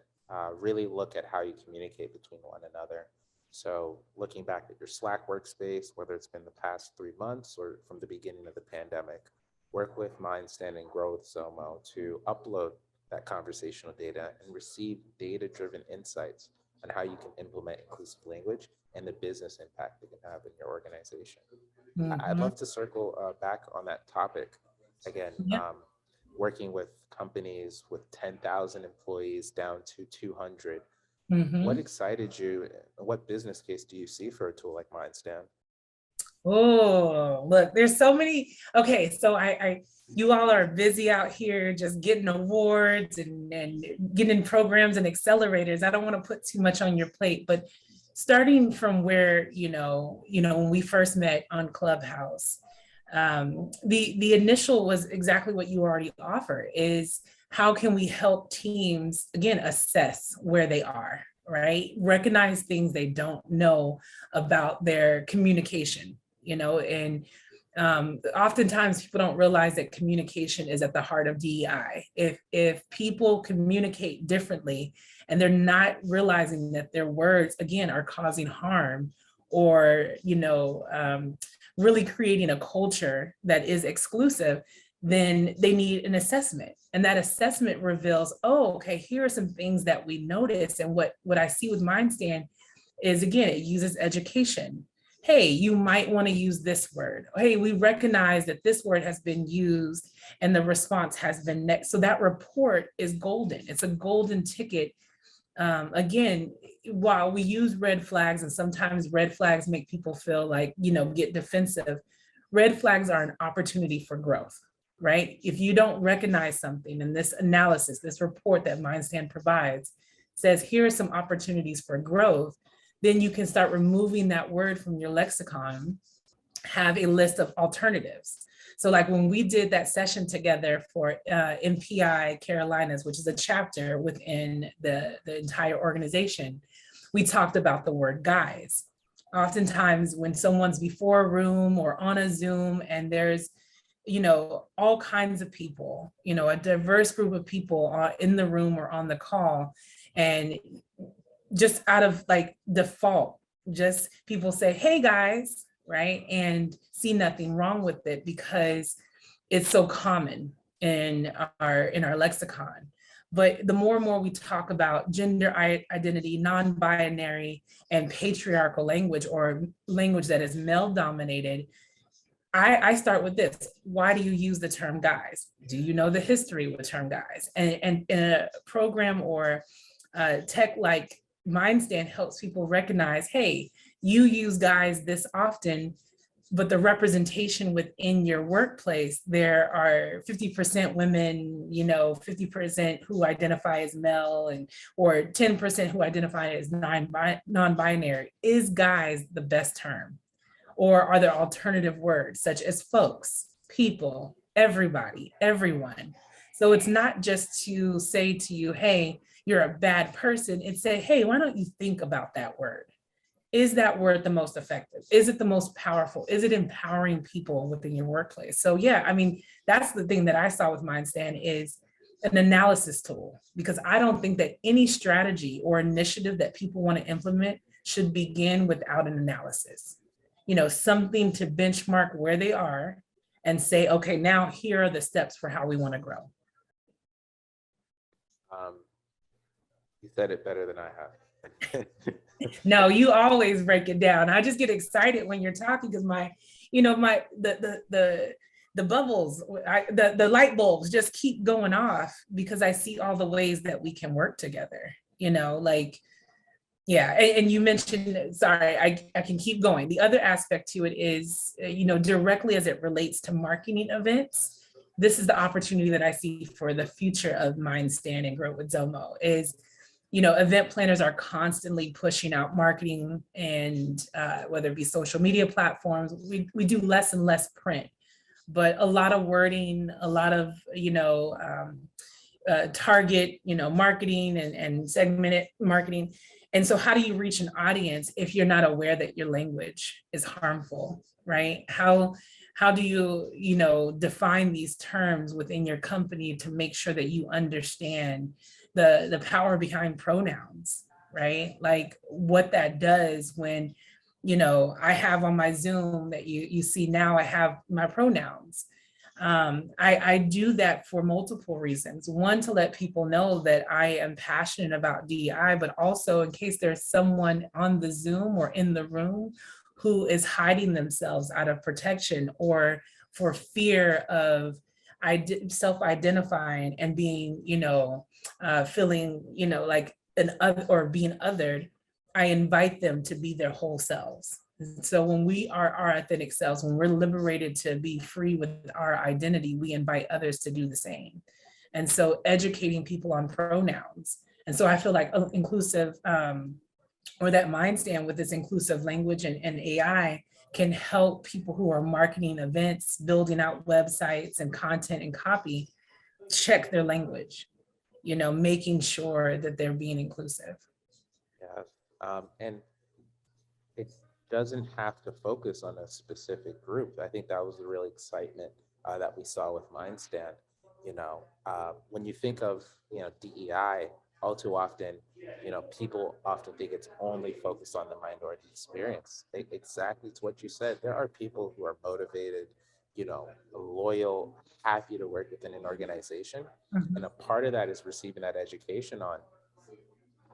really look at how you communicate between one another. So looking back at your Slack workspace, whether it's been the past 3 months or from the beginning of the pandemic, work with MindStand and grow with Zomo to upload that conversational data and receive data-driven insights on how you can implement inclusive language and the business impact it can have in your organization. I'd love to circle back on that topic again. Working with companies with 10,000 employees down to 200. What excited you? What business case do you see for a tool like MindStand? Oh, look, there's so many. Okay, so you all are busy out here just getting awards and getting programs and accelerators. I don't want to put too much on your plate, but starting from where, you know, when we first met on Clubhouse, the initial was exactly what you already offer, is how can we help teams, again, assess where they are, right? Recognize things they don't know about their communication, you know, and oftentimes people don't realize that communication is at the heart of DEI. If people communicate differently and they're not realizing that their words, again, are causing harm or, you know, really creating a culture that is exclusive, then they need an assessment. And that assessment reveals, oh, okay, here are some things that we notice. And what I see with MindStand is, again, it uses education. hey, you might want to use this word. Hey, we recognize that this word has been used and the response has been next. So that report is golden. It's a golden ticket. Again, while we use red flags, and sometimes red flags make people feel like, get defensive, red flags are an opportunity for growth, right? If you don't recognize something, and this analysis, this report that MindStand provides says, here are some opportunities for growth, then you can start removing that word from your lexicon, have a list of alternatives. So like when we did that session together for MPI Carolinas, which is a chapter within the entire organization, we talked about the word guys. Oftentimes when someone's before a room or on a Zoom and there's, all kinds of people, a diverse group of people in the room or on the call, and just out of like default, just people say, hey guys, right? And see nothing wrong with it because it's so common in our lexicon. But the more and more we talk about gender identity, non-binary, and patriarchal language, or language that is male dominated, I start with this. Why do you use the term guys? Do you know the history with the term guys? And in a program or tech like MindStand helps people recognize, hey, you use guys this often, but the representation within your workplace, there are 50% women, 50% who identify as male, or 10% who identify as non-binary. Is guys the best term? Or are there alternative words such as folks, people, everybody, everyone? So it's not just to say to you, hey, you're a bad person. It's say, hey, why don't you think about that word? Is that word the most effective? Is it the most powerful? Is it empowering people within your workplace? So yeah, I mean, that's the thing that I saw with MindStand, is an analysis tool, because I don't think that any strategy or initiative that people want to implement should begin without an analysis. Something to benchmark where they are and say, okay, now here are the steps for how we want to grow. You said it better than I have. No, you always break it down. I just get excited when you're talking because the bubbles, the light bulbs just keep going off because I see all the ways that we can work together, yeah. And you mentioned, sorry, I can keep going. The other aspect to it is, directly as it relates to marketing events, this is the opportunity that I see for the future of MindStand and Grow with Zomo is, event planners are constantly pushing out marketing, and whether it be social media platforms, we do less and less print, but a lot of wording, a lot of, target, marketing and segmented marketing. And so how do you reach an audience if you're not aware that your language is harmful, right? How do you, define these terms within your company to make sure that you understand the power behind pronouns, right? Like what that does when, I have on my Zoom that you see now, I have my pronouns. I do that for multiple reasons. One, to let people know that I am passionate about DEI, but also in case there's someone on the Zoom or in the room who is hiding themselves out of protection or for fear of self-identifying and being, feeling, like an other or being othered, I invite them to be their whole selves. So when we are our authentic selves, when we're liberated to be free with our identity, we invite others to do the same. And so educating people on pronouns. And so I feel like inclusive, or that MindStand with this inclusive language and AI can help people who are marketing events, building out websites and content and copy, check their language, making sure that they're being inclusive. Yeah, and it doesn't have to focus on a specific group. I think that was the real excitement that we saw with MindStand. When you think of, DEI, all too often, people often think it's only focused on the minority experience. Exactly to what you said. There are people who are motivated, loyal, happy to work within an organization. Mhm. And a part of that is receiving that education on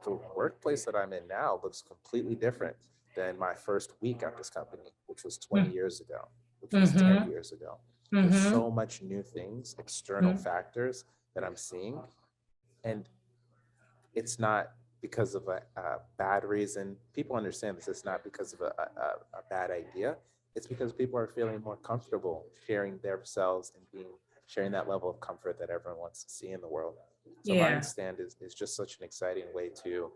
the workplace that I'm in now looks completely different than my first week at this company, which was 20 years ago, which was Mm-hmm. 10 years ago. There's Mm-hmm. so much new things, external factors that I'm seeing. And it's not because of a bad reason. People understand this. It's not because of a bad idea. It's because people are feeling more comfortable sharing themselves and sharing that level of comfort that everyone wants to see in the world. So Yeah. MindStand is just such an exciting way to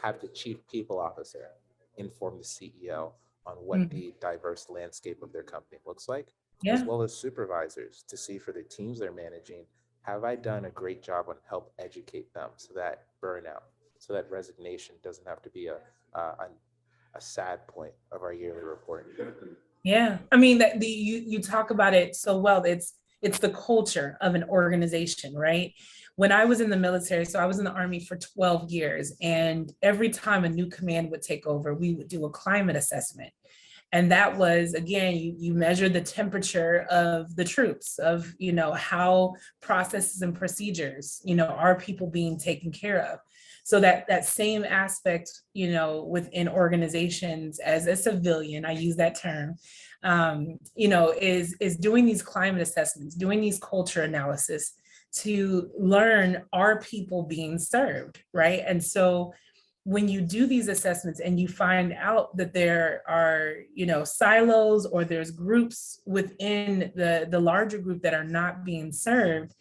have the chief people officer inform the CEO on what the diverse landscape of their company looks like, as well as supervisors to see for the teams they're managing, have I done a great job on help educate them so that burnout, so that resignation doesn't have to be a sad point of our yearly reporting. Yeah, I mean that you talk about it so well. It's the culture of an organization, right? When I was in the military, so I was in the Army for 12 years, and every time a new command would take over, we would do a climate assessment. And that was, again, you measure the temperature of the troops, of, how processes and procedures, are people being taken care of? So that same aspect, within organizations as a civilian, I use that term, is doing these climate assessments, doing these culture analysis to learn, are people being served, right? And so when you do these assessments and you find out that there are, silos, or there's groups within the larger group that are not being served,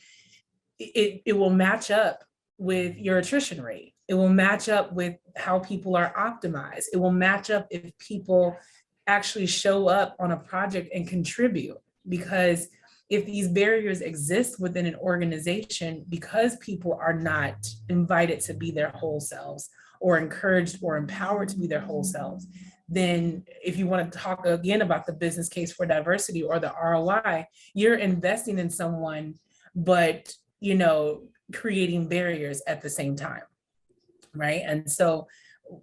it will match up with your attrition rate. It will match up with how people are optimized. It will match up if people actually show up on a project and contribute. Because if these barriers exist within an organization because people are not invited to be their whole selves, or encouraged or empowered to be their whole selves, then if you want to talk again about the business case for diversity or the ROI, you're investing in someone, but creating barriers at the same time, right? And so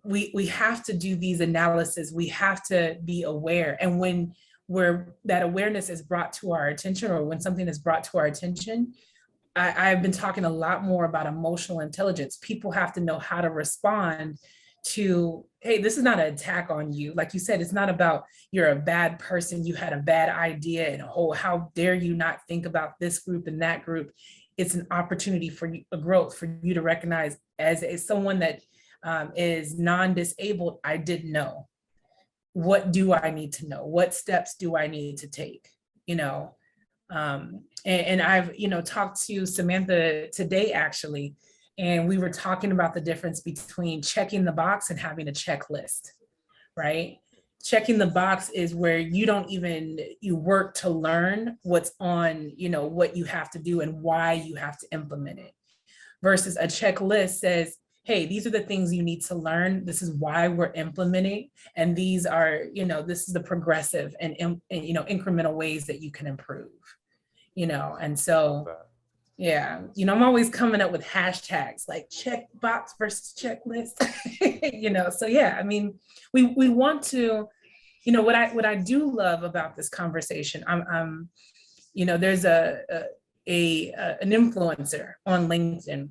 we have to do these analyses. We have to be aware. And when that awareness is brought to our attention, or when something is brought to our attention, I've been talking a lot more about emotional intelligence. People have to know how to respond to, hey, this is not an attack on you. Like you said, it's not about you're a bad person, you had a bad idea, and how dare you not think about this group and that group. It's an opportunity for you, a growth, for you to recognize as someone that is non-disabled, I didn't know. What do I need to know? What steps do I need to take? And I've, talked to Samantha today, actually, and we were talking about the difference between checking the box and having a checklist, right? Checking the box is where you work to learn what's on, what you have to do and why you have to implement it. Versus a checklist says, hey, these are the things you need to learn. This is why we're implementing. And these are, this is the progressive and incremental ways that you can improve. And so, yeah, I'm always coming up with hashtags like check box versus checklist, so yeah, I mean, we want to, what I do love about this conversation, I'm there's an influencer on LinkedIn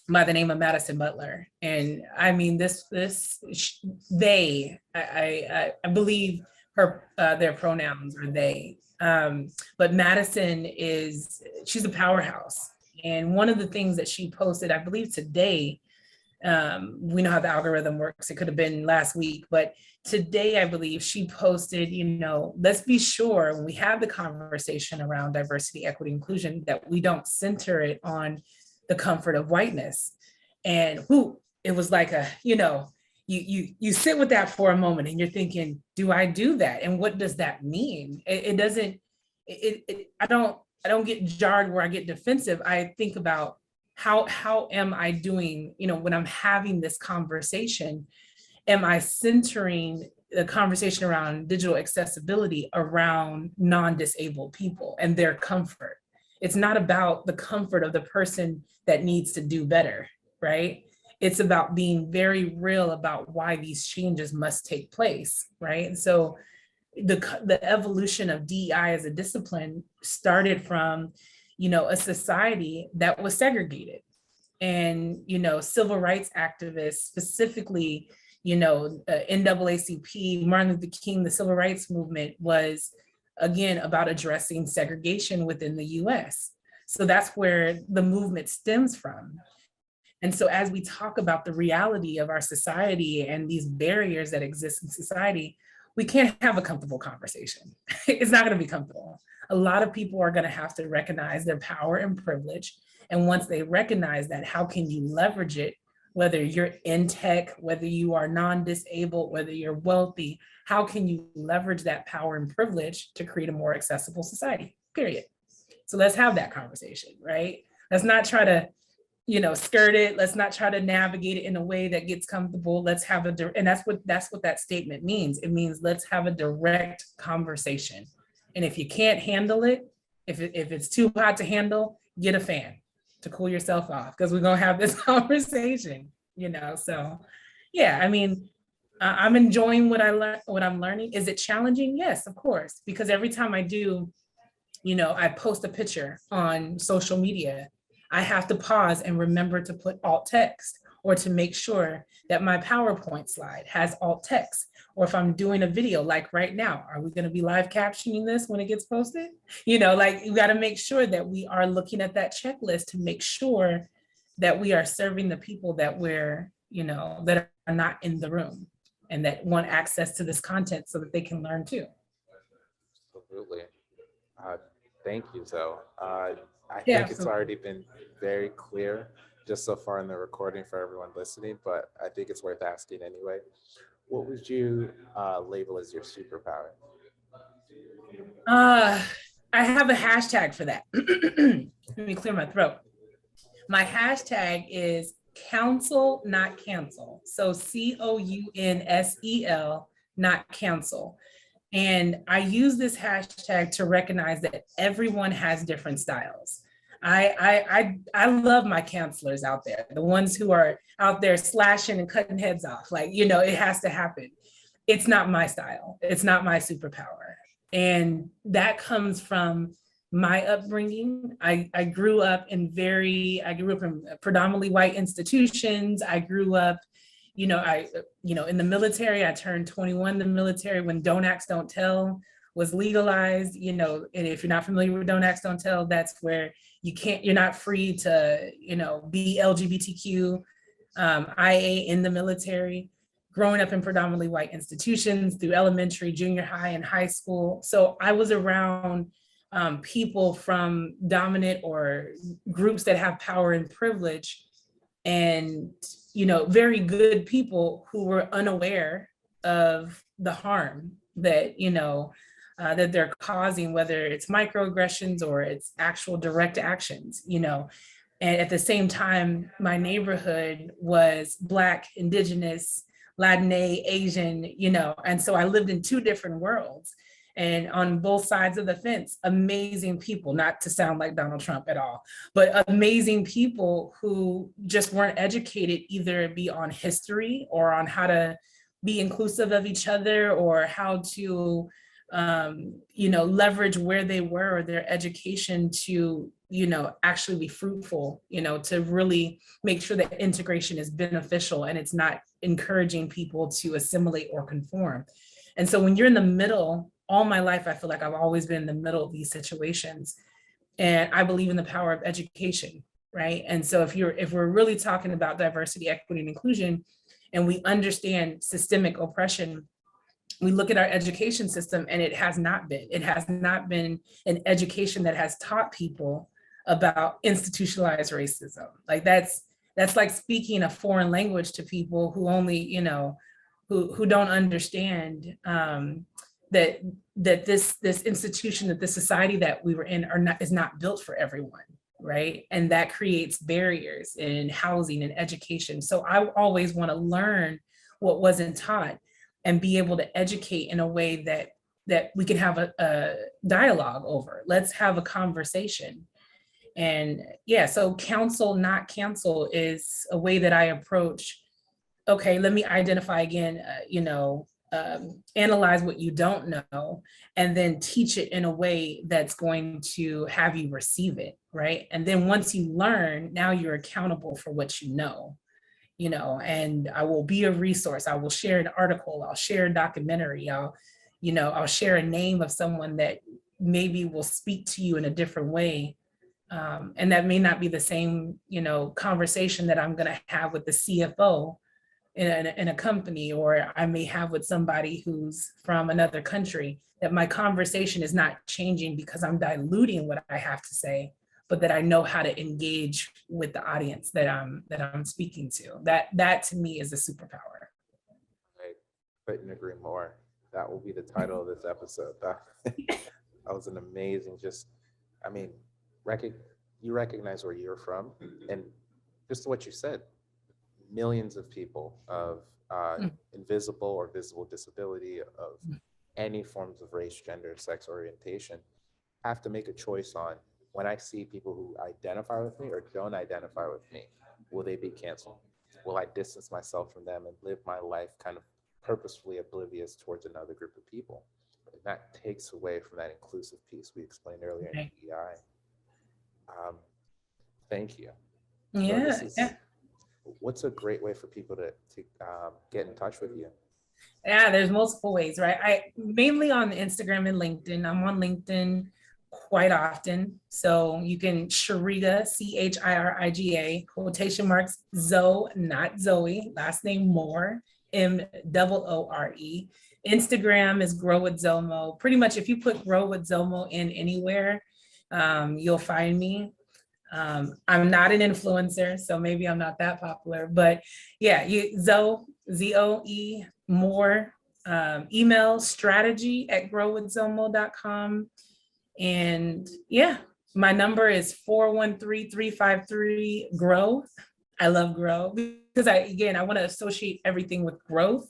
by the name of Madison Butler. And I mean, I believe their pronouns are they. But Madison she's a powerhouse. And one of the things that she posted, I believe today, we know how the algorithm works. It could have been last week, but today I believe she posted, let's be sure when we have the conversation around diversity, equity, inclusion, that we don't center it on the comfort of whiteness. And it was like you sit with that for a moment and you're thinking, do I do that? And what does that mean? I don't get jarred where I get defensive. I think about how am I doing, when I'm having this conversation, am I centering the conversation around digital accessibility around non-disabled people and their comfort? It's not about the comfort of the person that needs to do better, right? It's about being very real about why these changes must take place, right? And so the evolution of DEI as a discipline started from, a society that was segregated. And, civil rights activists specifically, NAACP, Martin Luther King, the civil rights movement was, again, about addressing segregation within the US. So that's where the movement stems from. And so as we talk about the reality of our society and these barriers that exist in society, we can't have a comfortable conversation. It's not going to be comfortable. A lot of people are going to have to recognize their power and privilege. And once they recognize that, how can you leverage it? Whether you're in tech, whether you are non-disabled, whether you're wealthy, how can you leverage that power and privilege to create a more accessible society, period. So let's have that conversation, right? Let's not try to, skirt it. Let's not try to navigate it in a way that gets comfortable. Let's have and that's what that statement means. It means let's have a direct conversation. And if you can't handle it, if it's too hot to handle, get a fan to cool yourself off, because we're gonna have this conversation, So yeah, I mean, I'm enjoying what I'm learning. Is it challenging? Yes, of course, because every time I do, I post a picture on social media, I have to pause and remember to put alt text, or to make sure that my PowerPoint slide has alt text. Or if I'm doing a video, like right now, are we going to be live captioning this when it gets posted? You got to make sure that we are looking at that checklist to make sure that we are serving the people that that are not in the room and that want access to this content so that they can learn too. Absolutely. Thank you, Zoe. I think it's already been very clear just so far in the recording for everyone listening, but I think it's worth asking anyway. What would you label as your superpower? I have a hashtag for that. Let me clear my throat. My hashtag is counsel, not cancel. So COUNSEL, not cancel. And I use this hashtag to recognize that everyone has different styles. I love my counselors out there, the ones who are out there slashing and cutting heads off. It has to happen. It's not my style. It's not my superpower. And that comes from my upbringing. I grew up in predominantly white institutions. I grew up, in the military. I turned 21 in the military when Don't Ask, Don't Tell was legalized, and if you're not familiar with Don't Ask, Don't Tell, that's where you're not free to, be LGBTQ IA in the military. Growing up in predominantly white institutions through elementary, junior high, and high school. So I was around people from dominant or groups that have power and privilege, and very good people who were unaware of the harm that that they're causing, whether it's microaggressions or it's actual direct actions. And at the same time, my neighborhood was Black, Indigenous, Latinx, Asian, and so I lived in two different worlds. And on both sides of the fence, amazing people, not to sound like Donald Trump at all, but amazing people who just weren't educated either beyond history or on how to be inclusive of each other, or how to, leverage where they were or their education to, actually be fruitful, to really make sure that integration is beneficial and it's not encouraging people to assimilate or conform. And so when you're in the middle, all my life, I feel like I've always been in the middle of these situations. And I believe in the power of education, right? And so if we're really talking about diversity, equity, and inclusion, and we understand systemic oppression, we look at our education system, and it has not been an education that has taught people about institutionalized racism. Like that's like speaking a foreign language to people who only, who don't understand that this institution, that the society that we were in is not built for everyone, right? And that creates barriers in housing and education. So I always want to learn what wasn't taught and be able to educate in a way that we can have a dialogue over. Let's have a conversation. And yeah, so counsel, not cancel is a way that I approach, okay, let me identify again, analyze what you don't know, and then teach it in a way that's going to have you receive it, right? And then once you learn, now you're accountable for what you know, and I will be a resource. I will share an article, I'll share a documentary, I'll share a name of someone that maybe will speak to you in a different way. And that may not be the same, conversation that I'm going to have with the CFO in a company, or I may have with somebody who's from another country, that my conversation is not changing because I'm diluting what I have to say, but that I know how to engage with the audience that I'm speaking to. That to me is a superpower. I couldn't agree more. That will be the title of this episode. That was an amazing, you recognize where you're from, and just what you said, millions of people of invisible or visible disability, of any forms of race, gender, sex orientation, have to make a choice on, when I see people who identify with me or don't identify with me, will they be canceled? Will I distance myself from them and live my life kind of purposefully oblivious towards another group of people? And that takes away from that inclusive piece we explained earlier in DEI. Thank you. Yeah. What's a great way for people to get in touch with you? Yeah, there's multiple ways, right? I mainly on Instagram and LinkedIn. I'm on LinkedIn quite often. So you can Chiriga, Chiriga, quotation marks, Zoe, not Zoe, last name Moore, Moore. Instagram is Grow with Zomo. Pretty much if you put Grow with Zomo in anywhere, you'll find me. I'm not an influencer, so maybe I'm not that popular, but yeah, Zoe, Zoe, Moore, email strategy@growwithzomo.com. And yeah, my number is 413-353-GROW. I love grow because I want to associate everything with growth.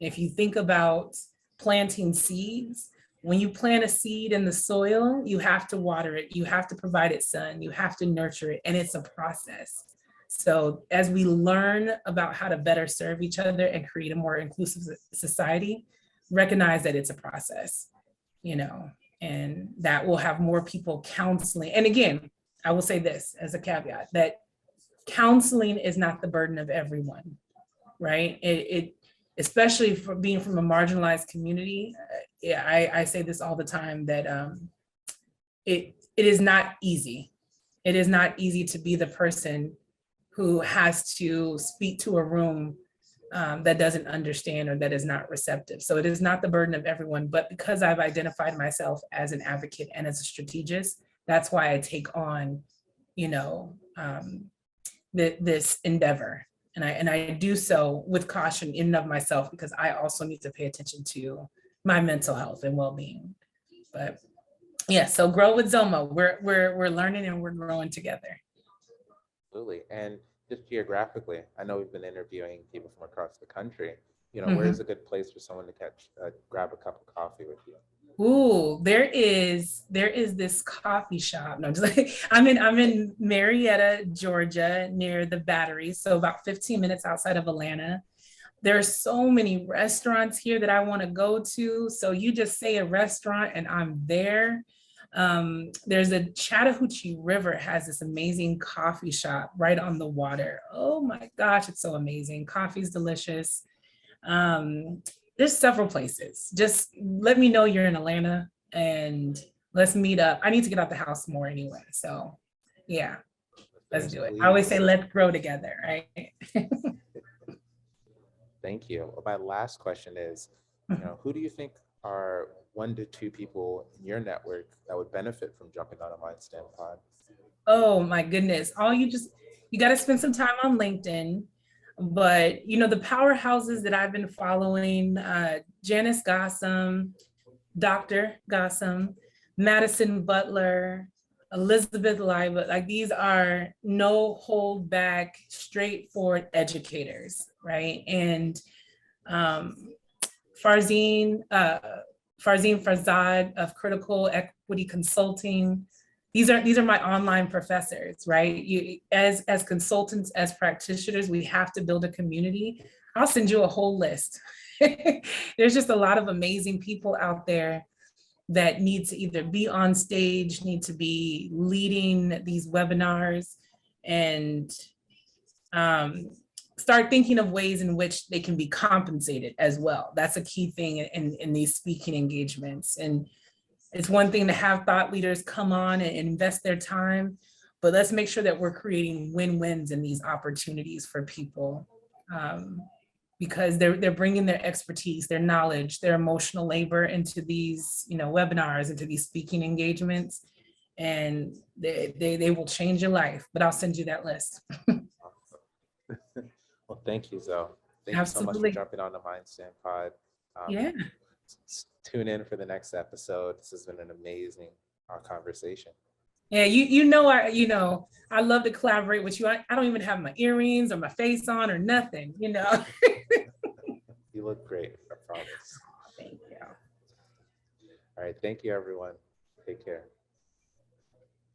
If you think about planting seeds, when you plant a seed in the soil, you have to water it, you have to provide it sun, you have to nurture it, and it's a process. So as we learn about how to better serve each other and create a more inclusive society, recognize that it's a process, and that will have more people counseling. And again, I will say this as a caveat, that counseling is not the burden of everyone, right? It especially for being from a marginalized community. I say this all the time, that it is not easy. It is not easy to be the person who has to speak to a room that doesn't understand or that is not receptive. So it is not the burden of everyone, but because I've identified myself as an advocate and as a strategist, that's why I take on, this endeavor. And I do so with caution in and of myself, because I also need to pay attention to my mental health and well-being. But yeah, so Grow with Zomo. We're learning and we're growing together. Absolutely. And just geographically, I know we've been interviewing people from across the country. Where is a good place for someone to grab a cup of coffee with you? Ooh, there is this coffee shop. No, I'm in Marietta, Georgia, near the Battery, so about 15 minutes outside of Atlanta. There are so many restaurants here that I want to go to. So you just say a restaurant and I'm there. There's a Chattahoochee River has this amazing coffee shop right on the water. Oh my gosh, it's so amazing. Coffee's delicious. There's several places. Just let me know you're in Atlanta and let's meet up. I need to get out the house more anyway. So yeah, let's do it. I always say, let's grow together, right? Thank you. My last question is, who do you think are 1 to 2 people in your network that would benefit from jumping on a MindStand pod? Oh my goodness. You got to spend some time on LinkedIn. But, the powerhouses that I've been following, Janice Gossam, Dr. Gossam, Madison Butler, Elizabeth Leiba, like these are no hold back, straightforward educators, right? And Farzeen Farzad of Critical Equity Consulting. These are my online professors, right? As consultants, as practitioners, we have to build a community. I'll send you a whole list. There's just a lot of amazing people out there that need to either be on stage, need to be leading these webinars. And start thinking of ways in which they can be compensated as well. That's a key thing in these speaking engagements. And it's one thing to have thought leaders come on and invest their time, but let's make sure that we're creating win-wins in these opportunities for people, because they're bringing their expertise, their knowledge, their emotional labor into these, webinars, into these speaking engagements, and they will change your life. But I'll send you that list. Well, thank you, Zoe. Thank Absolutely. you so much for jumping on the MindStand Pod. Yeah. Tune in for the next episode. This has been an amazing conversation. Yeah, I love to collaborate with you. I don't even have my earrings or my face on or nothing, You look great, I promise. Thank you. All right, thank you, everyone. Take care.